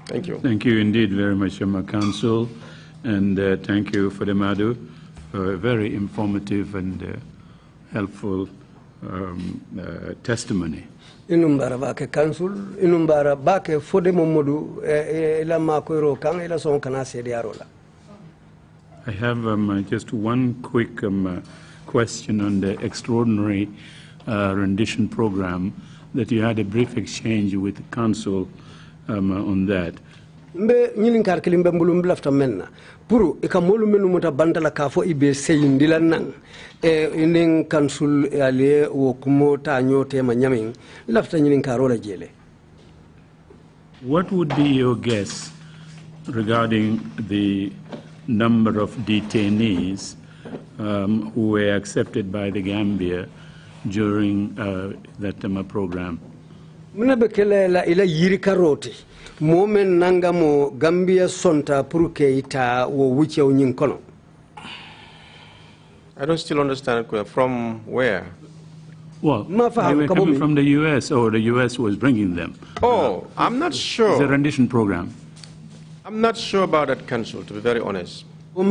Thank you. Thank you indeed very much, Council, and thank you, Foday Momodou, for a very informative and helpful testimony. Inumbara bake Council, inumbara bake Foday Momodou ila makoiro kang ila son kana sedi arola. I have just one quick question on the extraordinary rendition program that you had a brief exchange with the Council on that. mbe ñinin kar kelim be mbulum lafta menna pour e kam molu menu muta bantala ka fo ibe seyindila nan e inen kansul ale wo kumo ta nyote ma nyamin lafta ñinin karola jele. What would be your guess regarding the number of detainees who were accepted by the Gambia during that program? Muna be kele la ila yiri karoti momen nangamo Gambia sonta pour que ita wo wuce nyin kono. I don't still understand. From where? Well, they were coming from the U.S. or the U.S. was bringing them. Oh, I'm not sure. It's a rendition program. I'm not sure about that, Council, to be very honest. I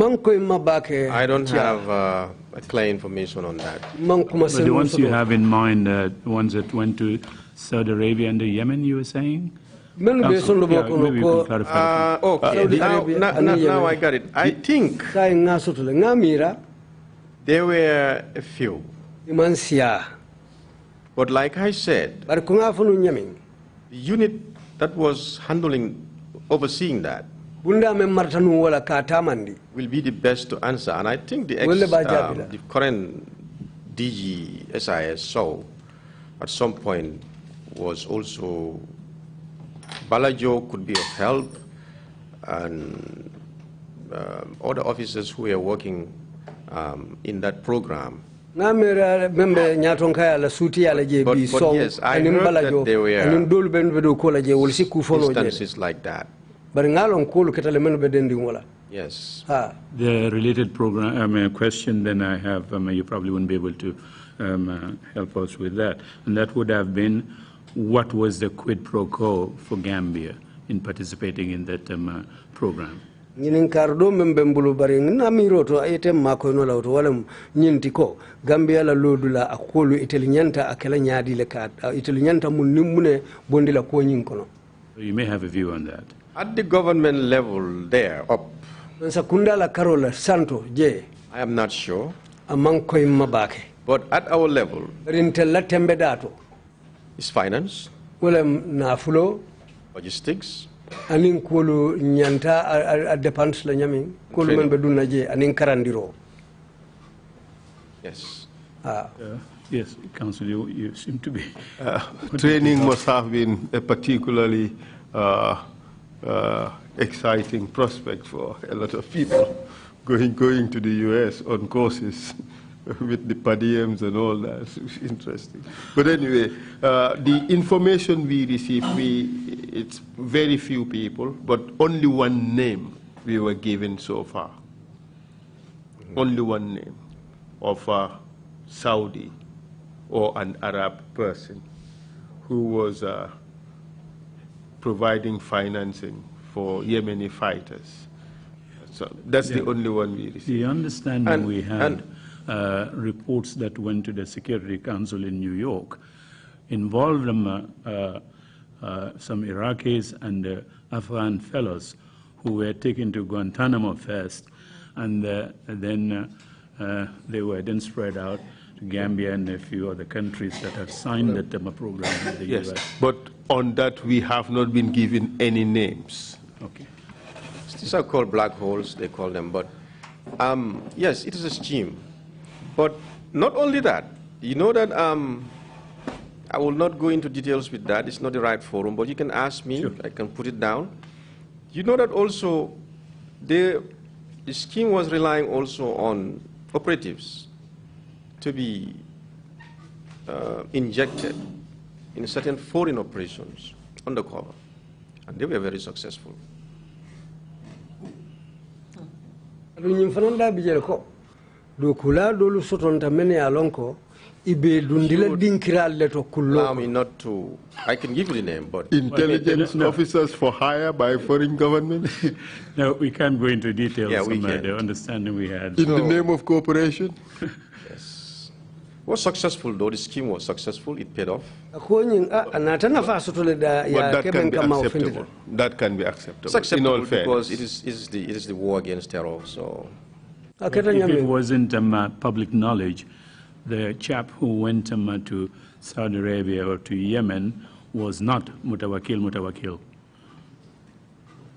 don't have clear information on that. But the ones you have in mind, the ones that went to Saudi Arabia and Yemen, you were saying? Maybe you can clarify. Okay, now I got it. I think there were a few. But like I said, the unit that was overseeing that will be the best to answer. And I think the current DG SIS saw at some point was also Balajo could be of help, and other officers who were working in that program. But yes, I heard that there were instances like that. Yes. The related program question then I have, you probably wouldn't be able to help us with that. And that would have been, what was the quid pro quo for Gambia in participating in that program? Ñinin kardo membe mbulu bari namiroto ayete mako no lawto wala ñinti ko Gambia la lodula akolu iteli nyanta akela nyaadi le kat iteli nyanta mun nimune bondila ko ñin kono. You may have a view on that. At the government level there up, Sakunda la Carola Santo je, I am not sure. Among koy mabake. But at our level, rintella tembe dato is finance, wala nafulo, logistics, anin kolu nyanta a dépense la ñami kolu men be dunna je anin karandiro. Yes. Yes, Council, you seem to be. Training must have been a particularly exciting prospect for a lot of people going to the U.S. on courses with the per diems and all that. It's interesting. But anyway, the information we received, it's very few people, but only one name we were given so far. Only one name of a Saudi or an Arab person who was providing financing for Yemeni fighters. So that's the only one we received. The understanding we had, reports that went to the Security Council in New York involved some Iraqis and Afghan fellows who were taken to Guantanamo first, and then they were then spread out to Gambia and a few other countries that have signed the program in the yes, U.S. But on that we have not been given any names. Okay. These are called black holes, they call them. But yes, it is a scheme. But not only that, you know that I will not go into details with that. It's not the right forum, but you can ask me. Sure. I can put it down. You know that also the scheme was relying also on operatives to be injected in certain foreign operations undercover, and they were very successful. Allow me not to, I can give you the name, but... Intelligence officers for hire by foreign government? No, we can't go into details. Yeah, we can. The understanding we had. In the name of cooperation? Yes. It was successful, though. The scheme was successful. It paid off. But that can be acceptable. That can be acceptable. It's acceptable in all because fairness. it is the war against terror, so... If it wasn't public knowledge, the chap who went to Saudi Arabia or to Yemen was not Mutawakil.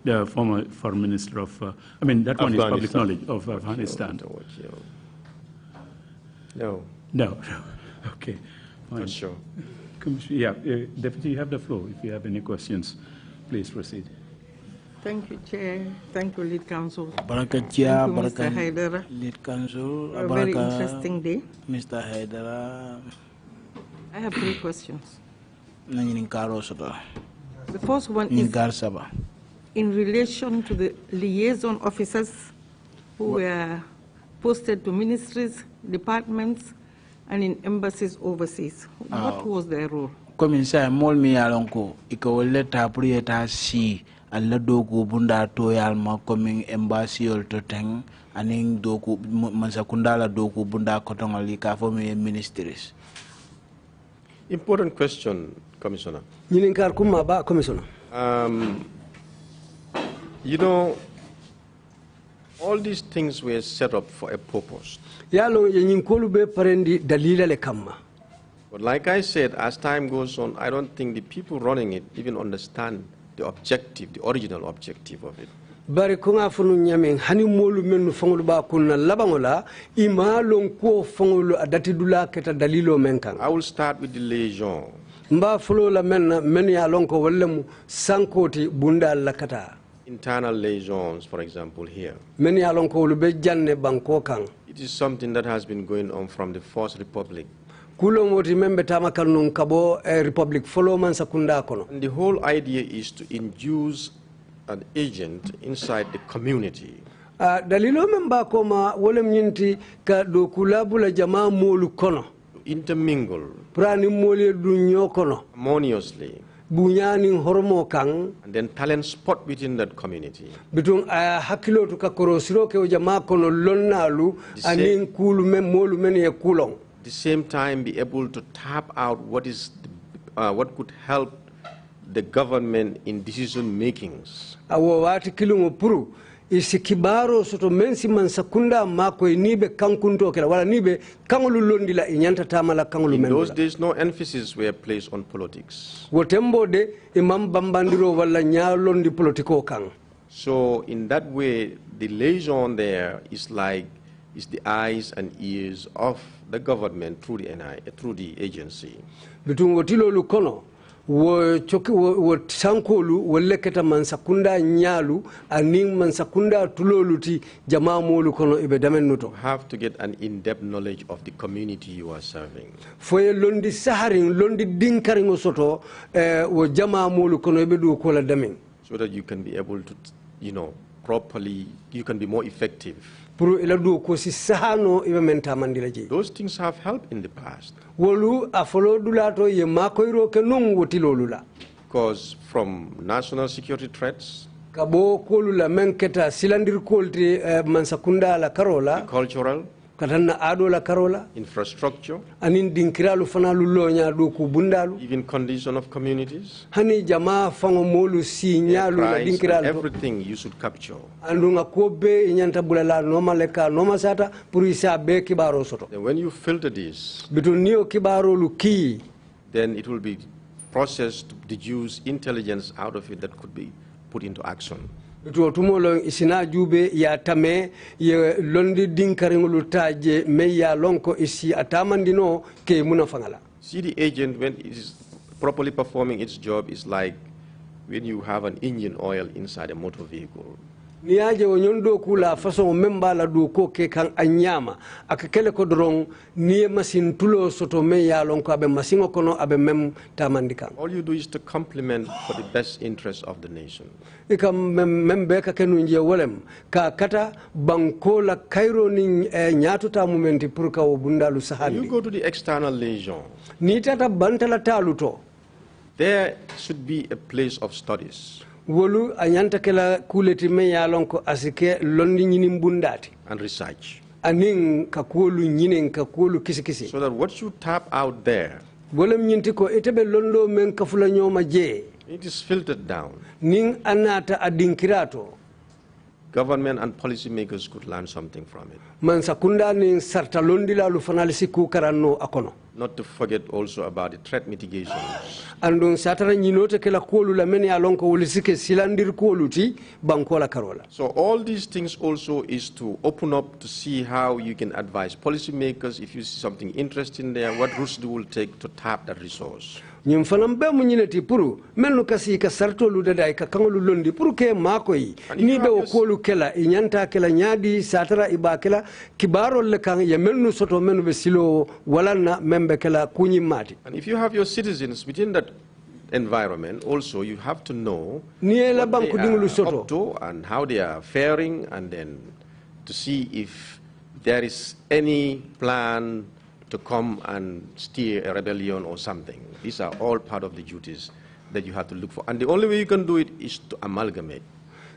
the former Foreign Minister of, I mean, that one is public knowledge, of Afghanistan. No. No. Okay. Fine. Not sure. Yeah, Deputy, you have the floor. If you have any questions, please proceed. Thank you, Chair. Thank you, Lead Counsel. Baraka Chair, Mr. Hydara. Lead Counsel. A very interesting day. Mr. Hydara. I have 3 questions. The first one is in relation to the liaison officers who were posted to ministries, departments, and in embassies overseas. What was their role? Commissaire Molmi Alonko, Ikawaleta Prieta si alla doku bunda to yalma coming embassy or to teng aning doku mansakundala doku bunda kotongali ka for ministries. Important question, Commissioner. Commissioner. You know, all these things were set up for a purpose. But like I said, as time goes on, I don't think the people running it even understand the objective, the original objective of it. Bari konga funu nyame hani molu menu fongolu ba kunna labangola ima lonko fongolu adati dula keta dalilo menkan. I will start with the liaison. Mba fulo la men ya lonko wallemu sankoti bunda lakata. Internal liaisons, for example, here. Men ya lonko lube janne banko kan. It is something that has been going on from the First Republic. And the whole idea is to induce an agent inside the community. Intermingle harmoniously, and then talent spot within that community. The same time be able to tap out what could help the government in decision makings. In those days, no emphasis were placed on politics. So in that way, the liaison there is the eyes and ears of the government through the agency. Between wotilo lukono wo sankolu woleketa mansakunda nyalu aning mansakunda tuloluti jamaa molu kono ibe damenuto. You have to get an in-depth knowledge of the community you are serving. Foye londi saharing londi dinkaringo soto wo jamaa molu kono ibe du kola damen. So that you can be able to, properly, you can be more effective. Those things have helped in the past. Because from national security threats, cultural, infrastructure, even condition of communities, everything you should capture. Then when you filter this, then it will be processed to deduce intelligence out of it that could be put into action. See the agent, when it is properly performing its job, is like when you have an engine oil inside a motor vehicle. Niaje wonyondo kula façon memba la du ko ke kan anyama akakele ko drong nie machine tulo soto me ya lon ko abe machine kono abe mem tamandikan. All you do is to complement for the best interest of the nation. Ikam membe ka kenu nje wolem ka kata banko la kairo ni nyatu ta momenti pour ka bundalu sahandi. You go to the external liaison. Ni tata bantala taluto. There should be a place of studies. Wolu anyanta kala kuleti me yalonko asike londi nyini mbundati and research aning kakulu nyinen kakulu kisikisi, so that what you tap out there, bolem nyinti ko etebe londo men kafula nyoma je, it is filtered down. Ning anata adinkirato. government and policymakers could learn something from it. Man sakunda ni sarta londila lu fanalisi ku karanno akono. Not to forget also about the threat mitigation. Andun satara nyinote kela kolu la meni alonko ulisike silandir koluti bankola karola. So all these things also is to open up to see how you can advise policymakers if you see something interesting there, what routes they will take to tap that resource. Nyim fanam be mu nyineti puru menu kasi ka sarto lu dada ka kangolu londi puru ke makoyi ni be o kolu kela inyanta kela nyadi satara ibakela kibaro le kan ya menu soto menu be silo walana membe kela kunyi mati. And if you have your citizens within that environment also, you have to know what they are up to and how they are faring, and then to see if there is any plan to come and steer a rebellion or something. These are all part of the duties that you have to look for. And the only way you can do it is to amalgamate.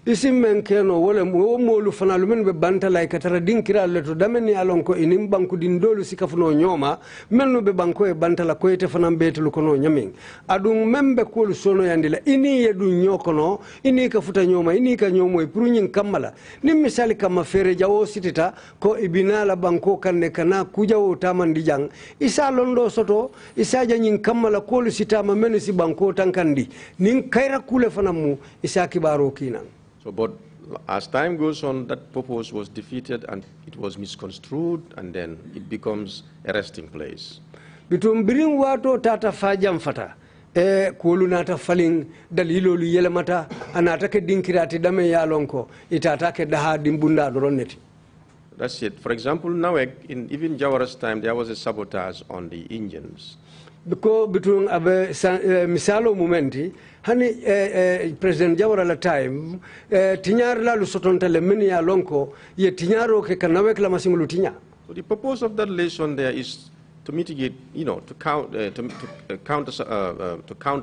Isim menkeno wala molu fanalu men be bantala ikatara dinkira leto dameni alonko inim banku dindolu sikafuno nyoma menu be banko e bantala ko ete fanam betelu kono nyamin adun membe kolu sono yandila ini yedu nyokono ini ka futa nyoma ini ka nyomo e purunyin kamala nim misali kama fere jawo sitita ko ibinala banko kanne kana kujawo tamandi jang isa londo soto isa janyin kamala kolu sitama menu si banko tankandi nin kaira kule fanamu isa kibaro kinan. So, but as time goes on, that purpose was defeated and it was misconstrued, and then it becomes a resting place. Bitum biring wato tata fajam fata kulu nata faling dalilo lu yelemata anata ke dinkirati dame yalonko itata ke daha dimbunda doroneti. That's it. For example, now in even Jawara's time, there was a sabotage on the engines. Because between abe misalo momenti hani President Jawara la time tinyar la lu sotontale meni ya lonko ye tinyaro ke kanawek la masingulu tinya. So the purpose of that lesson there is to mitigate, you know, to counter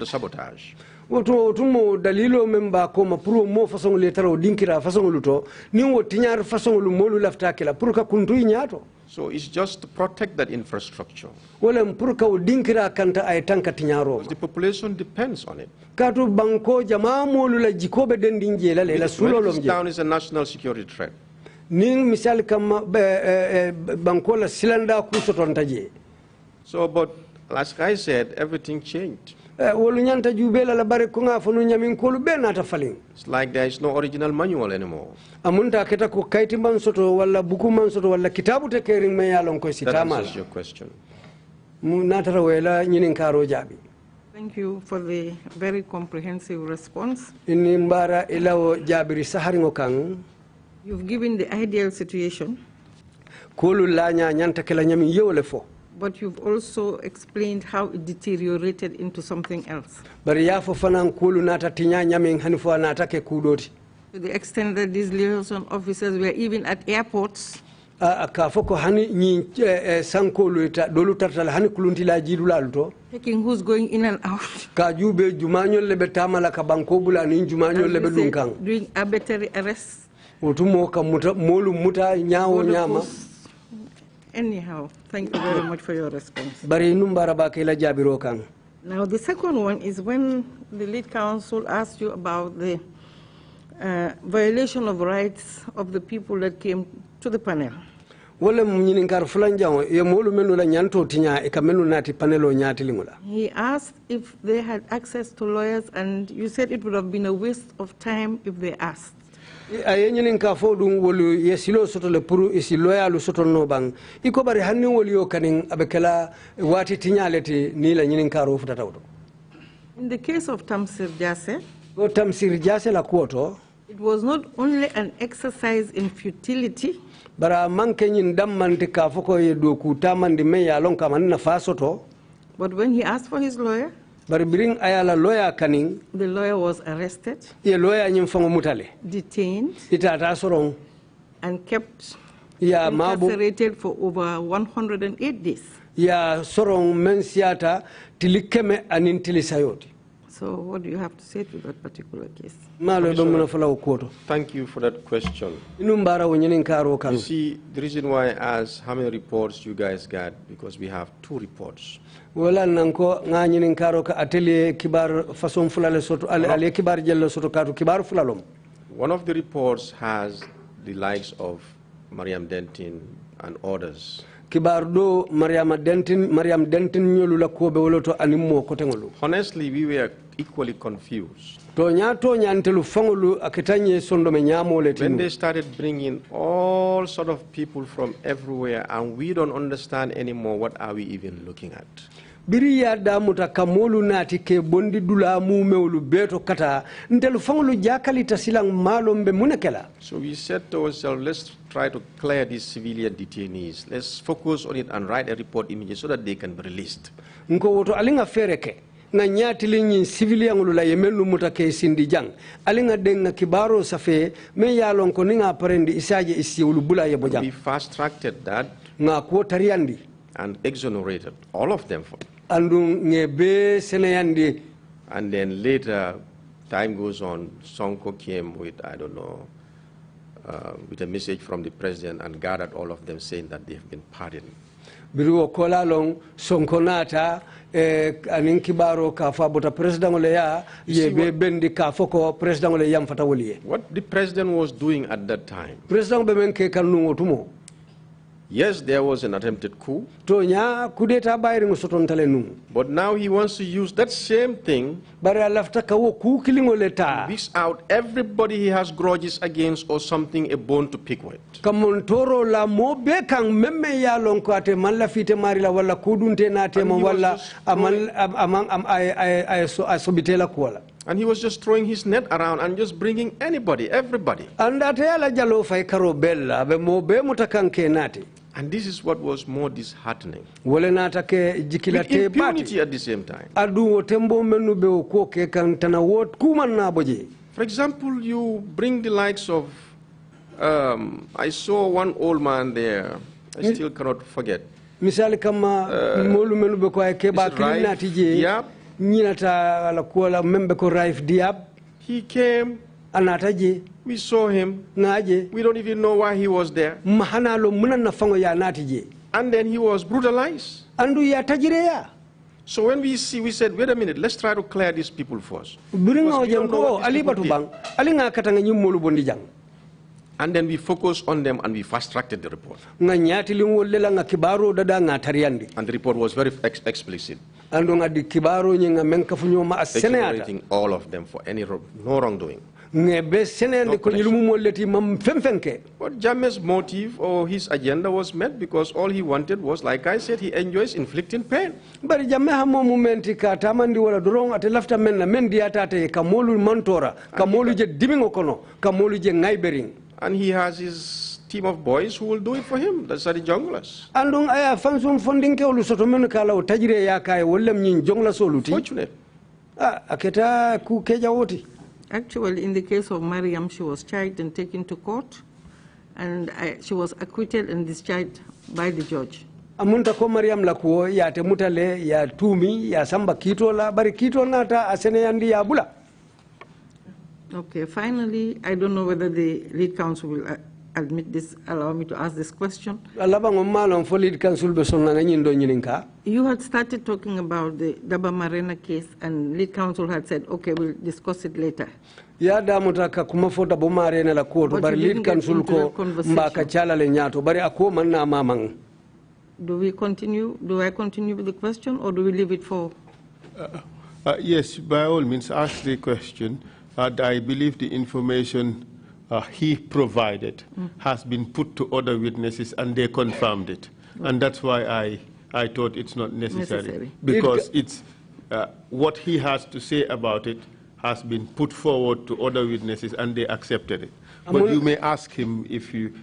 sabotage. Woto tumo dalilo memba ko ma pro mo façon le taro dinkira façon luto ni wo tinyar façon lu molu lafta kala pour ka kuntu nyato. So it's just to protect that infrastructure. Wala pour ka dinkira kanta ay tanka tinyaro. The population depends on it. Katu banko jama molu la jikobe dendinje la la sulo lomje. This town is a national security threat. Ning misal kama banko la silanda ku sotontaje. So but as I said, everything changed. It's like there is no original manual anymore. That answers your question. Thank you for the very comprehensive response. You've given the ideal situation, but you've also explained how it deteriorated into something else. To the extent that these liaison officers were even at airports. Taking who's going in and out. Doing arbitrary arrests. Anyhow, thank you very much for your response. Now, the second one is when the lead counsel asked you about the violation of rights of the people that came to the panel. He asked if they had access to lawyers, and you said it would have been a waste of time if they asked. Ayenyin ka fodum wolu yesilo soto le puru isi loyalu soto no bang iko bari hanni wolu yo kanin abekala wati tinyaleti ni la nyinin ka ro futa tawdo. In the case of Tamsir Jase, la kuoto, it was not only an exercise in futility, bara mankenyin dammanti ka foko ye doku tamandi me ya lonka manna fasoto, but when he asked for his lawyer, the lawyer was arrested, detained, and kept incarcerated for over 108 days. So what do you have to say to that particular case? Thank you for that question. You see, the reason why I asked how many reports you guys got, because we have 2 reports. Wala nanko nga nyinin karo ka atelier kibar façon fulale soto ale kibar jello soto katu kibar fulalom. One of the reports has the likes of Mariam Dentin and others. Kibardo Mariam Dentin nyolula kobe woloto animo kotengolu. Honestly, we were equally confused. When they started bringing all sort of people from everywhere, and we don't understand anymore what are we even looking at. Biriya damuta kamolu nati ke bondi dula mumewlu beto kata ntelu fangulu jakali tasilang malombe munekela. So we said to ourselves, let's try to clear these civilian detainees. Let's focus on it and write a report immediately so that they can be released. Nko woto alinga fereke na nyati linyi civilian la yemelu mutake sindi jang alinga denga kibaro safe me yalon ko ninga parendi isaje isiwulu bula yebo jang. We fast tracked that nga ko tariandi and exonerated all of them. And then later, time goes on, Sonko came with, I don't know, with a message from the president and gathered all of them saying that they have been pardoned. Biruo kola long Sonko nata anin kibaro ka fabota president oleya ye be bendi ka foko president ole yam fatawoliye. What the president was doing at that time? President be men ke kanu otumo. Yes, there was an attempted coup. But now he wants to use that same thing to wish out everybody he has grudges against or something, a bone to pick with. And he was just throwing his net around and just bringing anybody, everybody. And this is what was more disheartening. With impunity at the same time. For example, you bring the likes of, I saw one old man there, I still cannot forget. He came. We saw him. We don't even know why he was there. And then he was brutalized. So when we said, wait a minute, let's try to clear these people first. And then we focused on them and we fast-tracked the report. And the report was very explicit. Exonerating all of them for no wrongdoing. But Jammeh's motive or his agenda was met because all he wanted was, like I said, he enjoys inflicting pain. And he has his team of boys who will do it for him. That's the junglers. Fortunate. Actually, in the case of Mariam, she was charged and taken to court, and she was acquitted and discharged by the judge. Amunta ko Mariam lakuo ya temutale ya tumi ya samba kitola bari kitola nata asene yandi ya bula. Okay, finally, I don't know whether the lead counsel will admit this, allow me to ask this question. You had started talking about the Daba Marena case, and lead counsel had said, okay, we'll discuss it later. Ya mutaka kumafota bomarena la koto bari lead counsel ko mbaka chala le nyato bari ako manna mamang. Do we continue? Do I continue with the question, or do we leave it for? Yes, by all means, ask the question. I believe the information he provided has been put to other witnesses and they confirmed it. And that's why I thought it's not necessary. Because it's what he has to say about it has been put forward to other witnesses and they accepted it. But you may ask him if you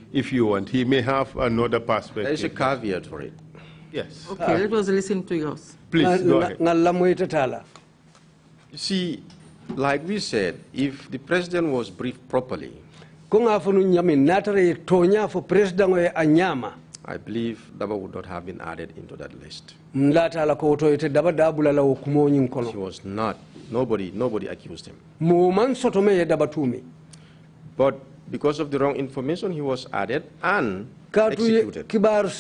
want. He may have another perspective. There's a caveat for it. Yes. Okay, let us listen to yours. Please, go ahead. You see, like we said, if the president was briefed properly, I believe Daba would not have been added into that list. He was not. Nobody accused him. But because of the wrong information, he was added and executed. And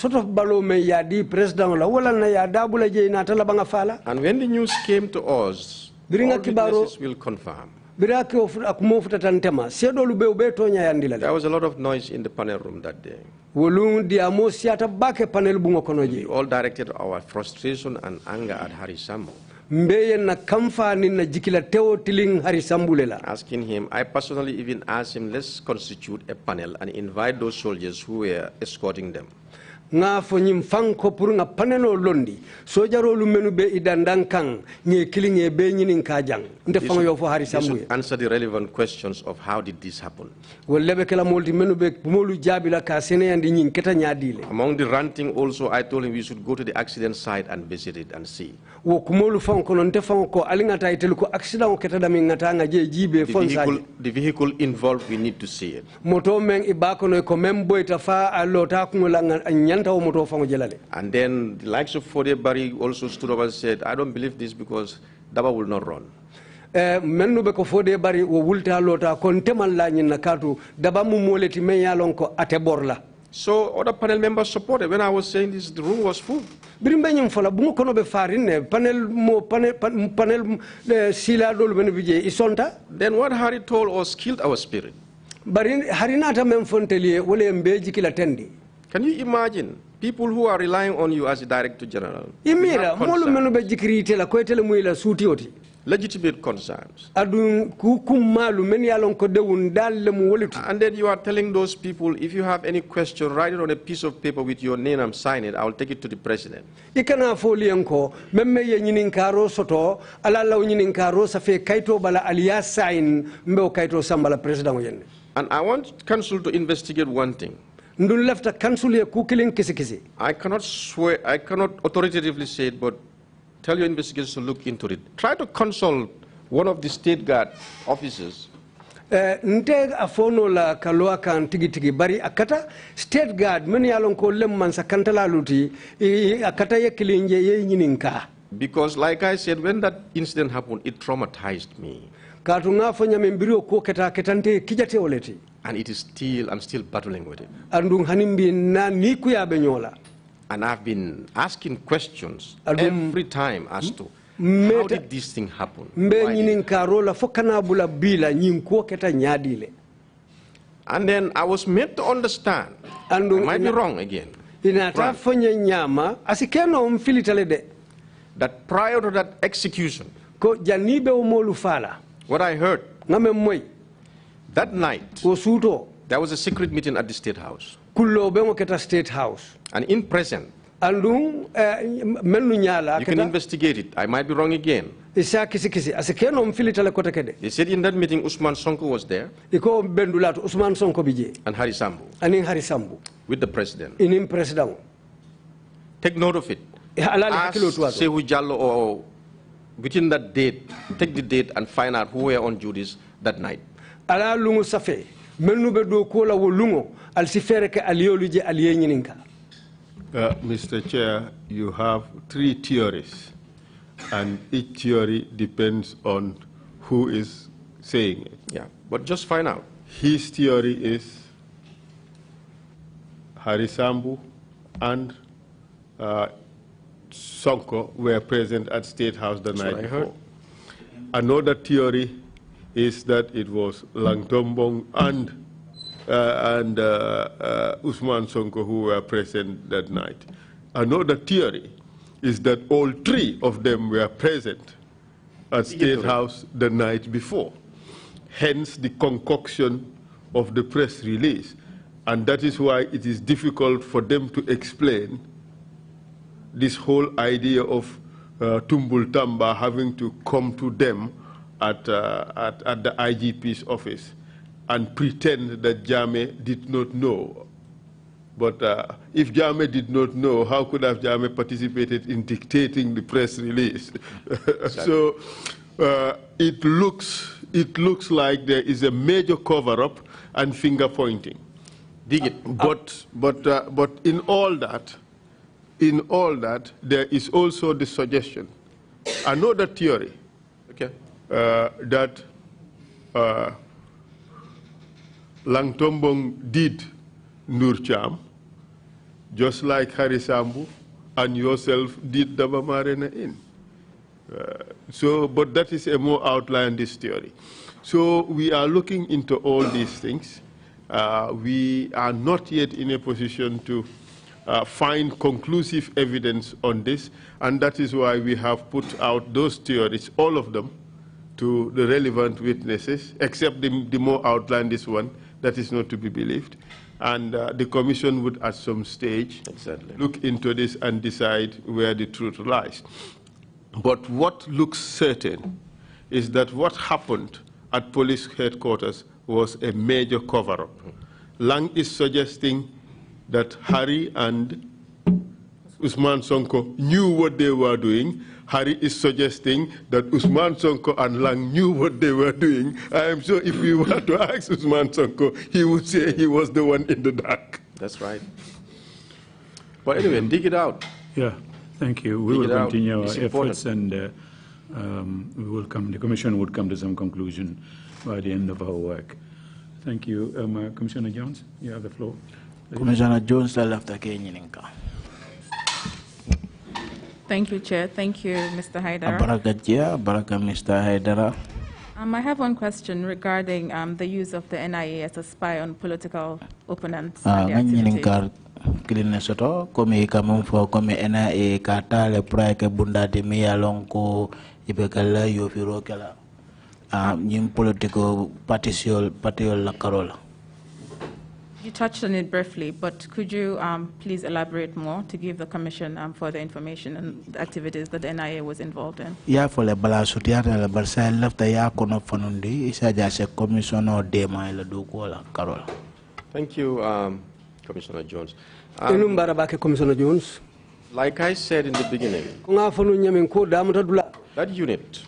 when the news came to us, all witnesses will confirm There was a lot of noise in the panel room that day. We all directed our frustration and anger at Harisambu. Asking him, I personally even asked him, let's constitute a panel and invite those soldiers who were escorting them. Nga fo nyim fanko pour nga panelo londi sojarolu menu be idandankang nye kilinge be nyinin kajang nde fango yo fo hari sambu answer the relevant questions of how did this happen. Wollebe kala molti menu be molu jabila ka sene yandi nyin keta nyaadile. Among the ranting also I told him we should go to the accident site and visit it and see. Wo kumolu fanko non te fanko alingata itel ko accident o keta dami ngata nga je jibe fonsaje. The vehicle involved, we need to see it. Moto men ibako no ko membo itafa alota kungola nyan. And then the likes of Foday Bari also stood up and said, I don't believe this because Daba will not run. So other panel members supported. When I was saying this, the room was full. Then what Harry told us killed our spirit. Can you imagine people who are relying on you as a director general? Legitimate concerns. And then you are telling those people, if you have any question, write it on a piece of paper with your name and sign it. I will take it to the president. And I want council to investigate one thing. I cannot swear, I cannot authoritatively say it, but tell your investigators to look into it. Try to consult one of the state guard officers. Nte afono la kalwa kan tigi bari akata state guard meni alon ko lemman sakantala luti akata yekilinje ye nyininka. Because like I said, when that incident happened, it traumatized me. Katunga fonya membiro ko ketante kijate oleti. And it is still, I'm still battling with it. And I've been asking questions every time as to how did this thing happen? And then I was made to understand, I might be wrong again, that prior to that execution, what I heard, that night, there was a secret meeting at the State House. And in present, you can investigate it. I might be wrong again. They said in that meeting, Usman Sonko was there. And Hari Sambu. With the president. Take note of it. Ask Sehu Jallo or within that date, take the date and find out who were on duties that night. Mr. Chair, you have 3 theories, and each theory depends on who is saying it. Yeah, but just find out. His theory is Harisambu and Sonko were present at State House the night before. Another theory is that it was Langtombong and Usman Sonko who were present that night. Another theory is that all 3 of them were present at State House the night before. Hence the concoction of the press release. And that is why it is difficult for them to explain this whole idea of Tumbul Tamba having to come to them at the IGP's office and pretend that Jame did not know. But if Jame did not know, how could have Jame participated in dictating the press release? So it looks like there is a major cover-up and finger-pointing. But in all that, there is also the suggestion, another theory, that Langtombong did Nurcham, just like Harisambu and yourself did Dabamarena in. But that is a more outlandish theory. So we are looking into all these things. We are not yet in a position to find conclusive evidence on this, and that is why we have put out those theories, all of them, to the relevant witnesses, except the more outlandish one that is not to be believed. And the commission would, at some stage, look into this and decide where the truth lies. But what looks certain is that what happened at police headquarters was a major cover-up. Lang is suggesting that Harry and Usman Sonko knew what they were doing. Harry is suggesting that Usman Sonko and Lang knew what they were doing. I am sure if we were to ask Usman Sonko, he would say he was the one in the dark. That's right. But anyway, dig it out. Yeah, thank you. We will continue our efforts, and we will come. The Commission would come to some conclusion by the end of our work. Thank you, Commissioner Jones. You have the floor. Commissioner Jones, after Kenyaninka. Thank you, Chair. Thank you, Mr. Hydara. Baraka, Mr. Hydara. I have one question regarding the use of the NIA as a spy on political opponents. Kilin soto komi kamum fo komi NIA kata le praike bunda de mi alonko ibekala yo firo kala nyim political partiol la karola. You touched on it briefly, but could you please elaborate more to give the Commission further information on the activities that the NIA was involved in? Ya fole bala sutiata la barsa lafta ya kono fanundi isa jase commissioner de ma la du ko la karola. Thank you, Commissioner Jones. Commissioner Jones. Like I said in the beginning, that unit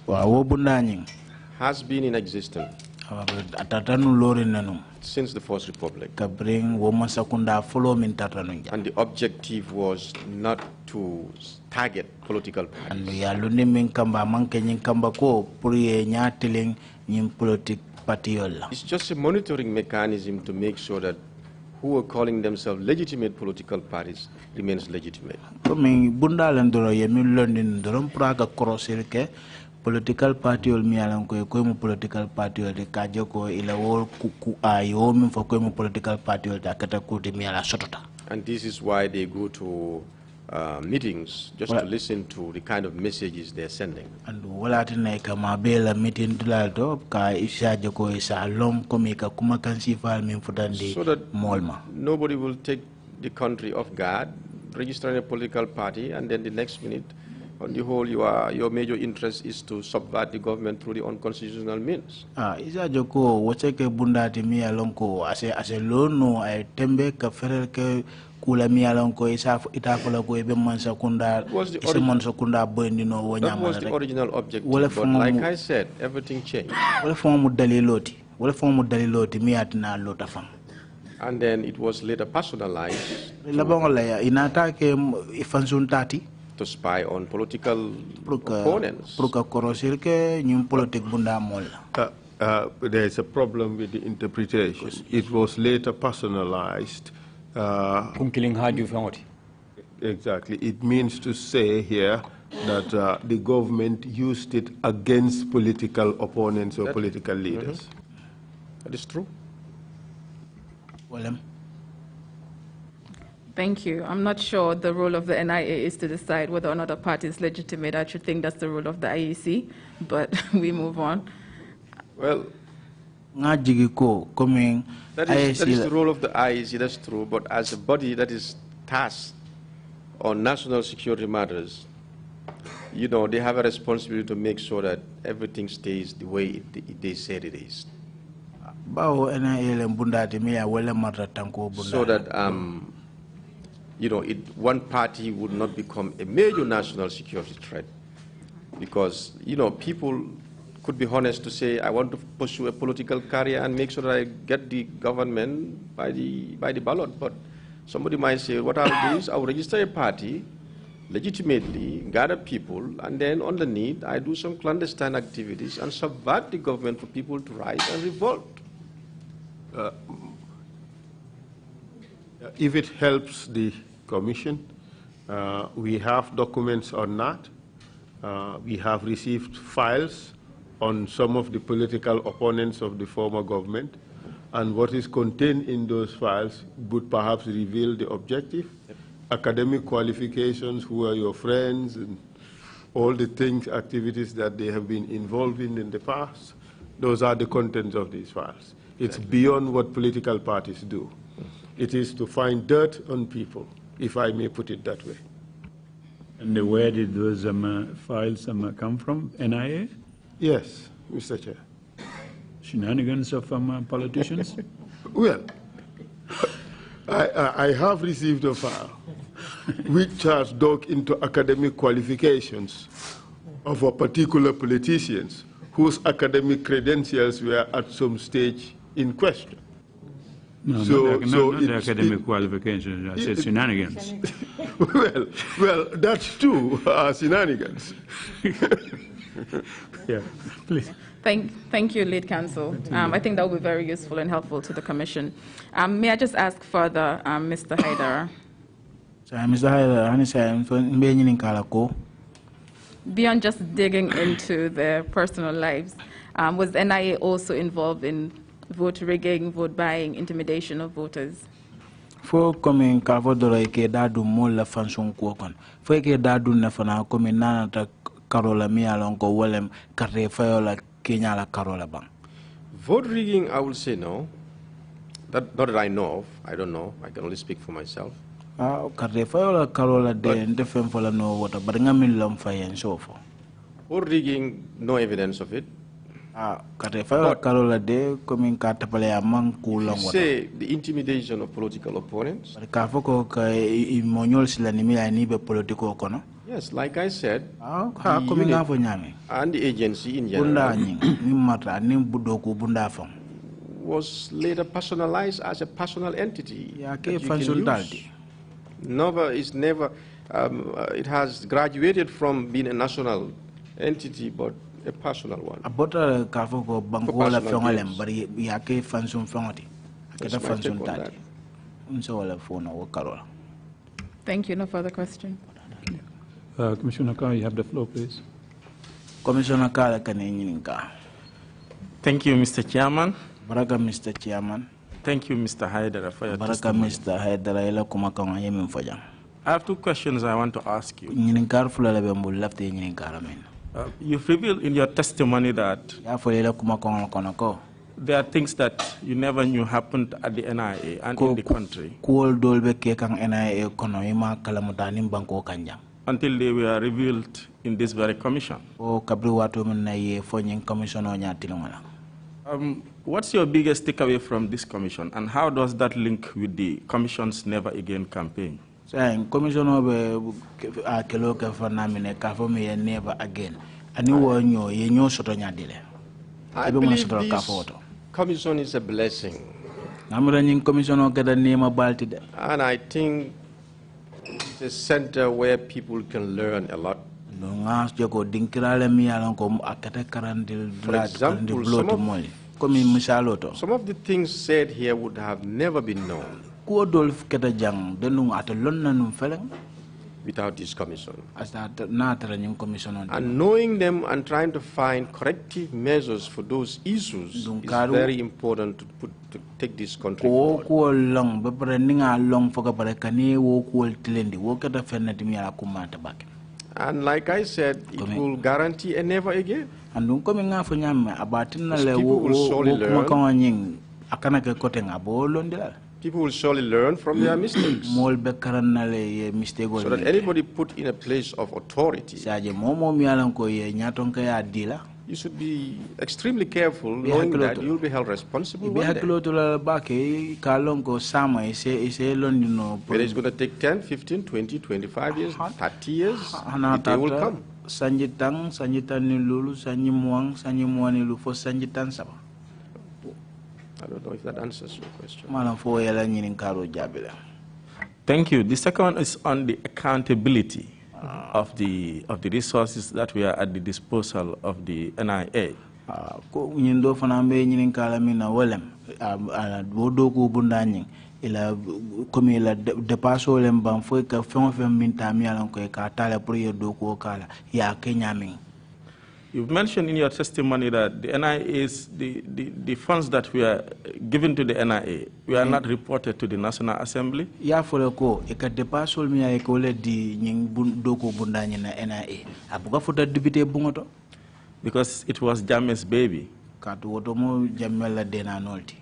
has been in existence since the First Republic. And the objective was not to target political parties. It's just a monitoring mechanism to make sure that who are calling themselves legitimate political parties remains legitimate. Political party ol mi alan ko political party ol de kaje ko ila wol ku ayo min fo ko political party ol da kata ko de mi ala sotota. And this is why they go to meetings just to listen to the kind of messages they're sending. And wala tinay ka mabela meeting dulalto ka isaje ko isa long komi ka kuma kan sifal min futandi so that molma. Nobody will take the country off guard, register in a political party, and then the next minute, on the whole, your major interest is to subvert the government through the unconstitutional means. Isaje ko wocheke bundati mi alonko ase lono ay tembe ka ferer ke kula mi alonko isa itafola ko ebe mansa kunda isa mansa kunda bondino wo nyama. That was the original objective, but like I said, everything changed. Wala fomu daliloti mi atina lota fam. And then it was later personalized to spy on political opponents. There is a problem with the interpretation. It was later personalized. Exactly. It means to say here that the government used it against political opponents or political leaders. That is true. Thank you. I'm not sure the role of the NIA is to decide whether or not a party is legitimate. I should think that's the role of the IEC, but we move on. Well, that is the role of the IEC, that's true, but as a body that is tasked on national security matters, you know, they have a responsibility to make sure that everything stays the way they said it is. So that you know, one party would not become a major national security threat, because you know people could be honest to say, I want to pursue a political career and make sure that I get the government by the ballot. But somebody might say, what I'll do is I'll register a party legitimately, gather people, and then underneath I do some clandestine activities and subvert the government for people to rise and revolt. If it helps the Commission, we have documents on that. We have received files on some of the political opponents of the former government, and what is contained in those files would perhaps reveal the objective, academic qualifications, who are your friends, and all the things, activities that they have been involved in the past. Those are the contents of these files. It's beyond what political parties do. It is to find dirt on people, if I may put it that way. And where did those files come from? NIA? Yes, Mr. Chair. Shenanigans of politicians? Well, I have received a file which has dug into academic qualifications of a particular politicians whose academic credentials were at some stage in question. No, not the academic qualifications. I said shenanigans. well, that's too shenanigans. Yeah, please. Thank you, Lead Counsel. I think that will be very useful and helpful to the Commission. May I just ask further, Mr. Hydara? Mr. Hydara, beyond just digging into their personal lives, was NIA also involved in vote rigging, vote buying, intimidation of voters? Fo comme Calvadoro ke dadu mola fanson ko kon fo ke dadu na fana comme nanata karola mi alon ko wolem karte fayola Kenya la karola bang. Vote rigging, I will say no. Not that I know of. I don't know. I can only speak for myself. Karte fayola karola de ndefem fola no wota but ngamin lom fayen sofo. Vote rigging, no evidence of it. Karte fayola karola de comme carte pale amang kulong wota. Say the intimidation of political opponents. Ka foko ka imonyol sila ni mi ani be politiko kono. Yes, like I said, and the agency in general was later personalized as a personal entity. It has graduated from being a national entity, but a personal one. Thank you. No further question. Commissioner Carr, you have the floor, please. Commissioner Carr, Kaninka. Thank you, Mr. Chairman. Baraka, Mr. Chairman. Thank you, Mr. Hydara, for your Baraka, testimony. Mr. Hydara, I have two questions I want to ask you. You've revealed in your testimony that there are things that you never knew happened at the NIA and in the country until they were revealed in this very commission. What's your biggest takeaway from this commission, and how does that link with the commission's Never Again campaign? Commission never again. I believe this commission is a blessing. And I think it's a center where people can learn a lot. For example, some of the things said here would have never been known without this commission. And knowing them and trying to find corrective measures for those issues is very important to take this country forward. And like I said, it will guarantee a never again. Because people will surely learn. People will surely learn from their mistakes. So that anybody put in a place of authority, you should be extremely careful, knowing that you'll be held responsible one day. Whether it's going to take 10, 15, 20, 25 years, 30 years, the day will come. I don't know if that answers your question. Thank you. The second one is on the accountability of the resources that we are at the disposal of the NIA. You've mentioned in your testimony that the NIA is the funds that we are given to the NIA, we are not reported to the National Assembly. Ya fole ko e ka depasol mi ay ko le di nying doko bundanya na NIA. Abuga futa député bungoto because it was Jammeh's baby. Katu woto mo Jammeh dena nolti.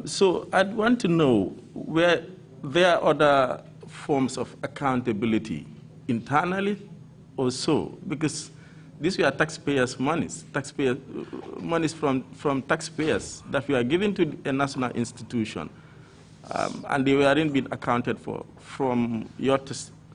So I'd want to know where there are other forms of accountability internally or so, because these were taxpayers' monies, monies from taxpayers that we are giving to a national institution, and they weren't being accounted for from your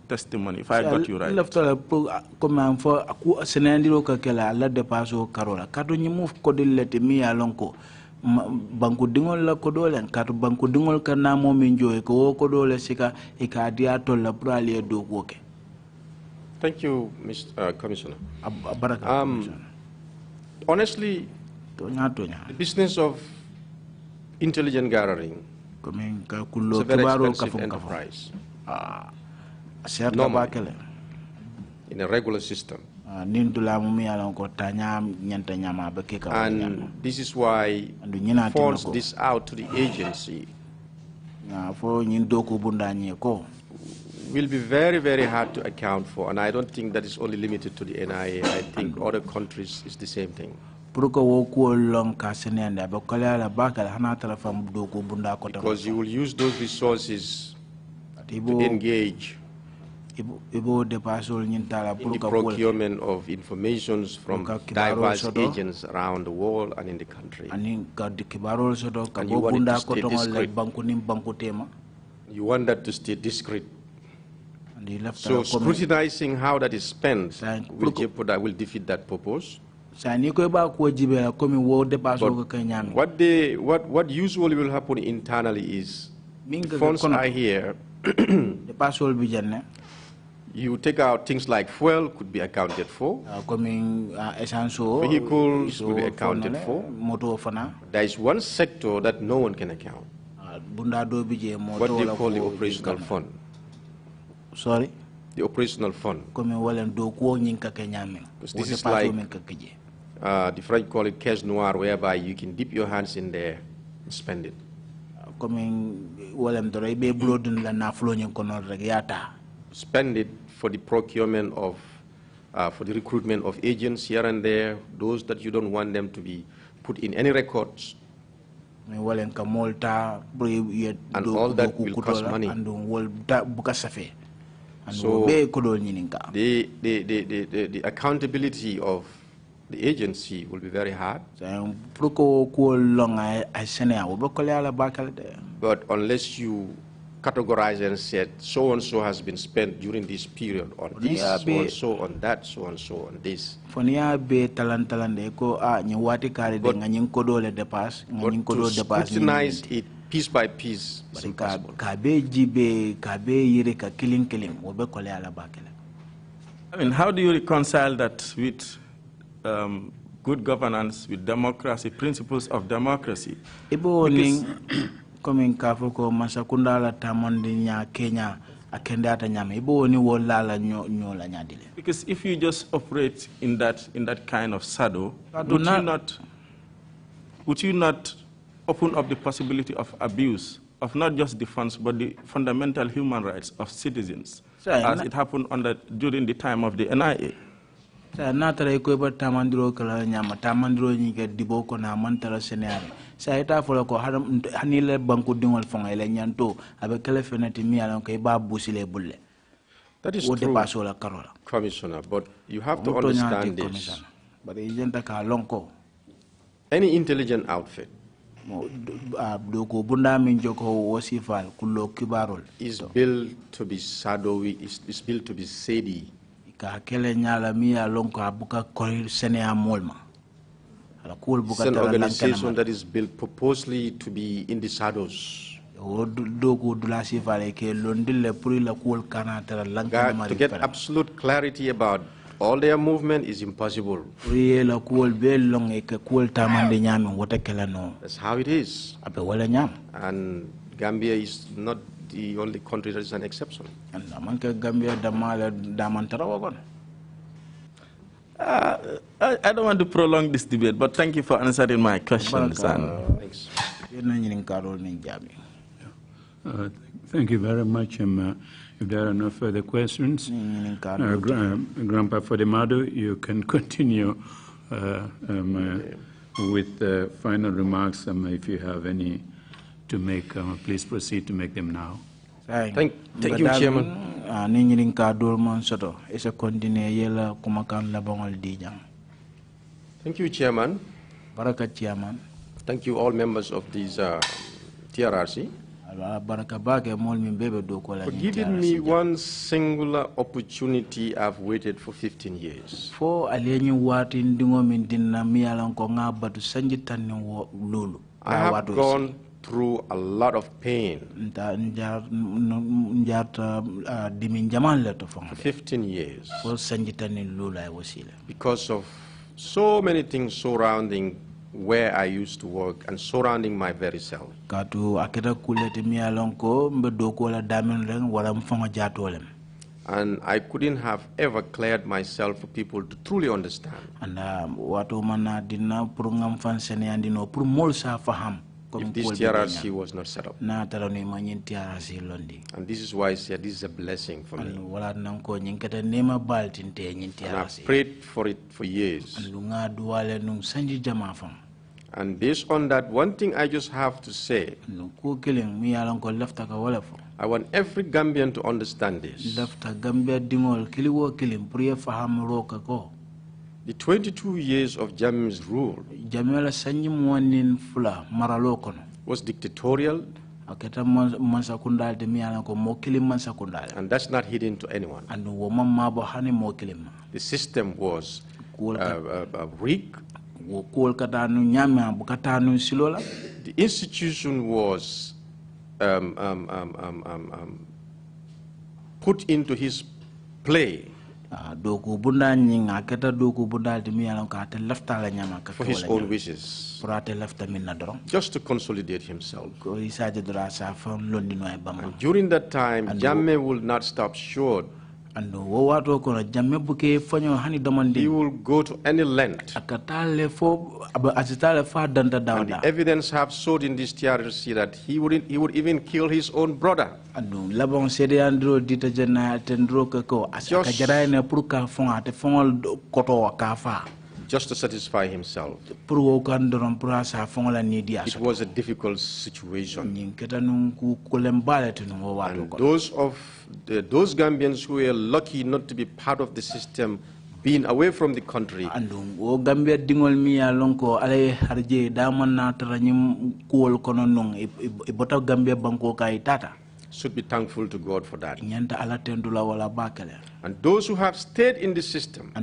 testimony, if I got you right. Comme for senandiro ka kala la depaso karola kadu nyimu ko dilete mi alonko banku dingol la ko dole kadu banku dingol kana mo min joy ko ko dole sika e ka dia to la prali do woke. Thank you, Mr. Commissioner. Honestly, the business of intelligence gathering is a very expensive enterprise. Normally, in a regular system. And this is why force this out to the agency will be very, very hard to account for, and I don't think that is only limited to the NIA. I think other countries is the same thing. Because you will use those resources to engage in the procurement of information from diverse agents around the world and in the country. And you want it to stay discreet. You want that to stay discreet. So scrutinizing how that is spent will defeat that purpose. But what usually will happen internally is funds are here. You take out things like fuel could be accounted for. Vehicles will be accounted for. There is one sector that no one can account. What they call the operational fund. Sorry? The operational fund. Because this is like, the French call it cash noir, whereby you can dip your hands in there and spend it. Spend it for the procurement of, for the recruitment of agents here and there, those that you don't want them to be put in any records. And all that will cost money. So the accountability of the agency will be very hard. But unless you categorize and said so and so has been spent during this period on this, so and so on that, so and so on this. But to scrutinize it piece by piece is impossible. I mean, how do you reconcile that with good governance, with democracy, principles of because if you just operate in that kind of shadow, would you not open up the possibility of abuse of not just the funds but the fundamental human rights of citizens, as it happened during the time of the NIA? That is true, Commissioner, but you have to understand this. Any intelligent outfit is built to be shadowy, is built to be shady. It's an organization that is built purposely to be in the shadows. To get absolute clarity about all their movement is impossible. That's how it is. And Gambia is not the only country that is an exception. I don't want to prolong this debate, but thank you for answering my questions. Thanks. Thank you very much. If there are no further questions, Grandpa Foday Momodou, you can continue with the final remarks. If you have any to make, please proceed to make them now. Thank you, Chairman. Thank you, Chairman. Thank you, all members of this TRRC, for giving me one singular opportunity I've waited for 15 years. I have gone through a lot of pain for 15 years because of so many things surrounding where I used to work and surrounding my very self. And I couldn't have ever cleared myself for people to truly understand. If this TRRC was not set up. And this is why I said this is a blessing for me. And I've prayed for it for years. And based on that, one thing I just have to say, I want every Gambian to understand this. The 22 years of Jammeh's rule was dictatorial, and that's not hidden to anyone. The system was rigged. The institution was put into his play for his own wishes, just to consolidate himself. And during that time, Jammeh will not stop short. He will go to any length. And the evidence have showed in this TRRC that he would even kill his own brother. Just to satisfy himself. It was a difficult situation. And those Gambians who were lucky not to be part of the system, being away from the country, should be thankful to God for that. And those who have stayed in the system, I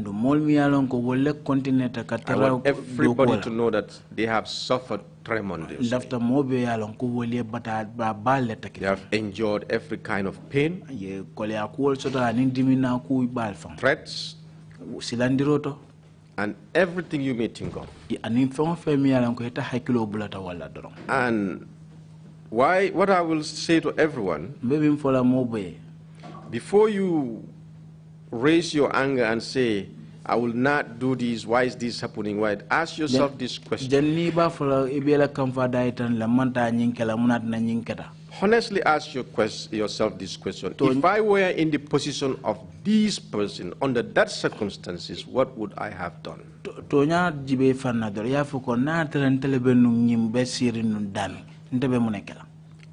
want everybody to know that they have suffered tremendously. They have endured every kind of pain, threats, and everything you may think of. And what I will say to everyone, before you raise your anger and say, I will not do this, why is this happening? Why? Ask yourself this question. Honestly ask yourself this question. If I were in the position of this person, under that circumstances, what would I have done?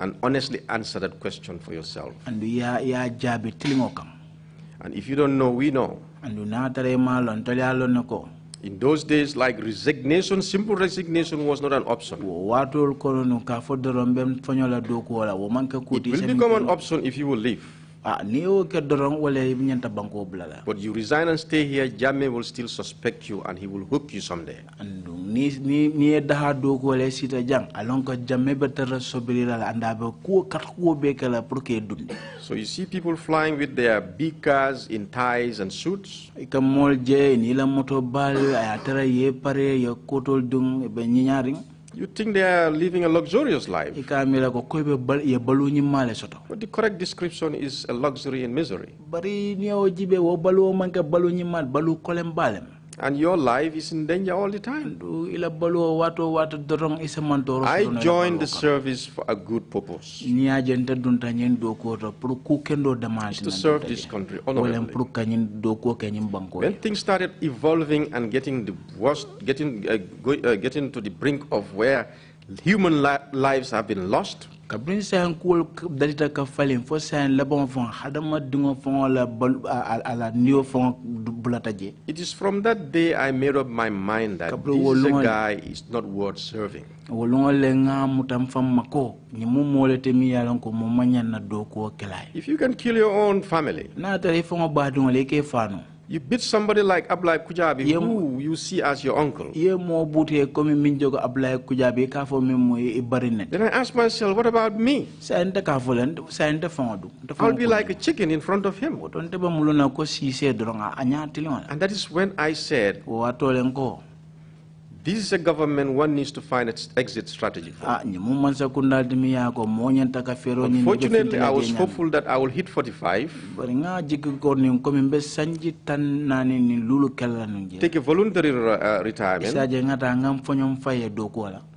And honestly answer that question for yourself. And if you don't know, we know. In those days, like resignation, simple resignation was not an option. It will become an option if you will leave. But you resign and stay here, Jammeh will still suspect you and he will hook you someday. So you see people flying with their big cars in ties and suits. You think they are living a luxurious life. But the correct description is a luxury and misery. And your life is in danger all the time. I joined the service for a good purpose. To serve this country honorably. When things started evolving and getting the worst, getting to the brink of where human lives have been lost, it is from that day I made up my mind that this guy is not worth serving. If you can kill your own family, you beat somebody like Ablai Kujabi, who you see as your uncle. Then I ask myself, what about me? I'll be like a chicken in front of him. And that is when I said, this is a government one needs to find its exit strategy for. Unfortunately, I was hopeful that I will hit 45, take a voluntary retirement,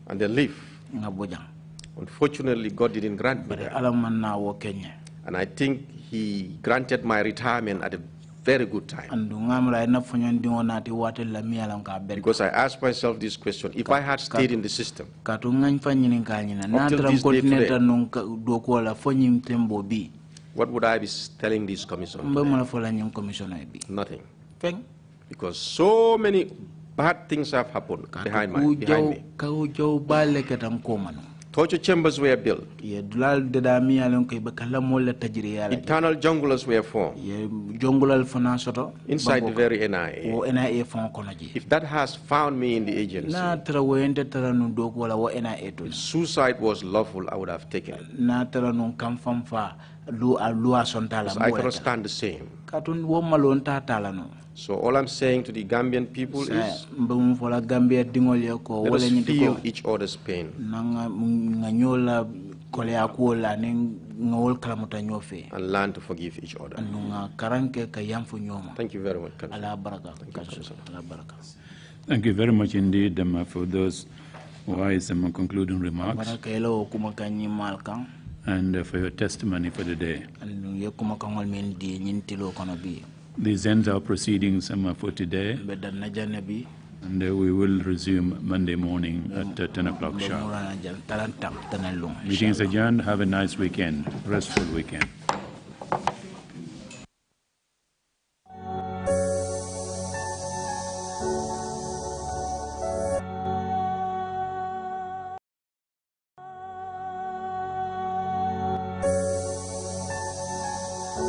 and then leave. Unfortunately, God didn't grant me that. And I think He granted my retirement at a very good time. Because I asked myself this question: if I had stayed in the system until this day today, what would I be telling this commission today? Nothing. Because so many bad things have happened behind me. Torture chambers were built. Eternal jungles were formed inside the very NIA. If that has found me in the agency, if suicide was lawful, I would have taken it. Because I cannot stand the same. So all I'm saying to the Gambian people is, let us feel each other's pain and learn to forgive each other. Thank you very much. Thank you very much indeed for those wise and concluding remarks and for your testimony for the day. This ends our proceedings for today, and we will resume Monday morning at 10 o'clock sharp. Meeting is adjourned. Have a nice weekend, restful weekend.